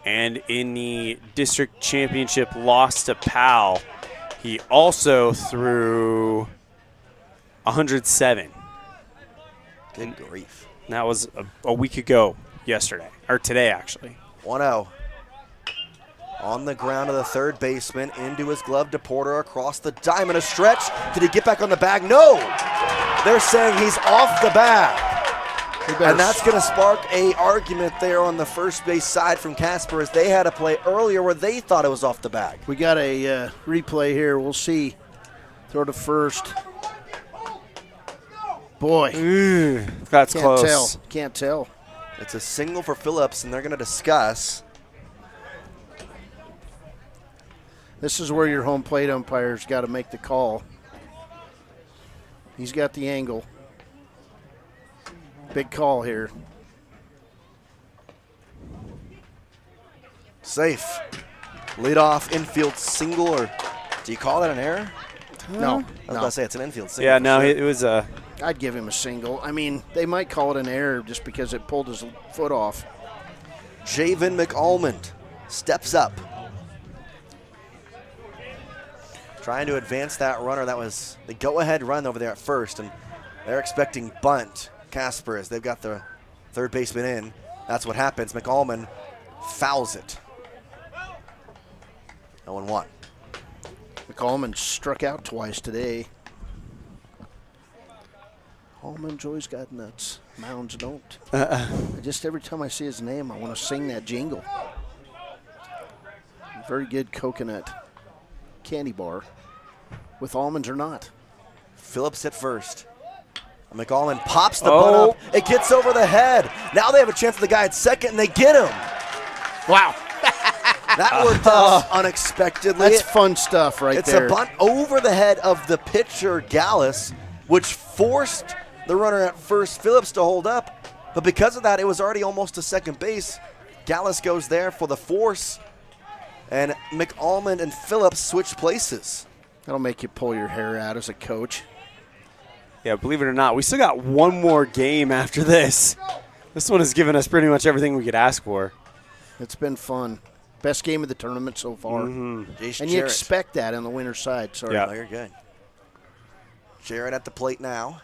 and in the district championship loss to Powell, he also threw 107. Good grief. And that was a week ago yesterday, or today actually. 1-0. On the ground of the third baseman, into his glove to Porter across the diamond, a stretch. Did he get back on the bag? No! They're saying he's off the bag. And that's going to spark a argument there on the first base side from Casper, as they had a play earlier where they thought it was off the bag. We got a replay here. We'll see. Throw to first. Boy. That's close. Can't tell. It's a single for Phillips, and they're going to discuss. This is where your home plate umpire's got to make the call. He's got the angle. Big call here. Safe. Leadoff infield single, or do you call that an error? No. I was about to say it's an infield single. Yeah, no, it was a... I'd give him a single. I mean, they might call it an error just because it pulled his foot off. Javen McAlmond steps up. Trying to advance that runner. That was the go-ahead run over there at first, and they're expecting bunt. Casper, as they've got the third baseman in. That's what happens. McAlmond fouls it. 0-1. McAlmond struck out twice today. Allman Joy's got nuts. Mounds don't. Just every time I see his name, I want to sing that jingle. Very good coconut candy bar with almonds or not. Phillips at first. McAlmond pops the bunt up. It gets over the head. Now they have a chance at the guy at second, and they get him. Wow. That worked out unexpectedly. That's fun stuff there. It's a bunt over the head of the pitcher, Gallus, which forced the runner at first, Phillips, to hold up. But because of that, it was already almost to second base. Gallus goes there for the force, and McAlmond and Phillips switch places. That'll make you pull your hair out as a coach. Yeah, believe it or not, we still got one more game after this. This one has given us pretty much everything we could ask for. It's been fun. Best game of the tournament so far. Jace And you Jarrett. expect that on the winner's side. Sorry. Oh, you're good. Jarrett at the plate now.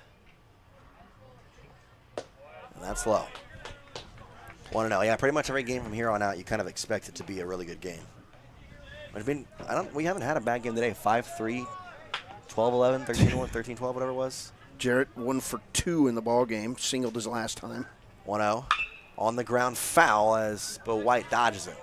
And that's low. 1-0. Yeah, pretty much every game from here on out, you kind of expect it to be a really good game. But we haven't had a bad game today. 5-3, 12-11, 13-1, 13-12, whatever it was. Jarrett 1 for 2 in the ball game. Singled his last time. 1-0. On the ground foul as Bo White dodges it.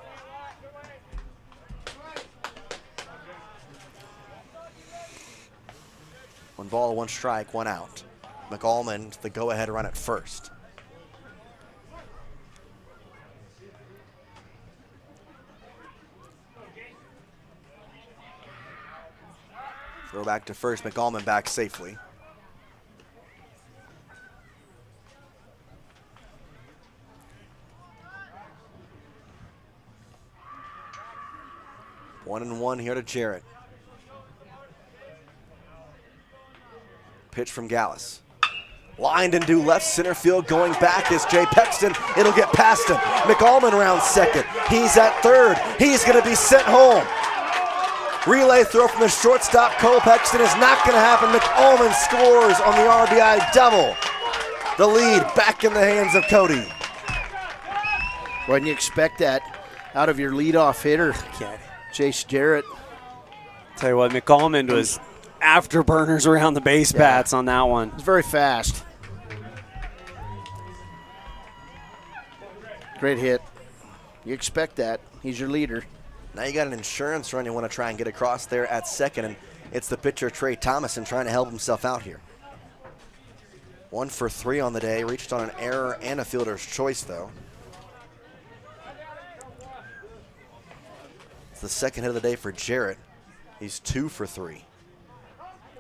One ball, one strike, one out. McAllman, the go-ahead run at first. Throw back to first, McAllman back safely. One and one here to Jarrett. Pitch from Gallus. Lined into left center field, going back is Jay Pexton. It'll get past him. McAllman around second. He's at third. He's going to be sent home. Relay throw from the shortstop, Cole Pexton, is not going to happen. McAllman scores on the RBI double. The lead back in the hands of Cody. Wouldn't you expect that out of your leadoff hitter, Jace Jarrett? Tell you what, McAllman was afterburners around the base paths on that one. It's very fast. Great hit. You expect that. He's your leader. Now you got an insurance run you want to try and get across there at second, and it's the pitcher Trey Thomason trying to help himself out here. 1 for 3 on the day, reached on an error and a fielder's choice though. It's the second hit of the day for Jarrett. He's 2 for 3.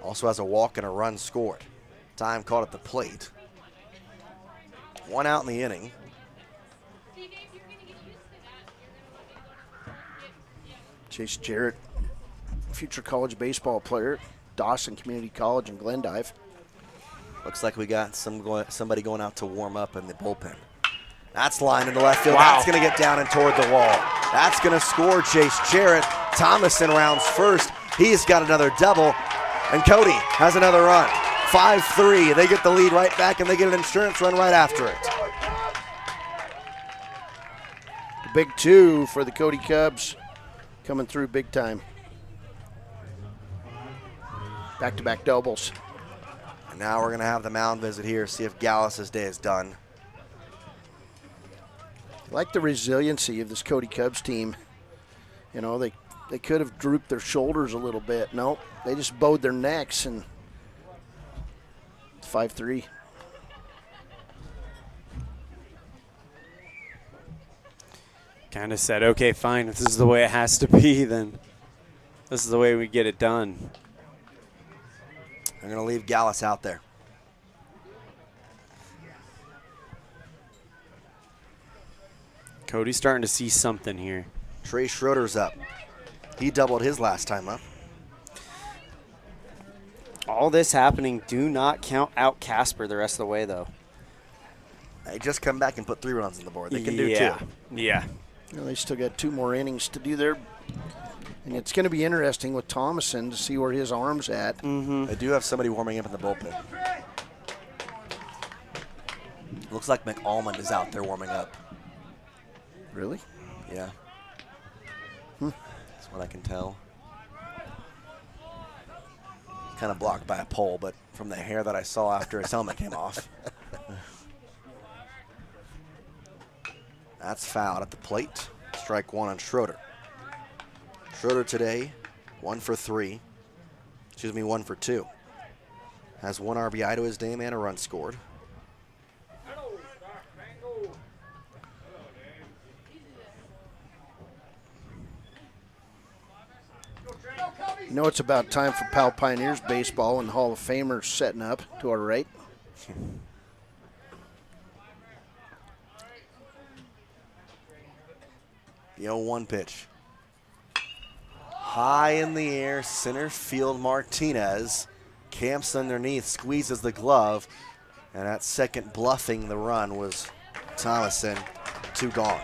Also has a walk and a run scored. Time caught at the plate. 1 out in the inning. Jace Jarrett, future college baseball player, Dawson Community College in Glendive. Looks like we got somebody going out to warm up in the bullpen. That's lined into left field. That's going to get down and toward the wall. That's going to score Jace Jarrett. Thomason rounds first. He's got another double. And Cody has another run. 5-3. They get the lead right back, and they get an insurance run right after it. The big 2 for the Cody Cubs. Coming through big time. Back-to-back doubles. And now we're going to have the mound visit here, see if Gallus' day is done. I like the resiliency of this Cody Cubs team. You know, they could have drooped their shoulders a little bit. No, they just bowed their necks, and it's 5-3. Kind of said, okay, fine, if this is the way it has to be, then this is the way we get it done. They're going to leave Gallus out there. Cody's starting to see something here. Trey Schroeder's up. He doubled his last time up. All this happening, do not count out Casper the rest of the way, though. They just come back and put 3 runs on the board. They can do 2. Yeah. You know, they still got 2 more innings to do their. And it's going to be interesting with Thomason to see where his arm's at. They do have somebody warming up in the bullpen. Looks like McAllman is out there warming up. Really? Yeah. That's what I can tell. Kind of blocked by a pole, but from the hair that I saw after his helmet came off. That's fouled at the plate. Strike 1 on Schroeder. Schroeder today, 1 for 3. Excuse me, 1 for 2. Has 1 RBI to his name and a run scored. You know, it's about time for Powell Pioneers baseball, and the Hall of Famers setting up to our right. The 0-1 pitch. High in the air, center field Martinez. Camps underneath, squeezes the glove. And that second bluffing the run was Thomason. 2 gone.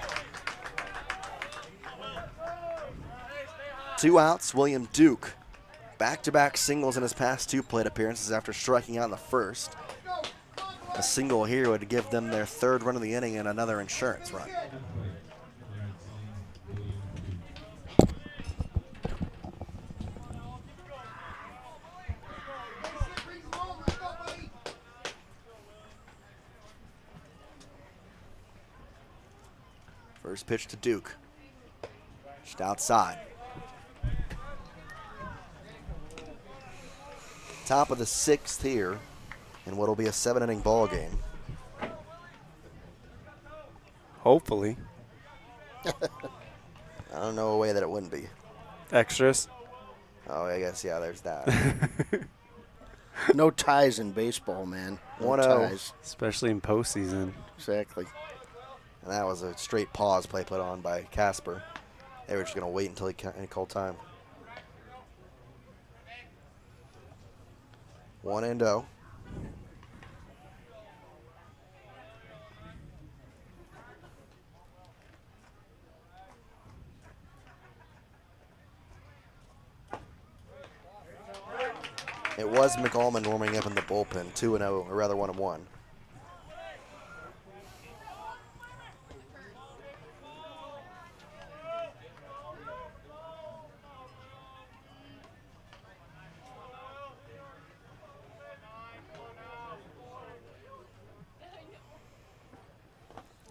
2 outs. William Duke, back-to-back singles in his past 2 plate appearances after striking out in the first. A single here would give them their 3rd run of the inning and another insurance run. First pitch to Duke. Just outside. Top of the 6th here in what will be a 7-inning ball game. Hopefully. I don't know a way that it wouldn't be. Extras? Oh, I guess, yeah, there's that. No ties in baseball, man. No 1-0. ties. Especially in postseason. Exactly. And that was a straight pause play put on by Casper. They were just going to wait until he called time. 1-0. It was McAlmond warming up in the bullpen, 2-0, or rather 1-1.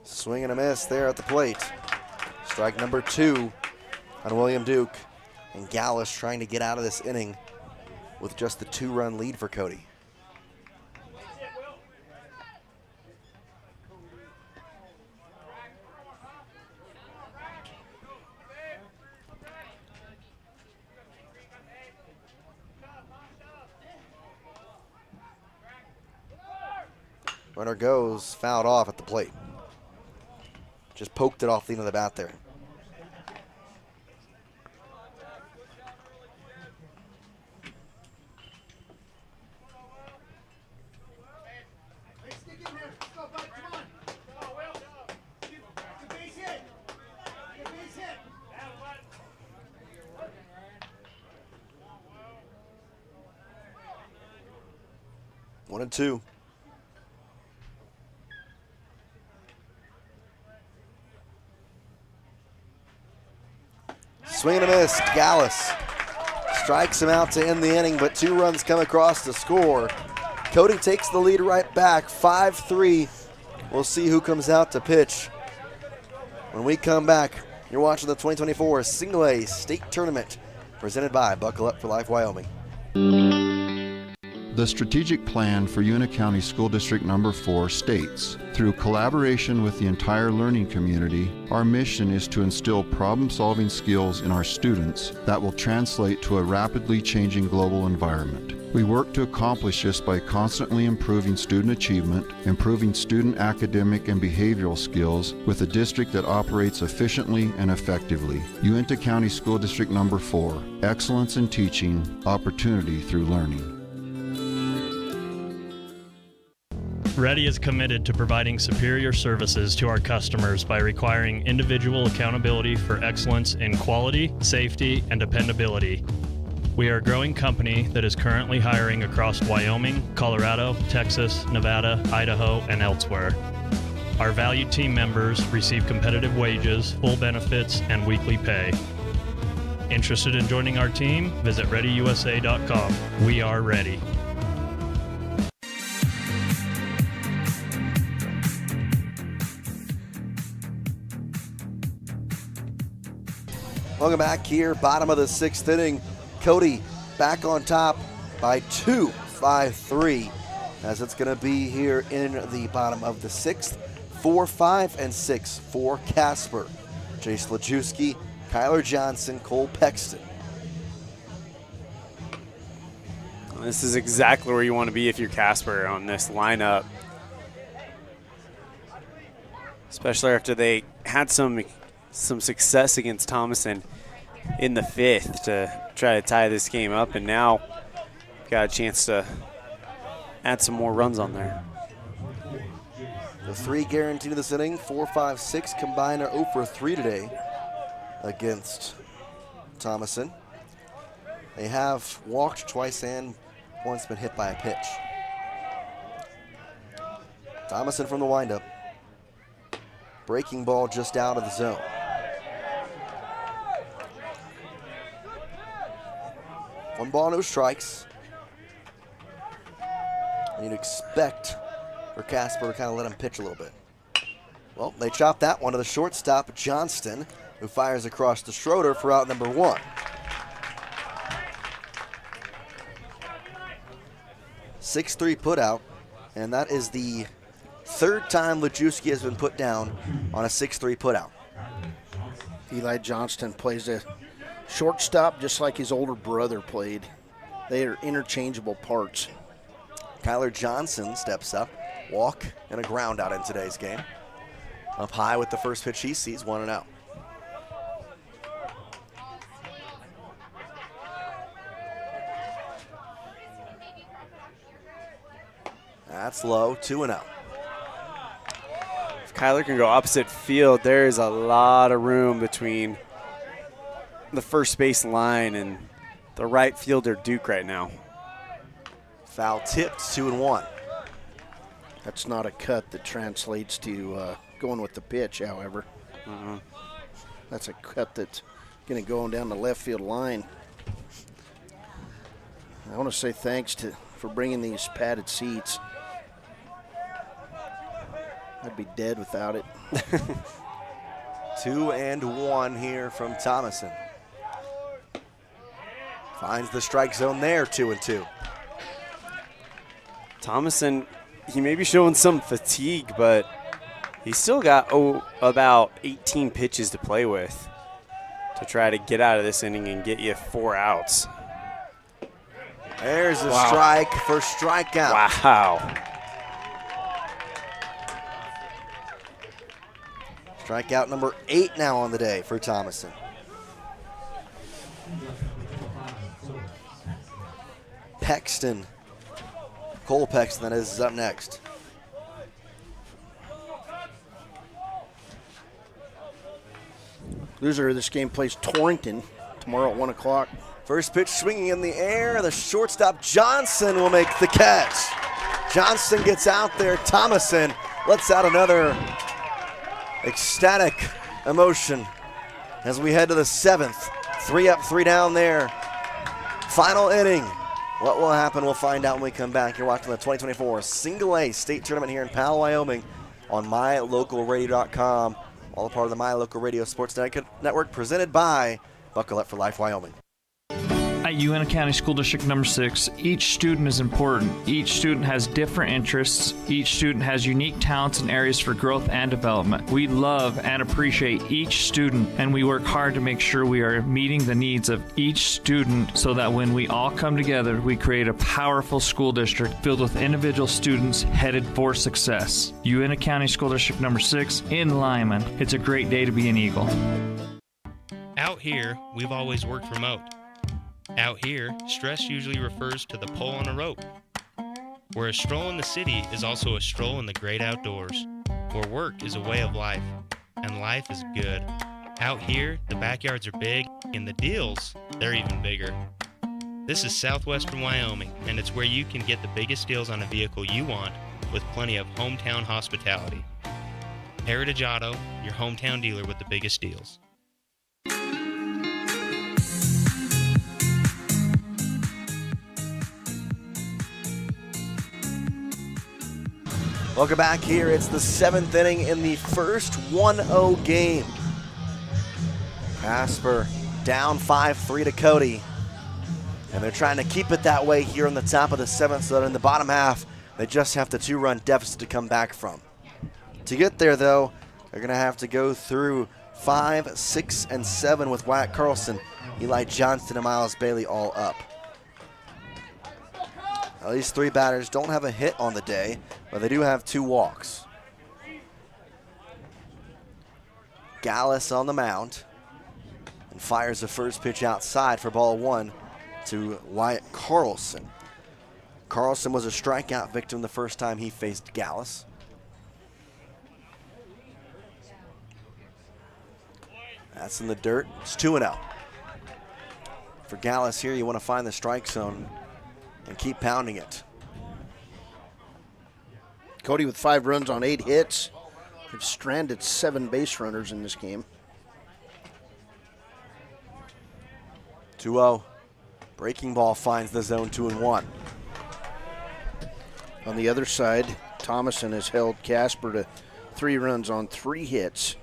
Swing and a miss there at the plate. Strike number 2 on William Duke. And Gallus trying to get out of this inning with just the 2-run lead for Cody. Runner goes, fouled off at the plate. Just poked it off the end of the bat there. One and two. Swing and a miss. Gallus strikes him out to end the inning, but 2 runs come across to score. Cody takes the lead right back, 5-3. We'll see who comes out to pitch. When we come back, you're watching the 2024 Single A State Tournament presented by Buckle Up for Life Wyoming. The strategic plan for Una County School District Number 4 states, through collaboration with the entire learning community, our mission is to instill problem-solving skills in our students that will translate to a rapidly changing global environment. We work to accomplish this by constantly improving student achievement, improving student academic and behavioral skills with a district that operates efficiently and effectively. Uinta County School District Number 4, excellence in teaching, opportunity through learning. Ready is committed to providing superior services to our customers by requiring individual accountability for excellence in quality, safety, and dependability. We are a growing company that is currently hiring across Wyoming, Colorado, Texas, Nevada, Idaho, and elsewhere. Our valued team members receive competitive wages, full benefits, and weekly pay. Interested in joining our team? Visit ReadyUSA.com. We are ready. Welcome back here, bottom of the 6th inning. Cody back on top by 2, 5-3, as it's going to be here in the bottom of the 6th. 4, 5, and 6 for Casper. Jace Lajewski, Kyler Johnson, Cole Pexton. This is exactly where you want to be if you're Casper on this lineup. Especially after they had some success against Thomason in the 5th to try to tie this game up, and now got a chance to add some more runs on there. The 3 guaranteed in this inning, 4, 5, 6 combined are 0 for 3 today against Thomason. They have walked twice and once been hit by a pitch. Thomason from the windup. Breaking ball just out of the zone. One ball, no strikes. And you'd expect for Casper to kind of let him pitch a little bit. Well, they chopped that one to the shortstop, Johnston, who fires across to Schroeder for out number 1. 6-3 put out, and that is the 3rd time Lajewski has been put down on a 6-3 put out. Eli Johnston plays a shortstop just like his older brother played. They are interchangeable parts. Kyler Johnson steps up, walk and a ground out in today's game. Up high with the first pitch he sees, 1-0. That's low, 2-0. If Kyler can go opposite field, there is a lot of room between the first base line and the right fielder, Duke, right now. Foul tipped, 2-1. That's not a cut that translates to going with the pitch, however. That's a cut that's going to go on down the left field line. I want to say thanks for bringing these padded seats. I'd be dead without it. 2-1 here from Thomason. Finds the strike zone there, 2-2. Thomason, he may be showing some fatigue, but he's still got about 18 pitches to play with to try to get out of this inning and get you 4 outs. There's a strike for strikeout. Wow. Strikeout number 8 now on the day for Thomason. Pexton. Cole Pexton, that is up next. Loser of this game plays Torrington tomorrow at 1 o'clock. First pitch swinging in the air. The shortstop Johnson will make the catch. Johnson gets out there. Thomason lets out another ecstatic emotion as we head to the 7th. 3 up, 3 down there. Final inning. What will happen, we'll find out when we come back. You're watching the 2024 Single A State Tournament here in Powell, Wyoming on MyLocalRadio.com. All a part of the My Local Radio Sports Network presented by Buckle Up for Life, Wyoming. At Uintah County School District number 6, each student is important. Each student has different interests. Each student has unique talents and areas for growth and development. We love and appreciate each student, and we work hard to make sure we are meeting the needs of each student so that when we all come together, we create a powerful school district filled with individual students headed for success. Uintah County School District number 6 in Lyman. It's a great day to be an Eagle. Out here, we've always worked remote. Out here, stress usually refers to the pull on a rope. Where a stroll in the city is also a stroll in the great outdoors. Where work is a way of life, and life is good. Out here, the backyards are big, and the deals, they're even bigger. This is southwestern Wyoming, and it's where you can get the biggest deals on a vehicle you want with plenty of hometown hospitality. Heritage Auto, your hometown dealer with the biggest deals. Welcome back here. It's the 7th inning in the first 1-0 game. Casper down 5-3 to Cody. And they're trying to keep it that way here on the top of the 7th, so that in the bottom half, they just have the 2-run deficit to come back from. To get there, though, they're going to have to go through 5, 6, and 7 with Wyatt Carlson, Eli Johnston, and Miles Bailey all up. Now, these 3 batters don't have a hit on the day, but they do have 2 walks. Gallus on the mound and fires the first pitch outside for ball 1 to Wyatt Carlson. Carlson was a strikeout victim the first time he faced Gallus. That's in the dirt. It's 2-0. For Gallus here, you want to find the strike zone and keep pounding it. Cody with 5 runs on 8 hits. They've stranded 7 base runners in this game. 2-0. Breaking ball finds the zone 2-1. On the other side, Thomason has held Casper to 3 runs on 3 hits,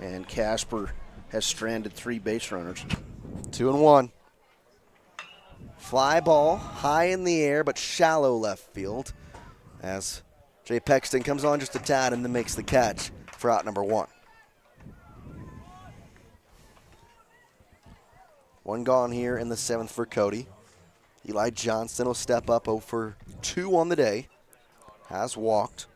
and Casper has stranded 3 base runners. 2-1. Fly ball high in the air, but shallow left field as Jay Pexton comes on just a tad and then makes the catch for out number 1. 1 gone here in the 7th for Cody. Eli Johnston will step up 0 for 2 on the day. Has walked.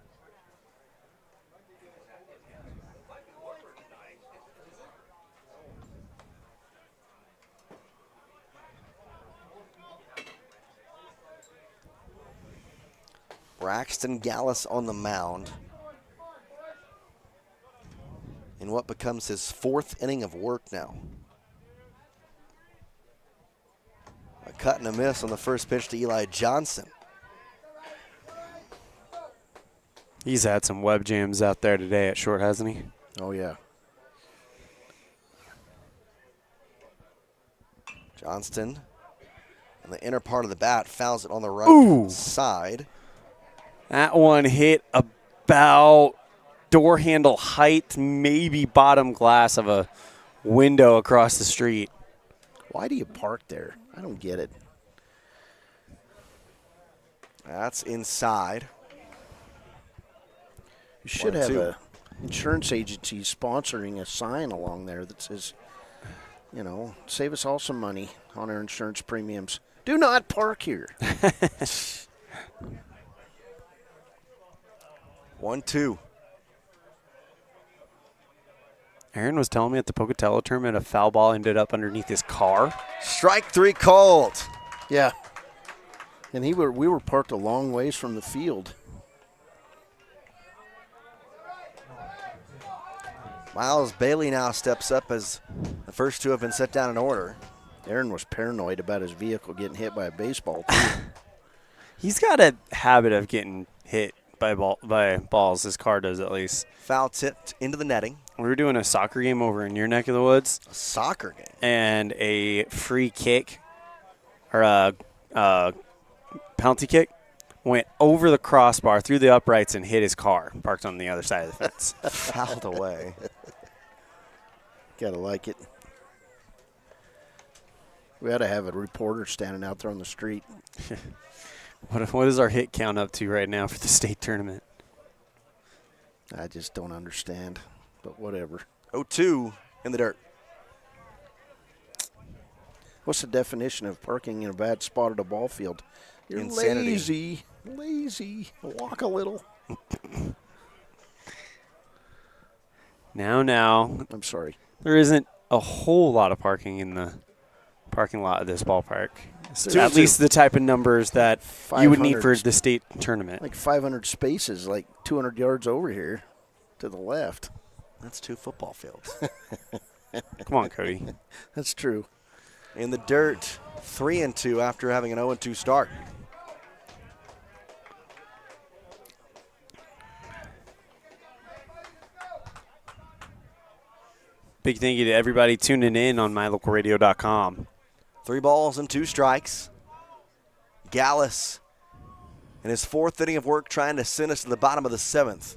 Braxton Gallus on the mound in what becomes his 4th inning of work now. A cut and a miss on the first pitch to Eli Johnson. He's had some web jams out there today at short, hasn't he? Oh, yeah. Johnston in the inner part of the bat fouls it on the right side. That one hit about door handle height, maybe bottom glass of a window across the street. Why do you park there? I don't get it. That's inside. You should have an insurance agency sponsoring a sign along there that says, you know, save us all some money on our insurance premiums. Do not park here. 1-2. Aaron was telling me at the Pocatello tournament a foul ball ended up underneath his car. Strike 3 called. Yeah. And we were parked a long ways from the field. Miles Bailey now steps up as the first 2 have been set down in order. Aaron was paranoid about his vehicle getting hit by a baseball. He's got a habit of getting hit by balls. His car does, at least. Foul tipped into the netting. We were doing a soccer game over in your neck of the woods. A soccer game? And a free kick, or a penalty kick, went over the crossbar, through the uprights, and hit his car, parked on the other side of the fence. Fouled away. Gotta like it. We ought to have a reporter standing out there on the street. What is our hit count up to right now for the state tournament? I just don't understand, but whatever. 0-2 in the dirt. What's the definition of parking in a bad spot at a ball field? You're insanity. Lazy. Walk a little. Now. I'm sorry. There isn't a whole lot of parking in the parking lot of this ballpark. At least the type of numbers that you would need for the state tournament. Like 500 spaces, like 200 yards over here to the left. That's 2 football fields. Come on, Cody. That's true. In the dirt, 3-2 after having an 0-2 start. Big thank you to everybody tuning in on mylocalradio.com. 3 balls and 2 strikes. Gallus in his 4th inning of work trying to send us to the bottom of the 7th.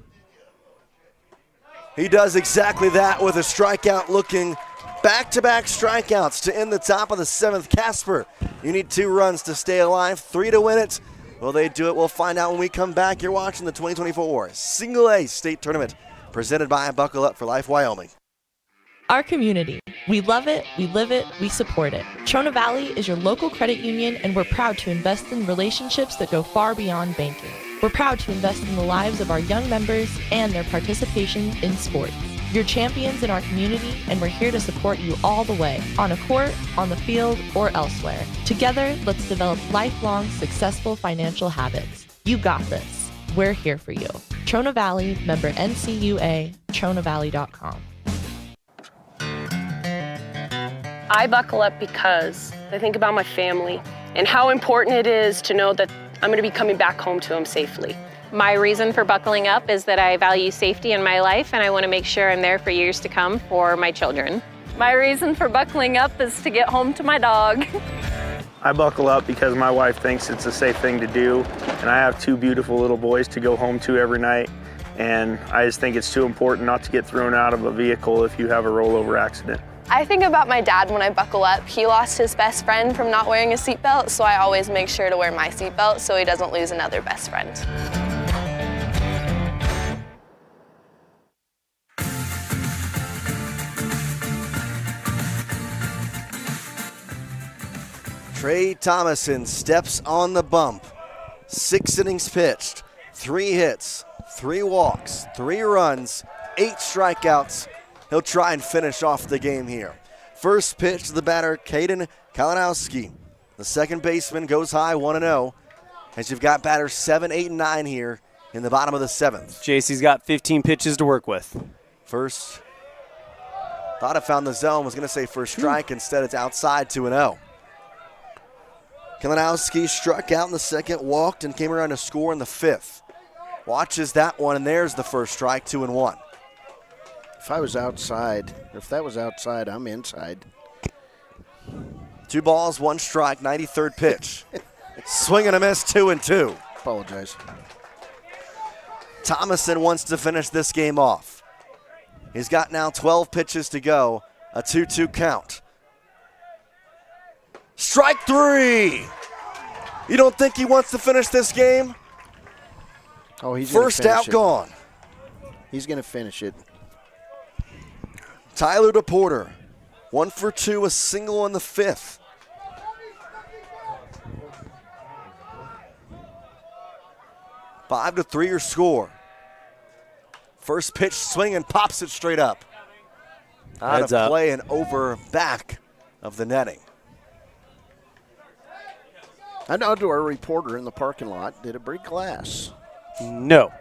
He does exactly that with a strikeout, looking back-to-back strikeouts to end the top of the 7th. Casper, you need 2 runs to stay alive, 3 to win it. Will they do it? We'll find out when we come back. You're watching the 2024 Single A State Tournament presented by Buckle Up for Life Wyoming. Our community. We love it, we live it, we support it. Trona Valley is your local credit union, and we're proud to invest in relationships that go far beyond banking. We're proud to invest in the lives of our young members and their participation in sports. You're champions in our community, and we're here to support you all the way, on a court, on the field, or elsewhere. Together, let's develop lifelong, successful financial habits. You got this. We're here for you. Trona Valley, member NCUA, TronaValley.com. I buckle up because I think about my family and how important it is to know that I'm going to be coming back home to them safely. My reason for buckling up is that I value safety in my life and I want to make sure I'm there for years to come for my children. My reason for buckling up is to get home to my dog. I buckle up because my wife thinks it's a safe thing to do, and I have two beautiful little boys to go home to every night, and I just think it's too important not to get thrown out of a vehicle if you have a rollover accident. I think about my dad when I buckle up. He lost his best friend from not wearing a seatbelt, so I always make sure to wear my seatbelt so he doesn't lose another best friend. Trey Thomason steps on the bump. 6 innings pitched, 3 hits, 3 walks, 3 runs, 8 strikeouts. He'll try and finish off the game here. First pitch to the batter, Caden Kalinowski. The second baseman goes high 1-0 as you've got batters 7, 8, and 9 here in the bottom of the 7th. JC's got 15 pitches to work with. First, thought I found the zone, was going to say first strike. Instead, it's outside 2-0. Kalinowski struck out in the second, walked, and came around to score in the 5th. Watches that one, and there's the first strike, 2-1. If I was outside, if that was outside, I'm inside. 2 balls, 1 strike, 93rd pitch. Swing and a miss, 2-2. Apologize. Thomason wants to finish this game off. He's got now 12 pitches to go, a 2-2 count. Strike 3. You don't think he wants to finish this game? Oh, he's first out, gone. He's going to finish it. Tyler DePorter, 1 for 2, a single in the 5th. Five to 3 your score. First pitch swing and pops it straight up. Out Heads of up. play and over back of the netting. I know to our reporter in the parking lot, did it break glass? No.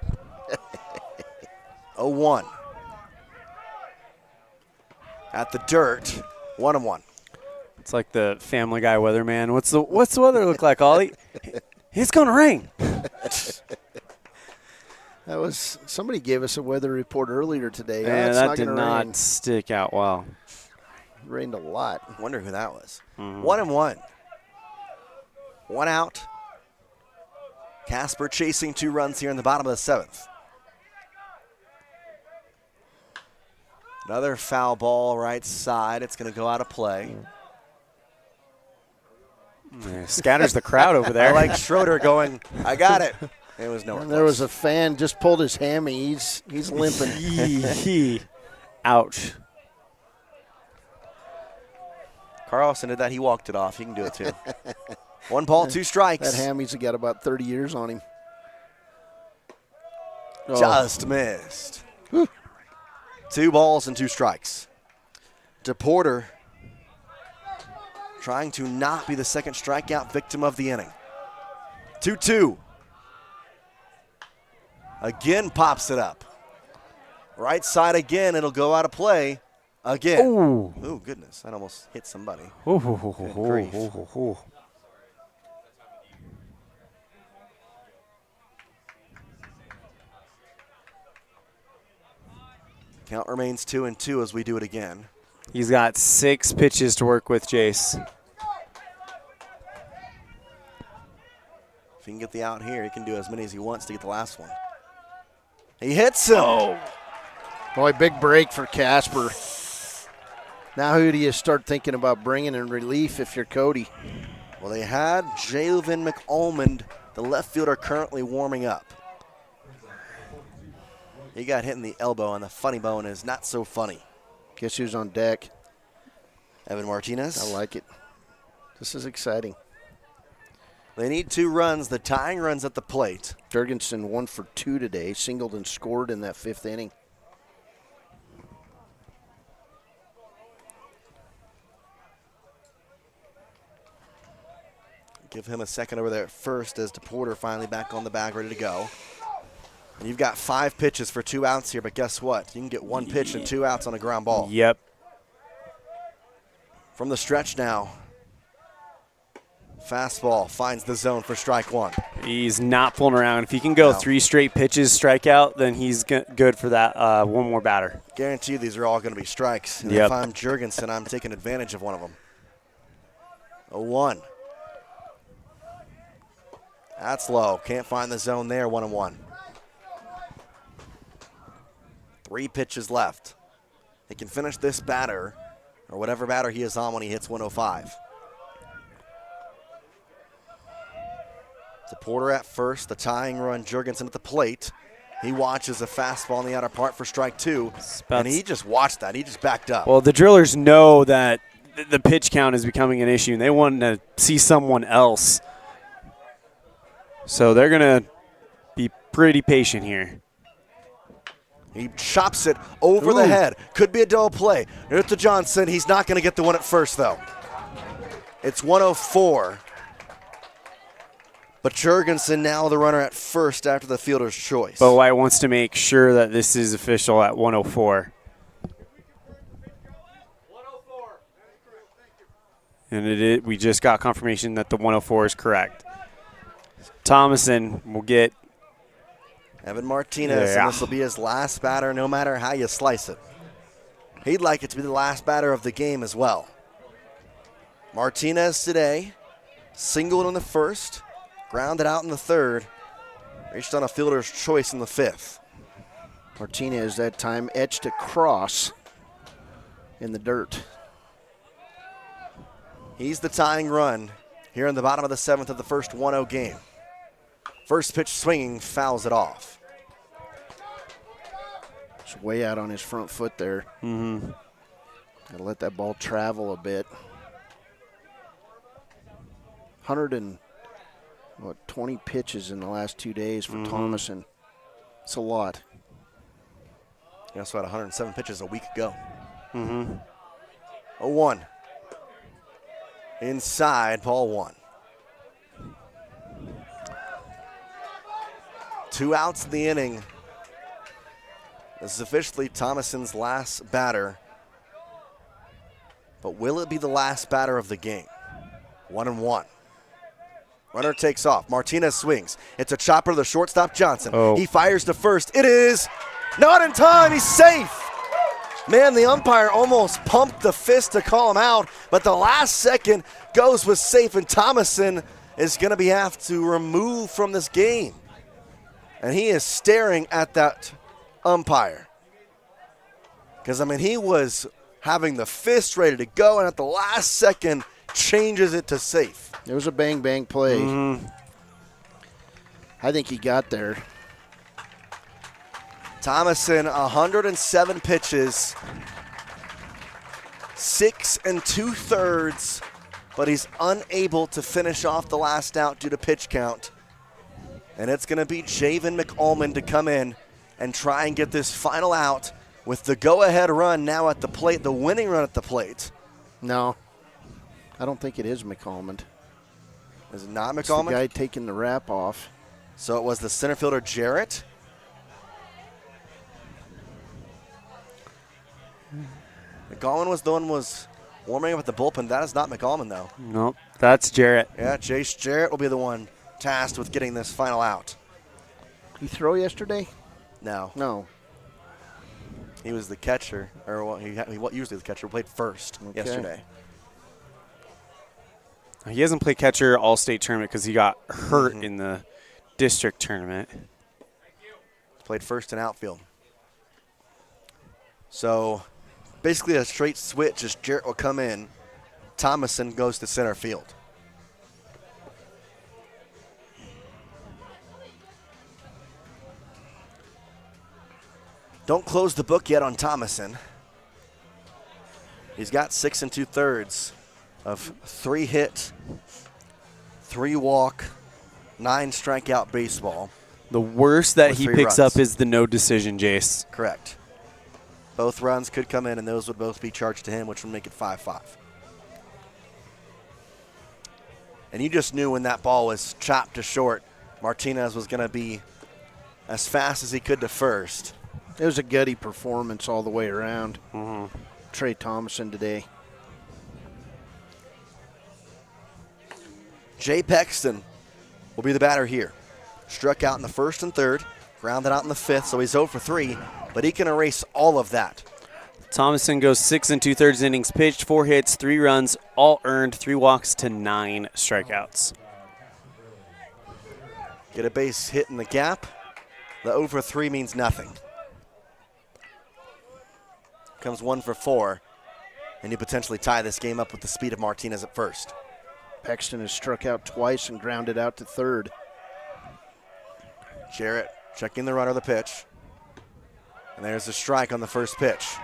0-1. At the dirt, 1-1. It's like the Family Guy weatherman. What's the weather look like, Ollie? It's going to rain. That was somebody gave us a weather report earlier today. Yeah, It's that not did gonna not rain. stick out well. It rained a lot. Wonder who that was. Mm-hmm. 1-1. 1 out. Casper chasing 2 runs here in the bottom of the 7th. Another foul ball right side. It's going to go out of play. Yeah, scatters the crowd over there. I like Schroeder going, I got it. It was nowhere And there was a fan just pulled his hammy. He's limping. Ouch. Carlson did that. He walked it off. He can do it too. 1 ball, 2 strikes. That hammy's got about 30 years on him. Oh. Just missed. 2 balls and 2 strikes. DePorter trying to not be the second strikeout victim of the inning. 2-2. Again pops it up. Right side again. It'll go out of play again. Ooh. Oh, goodness. That almost hit somebody. Good grief. Count remains 2-2 as we do it again. He's got 6 pitches to work with, Jace. If he can get the out here, he can do as many as he wants to get the last one. He hits him. Oh. Boy, big break for Casper. Now who do you start thinking about bringing in relief if you're Cody? Well, they had Jalvin McAlmond, the left fielder, currently warming up. He got hit in the elbow, and the funny bone is not so funny. Guess who's on deck? Evan Martinez. I like it. This is exciting. They need 2 runs. The tying runs at the plate. Jurgensen 1 for 2 today, singled and scored in that 5th inning. Give him a second over there at first as DePorter finally back on the bag, ready to go. And you've got 5 pitches for 2 outs here, but guess what? You can get 1 pitch and 2 outs on a ground ball. Yep. From the stretch now. Fastball finds the zone for strike one. He's not fooling around. If he can go 3 straight pitches, strikeout, then he's good for that one more batter. Guarantee you these are all going to be strikes. And Yep. if I'm Jurgensen, I'm taking advantage of one of them. 0-1. That's low. Can't find the zone there. 1-1. 3 pitches left. He can finish this batter, or whatever batter he is on when he hits 105. Porter at first, the tying run, Jurgensen at the plate. He watches a fastball in the outer part for strike 2, and he just watched that. He just backed up. Well, the Drillers know that the pitch count is becoming an issue, and they want to see someone else. So they're going to be pretty patient here. He chops it over the head. Could be a double play. Here's to Johnson. He's not going to get the one at first, though. It's 104. But Jurgensen now the runner at first after the fielder's choice. But White wants to make sure that this is official at 104. And we just got confirmation that the 104 is correct. Thomason will get Evan Martinez, and this will be his last batter no matter how you slice it. He'd like it to be the last batter of the game as well. Martinez today singled in the first, grounded out in the third, reached on a fielder's choice in the fifth. Martinez that time etched a cross in the dirt. He's the tying run here in the bottom of the 7th of the first 1-0 game. First pitch swinging, fouls it off. It's way out on his front foot there. Mm-hmm. Gotta let that ball travel a bit. 20 pitches in the last 2 days for Thomason. It's a lot. He also had 107 pitches a week ago. Mm-hmm. 0-1. Inside, ball 1. 2 outs in the inning. This is officially Thomason's last batter. But will it be the last batter of the game? 1-1. Runner takes off. Martinez swings. It's a chopper to the shortstop, Johnson. He fires to first. It is not in time. He's safe. Man, the umpire almost pumped the fist to call him out, but the last second goes with safe, and Thomason is going to have to remove from this game. And he is staring at that umpire. Because, I mean, he was having the fist ready to go, and at the last second changes it to safe. It was a bang-bang play. Mm-hmm. I think he got there. Thomason, 107 pitches, 6 2/3, but he's unable to finish off the last out due to pitch count. And it's going to be Javen McAlmond to come in and try and get this final out with the go-ahead run now at the plate, the winning run at the plate. No, I don't think it is McAlmond. Is it not It's McAlmond? the guy taking the wrap off. So it was the center fielder, Jarrett. McAlmond was the one was warming up at the bullpen. That is not McAlmond, though. Nope, that's Jarrett. Yeah, Jace Jarrett will be the one tasked with getting this final out. He throw yesterday? No. No. He was the catcher, or well, he usually the catcher. Played first yesterday. He hasn't played catcher all state tournament because he got hurt in the district tournament. Played first in outfield. So basically a straight switch as Jarrett will come in. Thomason goes to center field. Don't close the book yet on Thomason. He's got 6 2/3 of 3 hit, 3 walk, 9 strikeout baseball. The worst that with he 3 picks runs. up is the no decision, Jace. Correct. Both runs could come in, and those would both be charged to him, which would make it 5-5. And you just knew when that ball was chopped to short, Martinez was going to be as fast as he could to first. It was a gutty performance all the way around. Mm-hmm. Trey Thomason today. Jay Pexton will be the batter here. Struck out in the first and third, grounded out in the fifth, so he's 0 for 3, but he can erase all of that. Thomason goes 6 2/3 innings pitched, 4 hits, 3 runs, all earned, 3 walks to 9 strikeouts. Get a base hit in the gap. The 0 for 3 means nothing. Comes 1 for 4, and you potentially tie this game up with the speed of Martinez at first. Pexton has struck out twice and grounded out to third. Jarrett checking the runner, the pitch. And there's a strike on the first pitch.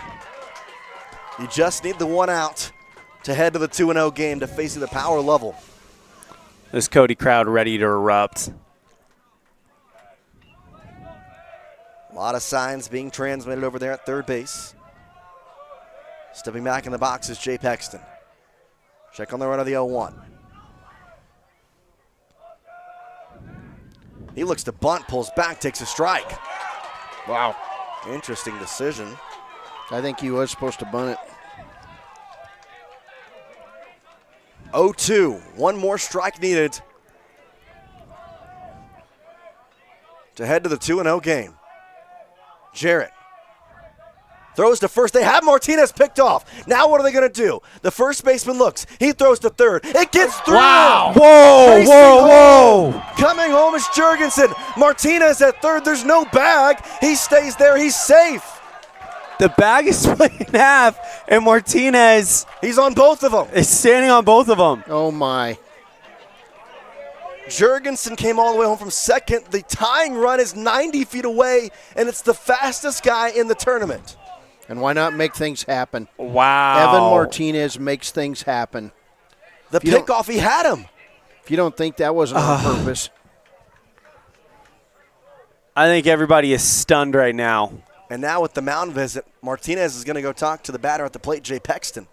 You just need the 1 out to head to the 2-0 game to face the Powell level. This Cody crowd ready to erupt. A lot of signs being transmitted over there at third base. Stepping back in the box is Jay Pexton. Check on the run of the 0-1. He looks to bunt, pulls back, takes a strike. Wow. Interesting decision. I think he was supposed to bunt it. 0-2. 1 more strike needed to head to the 2-0 game. Jarrett throws to first. They have Martinez picked off. Now what are they going to do? The first baseman looks. He throws to third. It gets through. Wow. Whoa, Whoa. Coming home is Jurgensen. Martinez at third. There's no bag. He stays there. He's safe. The bag is split in half, and Martinez. He's on both of them. Is standing on both of them. Oh, my. Jurgensen came all the way home from second. The tying run is 90 feet away, and it's the fastest guy in the tournament. And why not make things happen? Wow. Evan Martinez makes things happen. The pickoff, he had him. If you don't think that wasn't on purpose. I think everybody is stunned right now. And now with the mound visit, Martinez is going to go talk to the batter at the plate, Jay Pexton.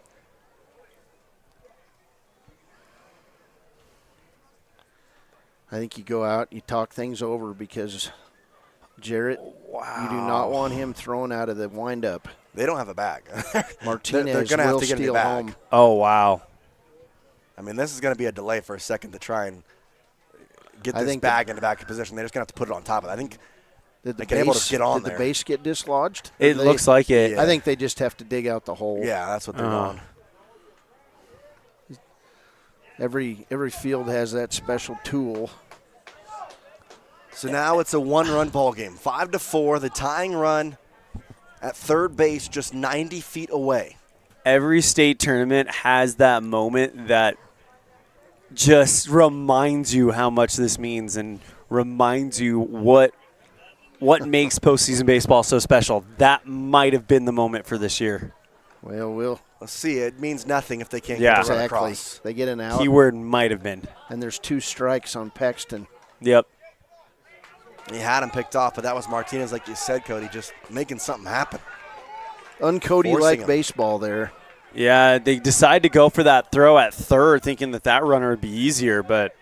I think you go out, you talk things over because Jarrett, you do not want him thrown out of the windup. They don't have a bag. Martinez they're going to have to get steal the bag. home. Oh, wow. I mean, this is going to be a delay for a second to try and get this bag into back position. They're just going to have to put it on top of it. I think they're able to get on there. Did the base get dislodged? It looks like it. I think they just have to dig out the hole. Yeah, that's what they're doing. Every field has that special tool. So now it's a 1-run ball game. 5-4, the tying run at third base just 90 feet away. Every state tournament has that moment that just reminds you how much this means and reminds you what makes postseason baseball so special. That might have been the moment for this year. Well, let's see. It means nothing if they can't get the run exactly. across. They get an out. Keyword might have been. And there's 2 strikes on Pexton. Yep. He had him picked off, but that was Martinez, like you said, Cody, just making something happen. Uncody-like baseball there. Yeah, they decide to go for that throw at third, thinking that runner would be easier, but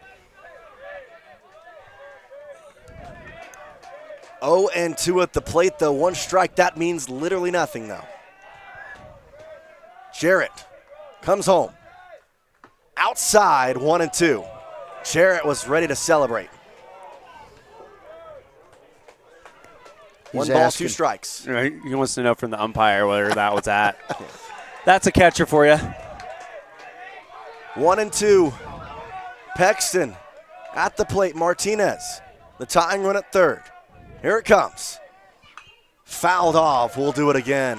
0-2 at the plate, though. 1 strike, that means literally nothing, though. Jarrett comes home. Outside, 1-2. Jarrett was ready to celebrate. He's 1 ball, asking. 2 strikes. He wants to know from the umpire where that was at. That's a catcher for you. 1-2. Pexton at the plate. Martinez, the tying run at third. Here it comes. Fouled off. We'll do it again.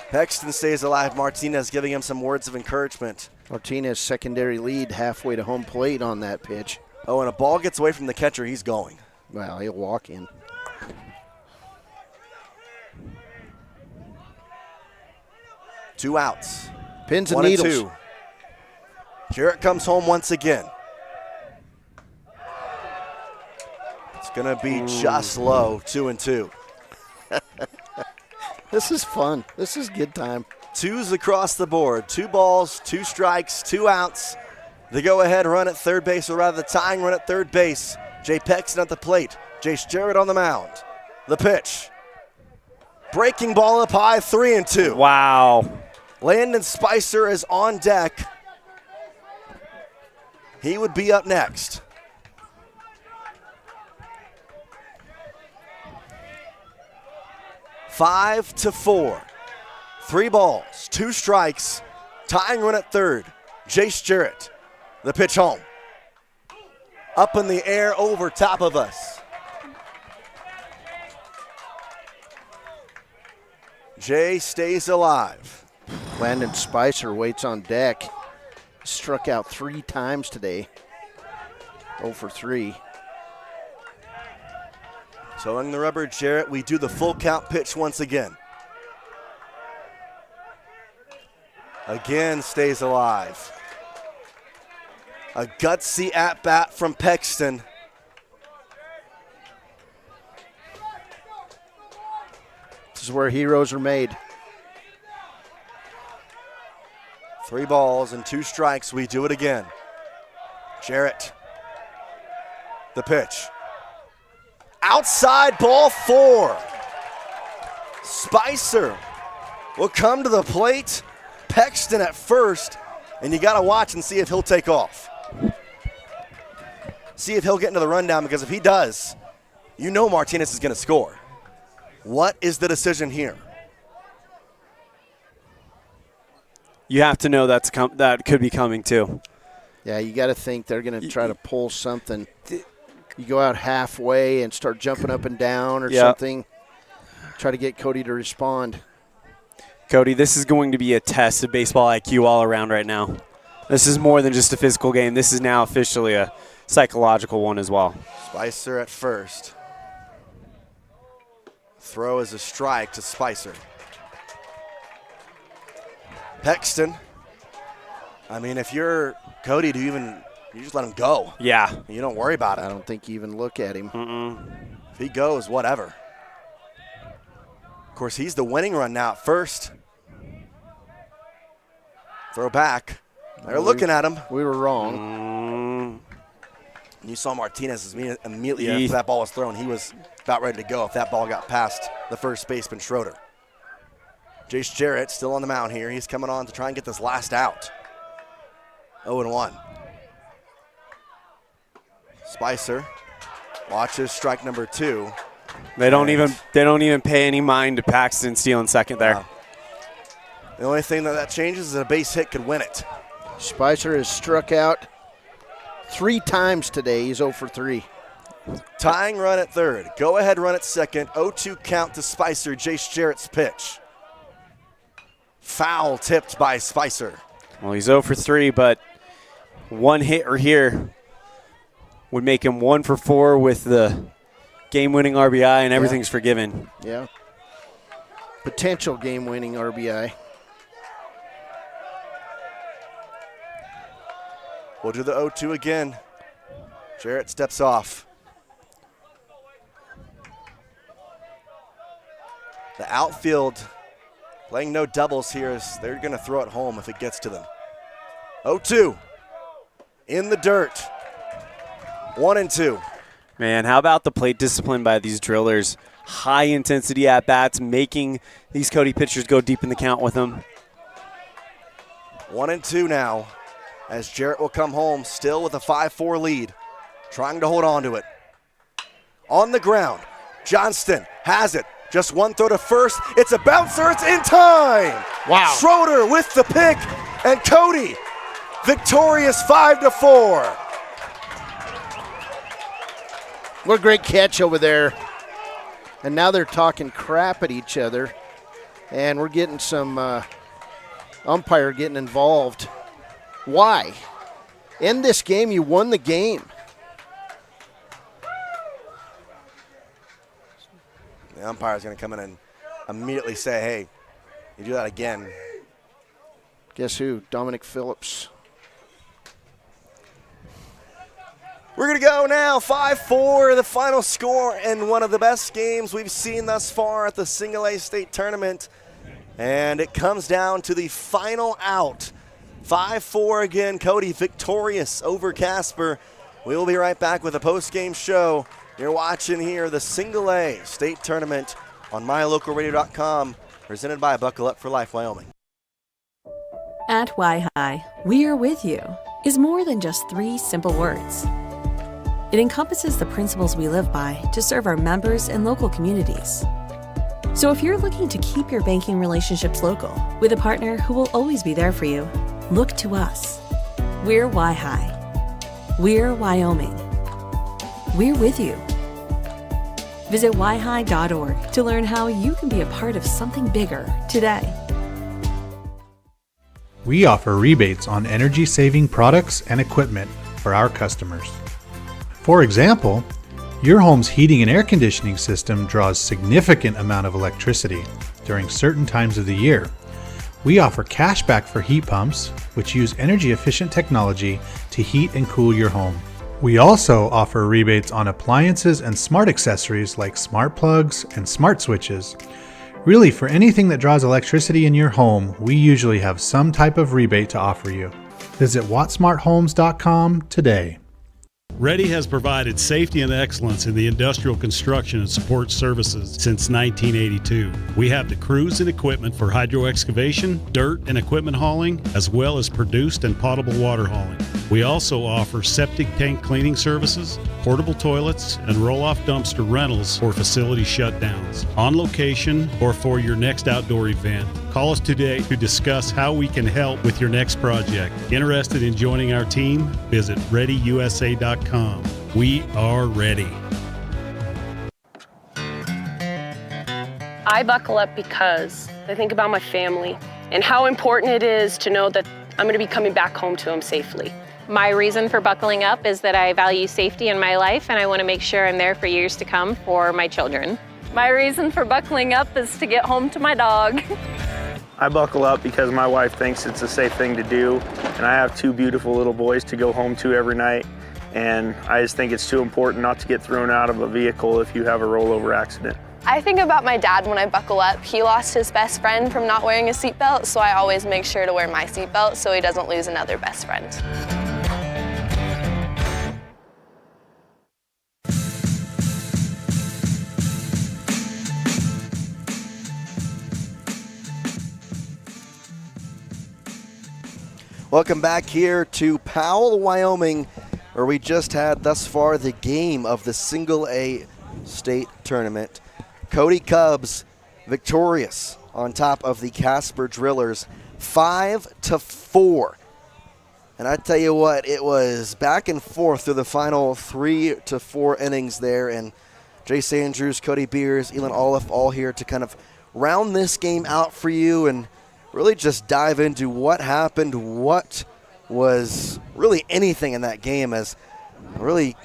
Pexton stays alive. Martinez giving him some words of encouragement. Martinez secondary lead halfway to home plate on that pitch. Oh, and a ball gets away from the catcher. He's going. Well, he'll walk in. Two outs. Pins and 1-2. needles. Jarrett comes home once again. It's going to be just low, 2-2. This is fun. This is good time. 2s across the board. 2 balls, 2 strikes, 2 outs. The go-ahead run at third base, or rather the tying run at third base. Jay Pexton at the plate. Jace Jarrett on the mound. The pitch. Breaking ball up high, 3-2. Wow. Landon Spicer is on deck. he would be up next. Five to 4. 3 balls, 2 strikes, tying run at third. Jace Jarrett, the pitch home. Up in the air over top of us. Jay stays alive. Landon Spicer waits on deck. Struck out 3 times today. 0 for 3. Towing the rubber, Jarrett. We do the full count pitch once again. Again stays alive. A gutsy at-bat from Pexton. This is where heroes are made. 3 balls and 2 strikes. We do it again. Jarrett. The pitch. Outside, ball 4. Spicer will come to the plate. Pexton at first, and you got to watch and see if he'll take off. See if he'll get into the rundown, because if he does, you know Martinez is going to score. What is the decision here? You have to know that could be coming too. Yeah, you got to think they're going to try to pull something. You go out halfway and start jumping up and down or something. Try to get Cody to respond. Cody, this is going to be a test of baseball IQ all around right now. This is more than just a physical game. This is now officially a psychological one as well. Spicer at first. Throw is a strike to Spicer. Pexton. I mean, if you're Cody, you just let him go. Yeah. You don't worry about it. I don't think you even look at him. If he goes, whatever. Of course, he's the winning run now at first. Throw back. They're looking at him. We were wrong. And you saw Martinez immediately after that ball was thrown. He was about ready to go if that ball got past the first baseman, Schroeder. Jace Jarrett still on the mound here. He's coming on to try and get this last out. 0-1. Spicer watches strike number 2. They don't even pay any mind to Paxton stealing second there. Wow. The only thing that changes is a base hit could win it. Spicer has struck out 3 times today. He's 0 for 3. Tying run at third. Go ahead run at second. 0-2 count to Spicer. Jace Jarrett's pitch. Foul tipped by Spicer. Well, he's 0 for 3, but one hitter here would make him 1 for 4 with the game-winning RBI, and everything's forgiven. Yeah. Potential game-winning RBI. We'll do the 0-2 again. Jarrett steps off. The outfield playing no doubles here, as they're going to throw it home if it gets to them. 0-2 in the dirt. 1-2. Man, how about the plate discipline by these drillers? High intensity at bats, making these Cody pitchers go deep in the count with them. 1-2 now, as Jarrett will come home still with a 5-4 lead, trying to hold on to it. On the ground, Johnston has it. Just one throw to first. It's a bouncer. It's in time. Wow. Schroeder with the pick, and Cody victorious 5-4. What a great catch over there. And now they're talking crap at each other, and we're getting some umpire getting involved. Why? In this game, you won the game. The umpire's going to come in and immediately say, hey, you do that again. Guess who? Dominic Phillips. We're going to go now, 5-4, the final score, and one of the best games we've seen thus far at the Single A State Tournament. And it comes down to the final out. 5-4 again, Cody victorious over Casper. We will be right back with a post-game show. You're watching here the Single A State Tournament on MyLocalRadio.com, presented by Buckle Up for Life Wyoming. At Y-High, we are with you. is more than just 3 simple words. It encompasses the principles we live by to serve our members and local communities. So if you're looking to keep your banking relationships local with a partner who will always be there for you, look to us. We're Wi-Hi. We're Wyoming. We're with you. Visit yhi.org to learn how you can be a part of something bigger today. We offer rebates on energy-saving products and equipment for our customers. For example, your home's heating and air conditioning system draws significant amount of electricity during certain times of the year. We offer cashback for heat pumps, which use energy-efficient technology to heat and cool your home. We also offer rebates on appliances and smart accessories like smart plugs and smart switches. Really, for anything that draws electricity in your home, we usually have some type of rebate to offer you. Visit wattsmarthomes.com today. Ready has provided safety and excellence in the industrial construction and support services since 1982. We have the crews and equipment for hydro excavation, dirt and equipment hauling, as well as produced and potable water hauling. We also offer septic tank cleaning services, portable toilets, and roll-off dumpster rentals for facility shutdowns, on location, or for your next outdoor event. Call us today to discuss how we can help with your next project. Interested in joining our team? Visit ReadyUSA.com. We are ready. I buckle up because I think about my family and how important it is to know that I'm going to be coming back home to them safely. My reason for buckling up is that I value safety in my life and I want to make sure I'm there for years to come for my children. My reason for buckling up is to get home to my dog. I buckle up because my wife thinks it's a safe thing to do, and I have 2 beautiful little boys to go home to every night, and I just think it's too important not to get thrown out of a vehicle if you have a rollover accident. I think about my dad when I buckle up. He lost his best friend from not wearing a seatbelt, so I always make sure to wear my seatbelt so he doesn't lose another best friend. Welcome back here to Powell, Wyoming, where we just had thus far the game of the Single A state tournament. Cody Cubs victorious on top of the Casper Drillers, 5-4. And I tell you what, it was back and forth through the final 3 to 4 innings there, and Jace Andrews, Cody Beers, Elan Ollif all here to kind of round this game out for you and really just dive into what happened, what was really anything in that game, as really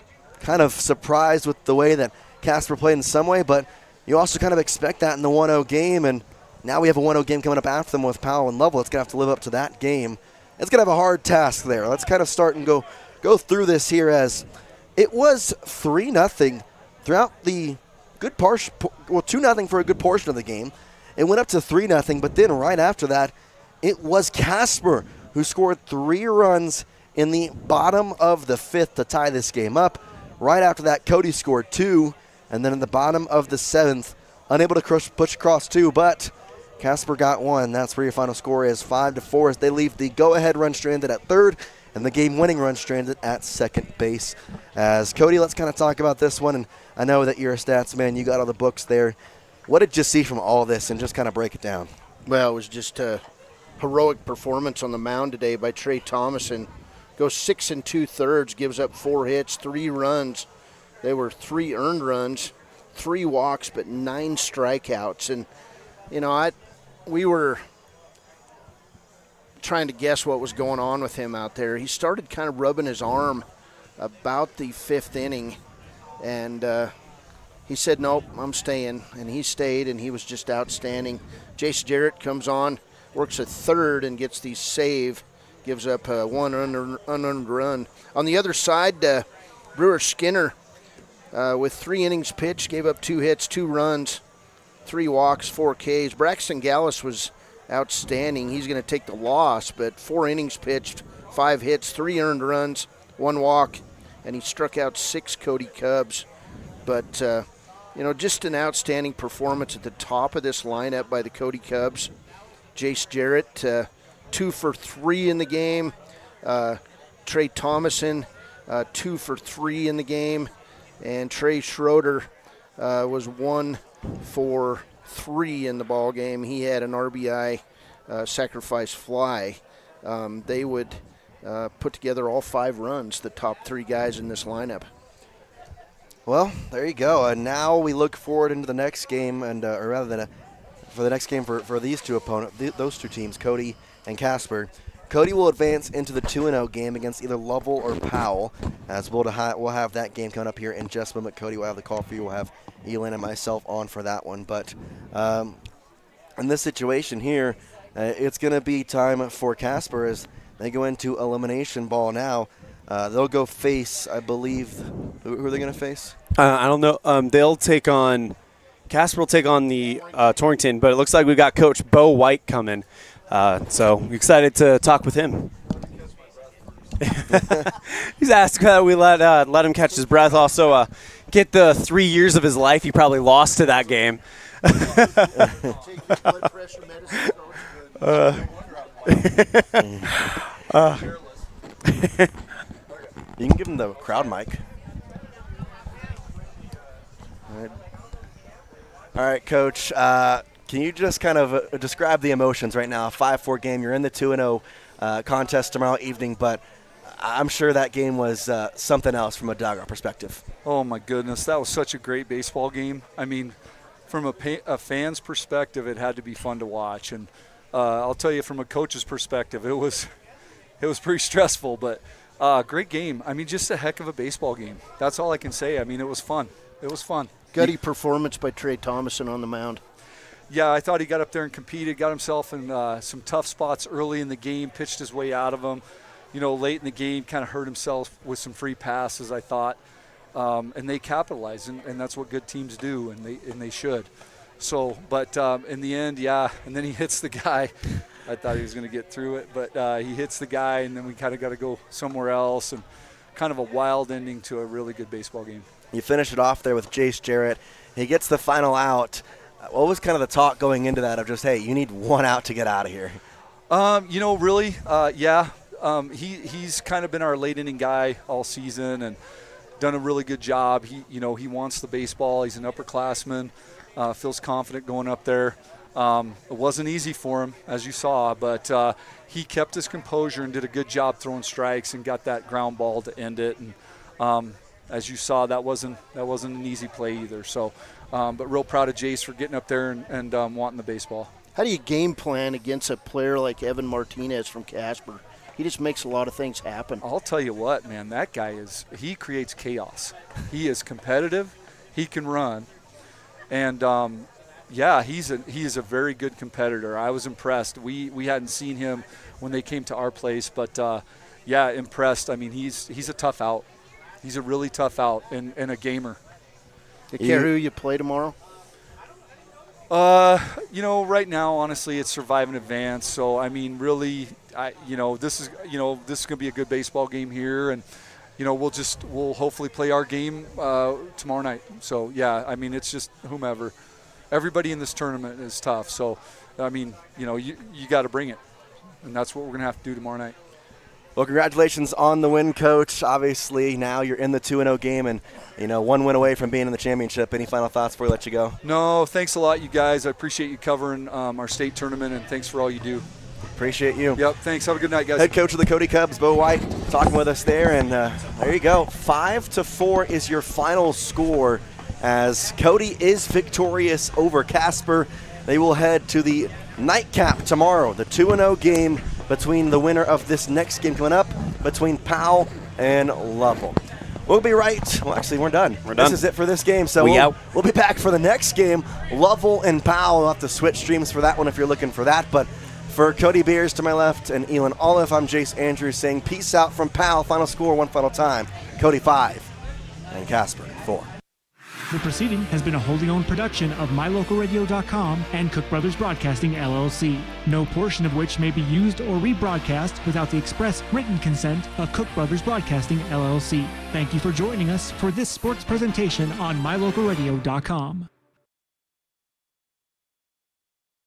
kind of surprised with the way that Casper played in some way, but you also kind of expect that in the 1-0 game, and now we have a 1-0 game coming up after them with Powell and Lovell. It's going to have to live up to that game. It's going to have a hard task there. Let's kind of start and go through this here, as it was 3-0 throughout the good portion, well, 2-0 for a good portion of the game. It went up to 3-0, but then right after that, it was Casper who scored 3 runs in the bottom of the 5th to tie this game up. Right after that, Cody scored 2, and then in the bottom of the 7th, unable to push across 2, but Casper got 1. That's where your final score is, 5-4, as they leave the go-ahead run stranded at 3rd and the game-winning run stranded at 2nd base. As Cody, let's kind of talk about this one, and I know that you're a stats man. You got all the books there. What did you see from all this, and just kind of break it down? Well, it was just a heroic performance on the mound today by Trey Thomason. Goes 6 2/3, gives up 4 hits, 3 runs. They were 3 earned runs, 3 walks, but 9 strikeouts. And, you know, we were trying to guess what was going on with him out there. He started kind of rubbing his arm about the 5th inning, and he said, nope, I'm staying, and he stayed, and he was just outstanding. Jace Jarrett comes on, works at 3rd, and gets the save, gives up 1 unearned run. On the other side, Brewer Skinner, with 3 innings pitched, gave up 2 hits, 2 runs, 3 walks, 4 Ks. Braxton Gallus was outstanding. He's going to take the loss, but 4 innings pitched, 5 hits, 3 earned runs, 1 walk, and he struck out 6 Cody Cubs. But, you know, just an outstanding performance at the top of this lineup by the Cody Cubs. Jace Jarrett, 2 for 3 in the game, Trey Thomason, 2 for 3 in the game, and Trey Schroeder was 1 for 3 in the ball game. He had an RBI sacrifice fly. They would put together all 5 runs, the top 3 guys in this lineup. Well, there you go. And now we look forward into the next game, and or rather than for the next game for these two opponents, those two teams, Cody and Casper. Cody will advance into the 2-0 game against either Lovell or Powell, as we'll have that game coming up here in just a moment. Cody will have the call for you. We'll have Elan and myself on for that one. But in this situation here, it's going to be time for Casper as they go into elimination ball now. They'll go face, I believe, who are they going to face? I don't know. They'll take on – Casper will take on the Torrington, but it looks like we've got Coach Bo White coming. So excited to talk with him. He's asked that we let him catch his breath. Also, get the 3 years of his life he probably lost to that game. You can give him the crowd mic. All right, Coach. Can you just kind of describe the emotions right now? A 5-4 game. You're in the 2-0 contest tomorrow evening, but I'm sure that game was something else from a dugout perspective. Oh, my goodness. That was such a great baseball game. I mean, from a fan's perspective, it had to be fun to watch. And I'll tell you, from a coach's perspective, it was pretty stressful, but great game. I mean, just a heck of a baseball game. That's all I can say. I mean, it was fun. It was fun. Gutty performance by Trey Thomason on the mound. Yeah, I thought he got up there and competed, got himself in some tough spots early in the game, pitched his way out of them. You know, late in the game, kind of hurt himself with some free passes, I thought. And they capitalized, and that's what good teams do, and they should. So, but in the end, yeah, and then he hits the guy. I thought he was going to get through it, but he hits the guy, and then we kind of got to go somewhere else, and kind of a wild ending to a really good baseball game. You finish it off there with Jace Jarrett. He gets the final out. What was kind of the talk going into that of just, hey, you need one out to get out of here? You know, really, yeah. He's kind of been our late inning guy all season and done a really good job. He wants the baseball. He's an upperclassman. Feels confident going up there. It wasn't easy for him, as you saw, but he kept his composure and did a good job throwing strikes and got that ground ball to end it. And as you saw, that wasn't an easy play either. So, but real proud of Jace for getting up there and wanting the baseball. How do you game plan against a player like Evan Martinez from Casper? He just makes a lot of things happen. I'll tell you what, man, that guy he creates chaos. He is competitive. He can run. And, yeah, he is a very good competitor. I was impressed. We hadn't seen him when they came to our place, but, yeah, impressed. I mean, he's a tough out. He's a really tough out and a gamer. You care who you play tomorrow? Right now, honestly, it's survive and advance. So, I mean, really, this is going to be a good baseball game here, and we'll hopefully play our game tomorrow night. So, yeah, I mean, it's just whomever. Everybody in this tournament is tough. So, I mean, you got to bring it, and that's what we're going to have to do tomorrow night. Well, congratulations on the win, Coach. Obviously, now you're in the 2-0 game and, one win away from being in the championship. Any final thoughts before we let you go? No, thanks a lot, you guys. I appreciate you covering our state tournament, and thanks for all you do. Appreciate you. Yep, thanks. Have a good night, guys. Head coach of the Cody Cubs, Bo White, talking with us there. And there you go. 5-4 is your final score as Cody is victorious over Casper. They will head to the nightcap tomorrow, the 2-0 game between the winner of this next game coming up between Powell and Lovell. We'll be right. Well, actually, we're done. This is it for this game. So we'll be back for the next game. Lovell and Powell. We'll have to switch streams for that one if you're looking for that. But for Cody Beers to my left and Elan Ollif, I'm Jace Andrews saying peace out from Powell. Final score, one final time. Cody 5 and Casper 4. The proceeding has been a wholly owned production of MyLocalRadio.com and Cook Brothers Broadcasting, LLC, no portion of which may be used or rebroadcast without the express written consent of Cook Brothers Broadcasting, LLC. Thank you for joining us for this sports presentation on MyLocalRadio.com.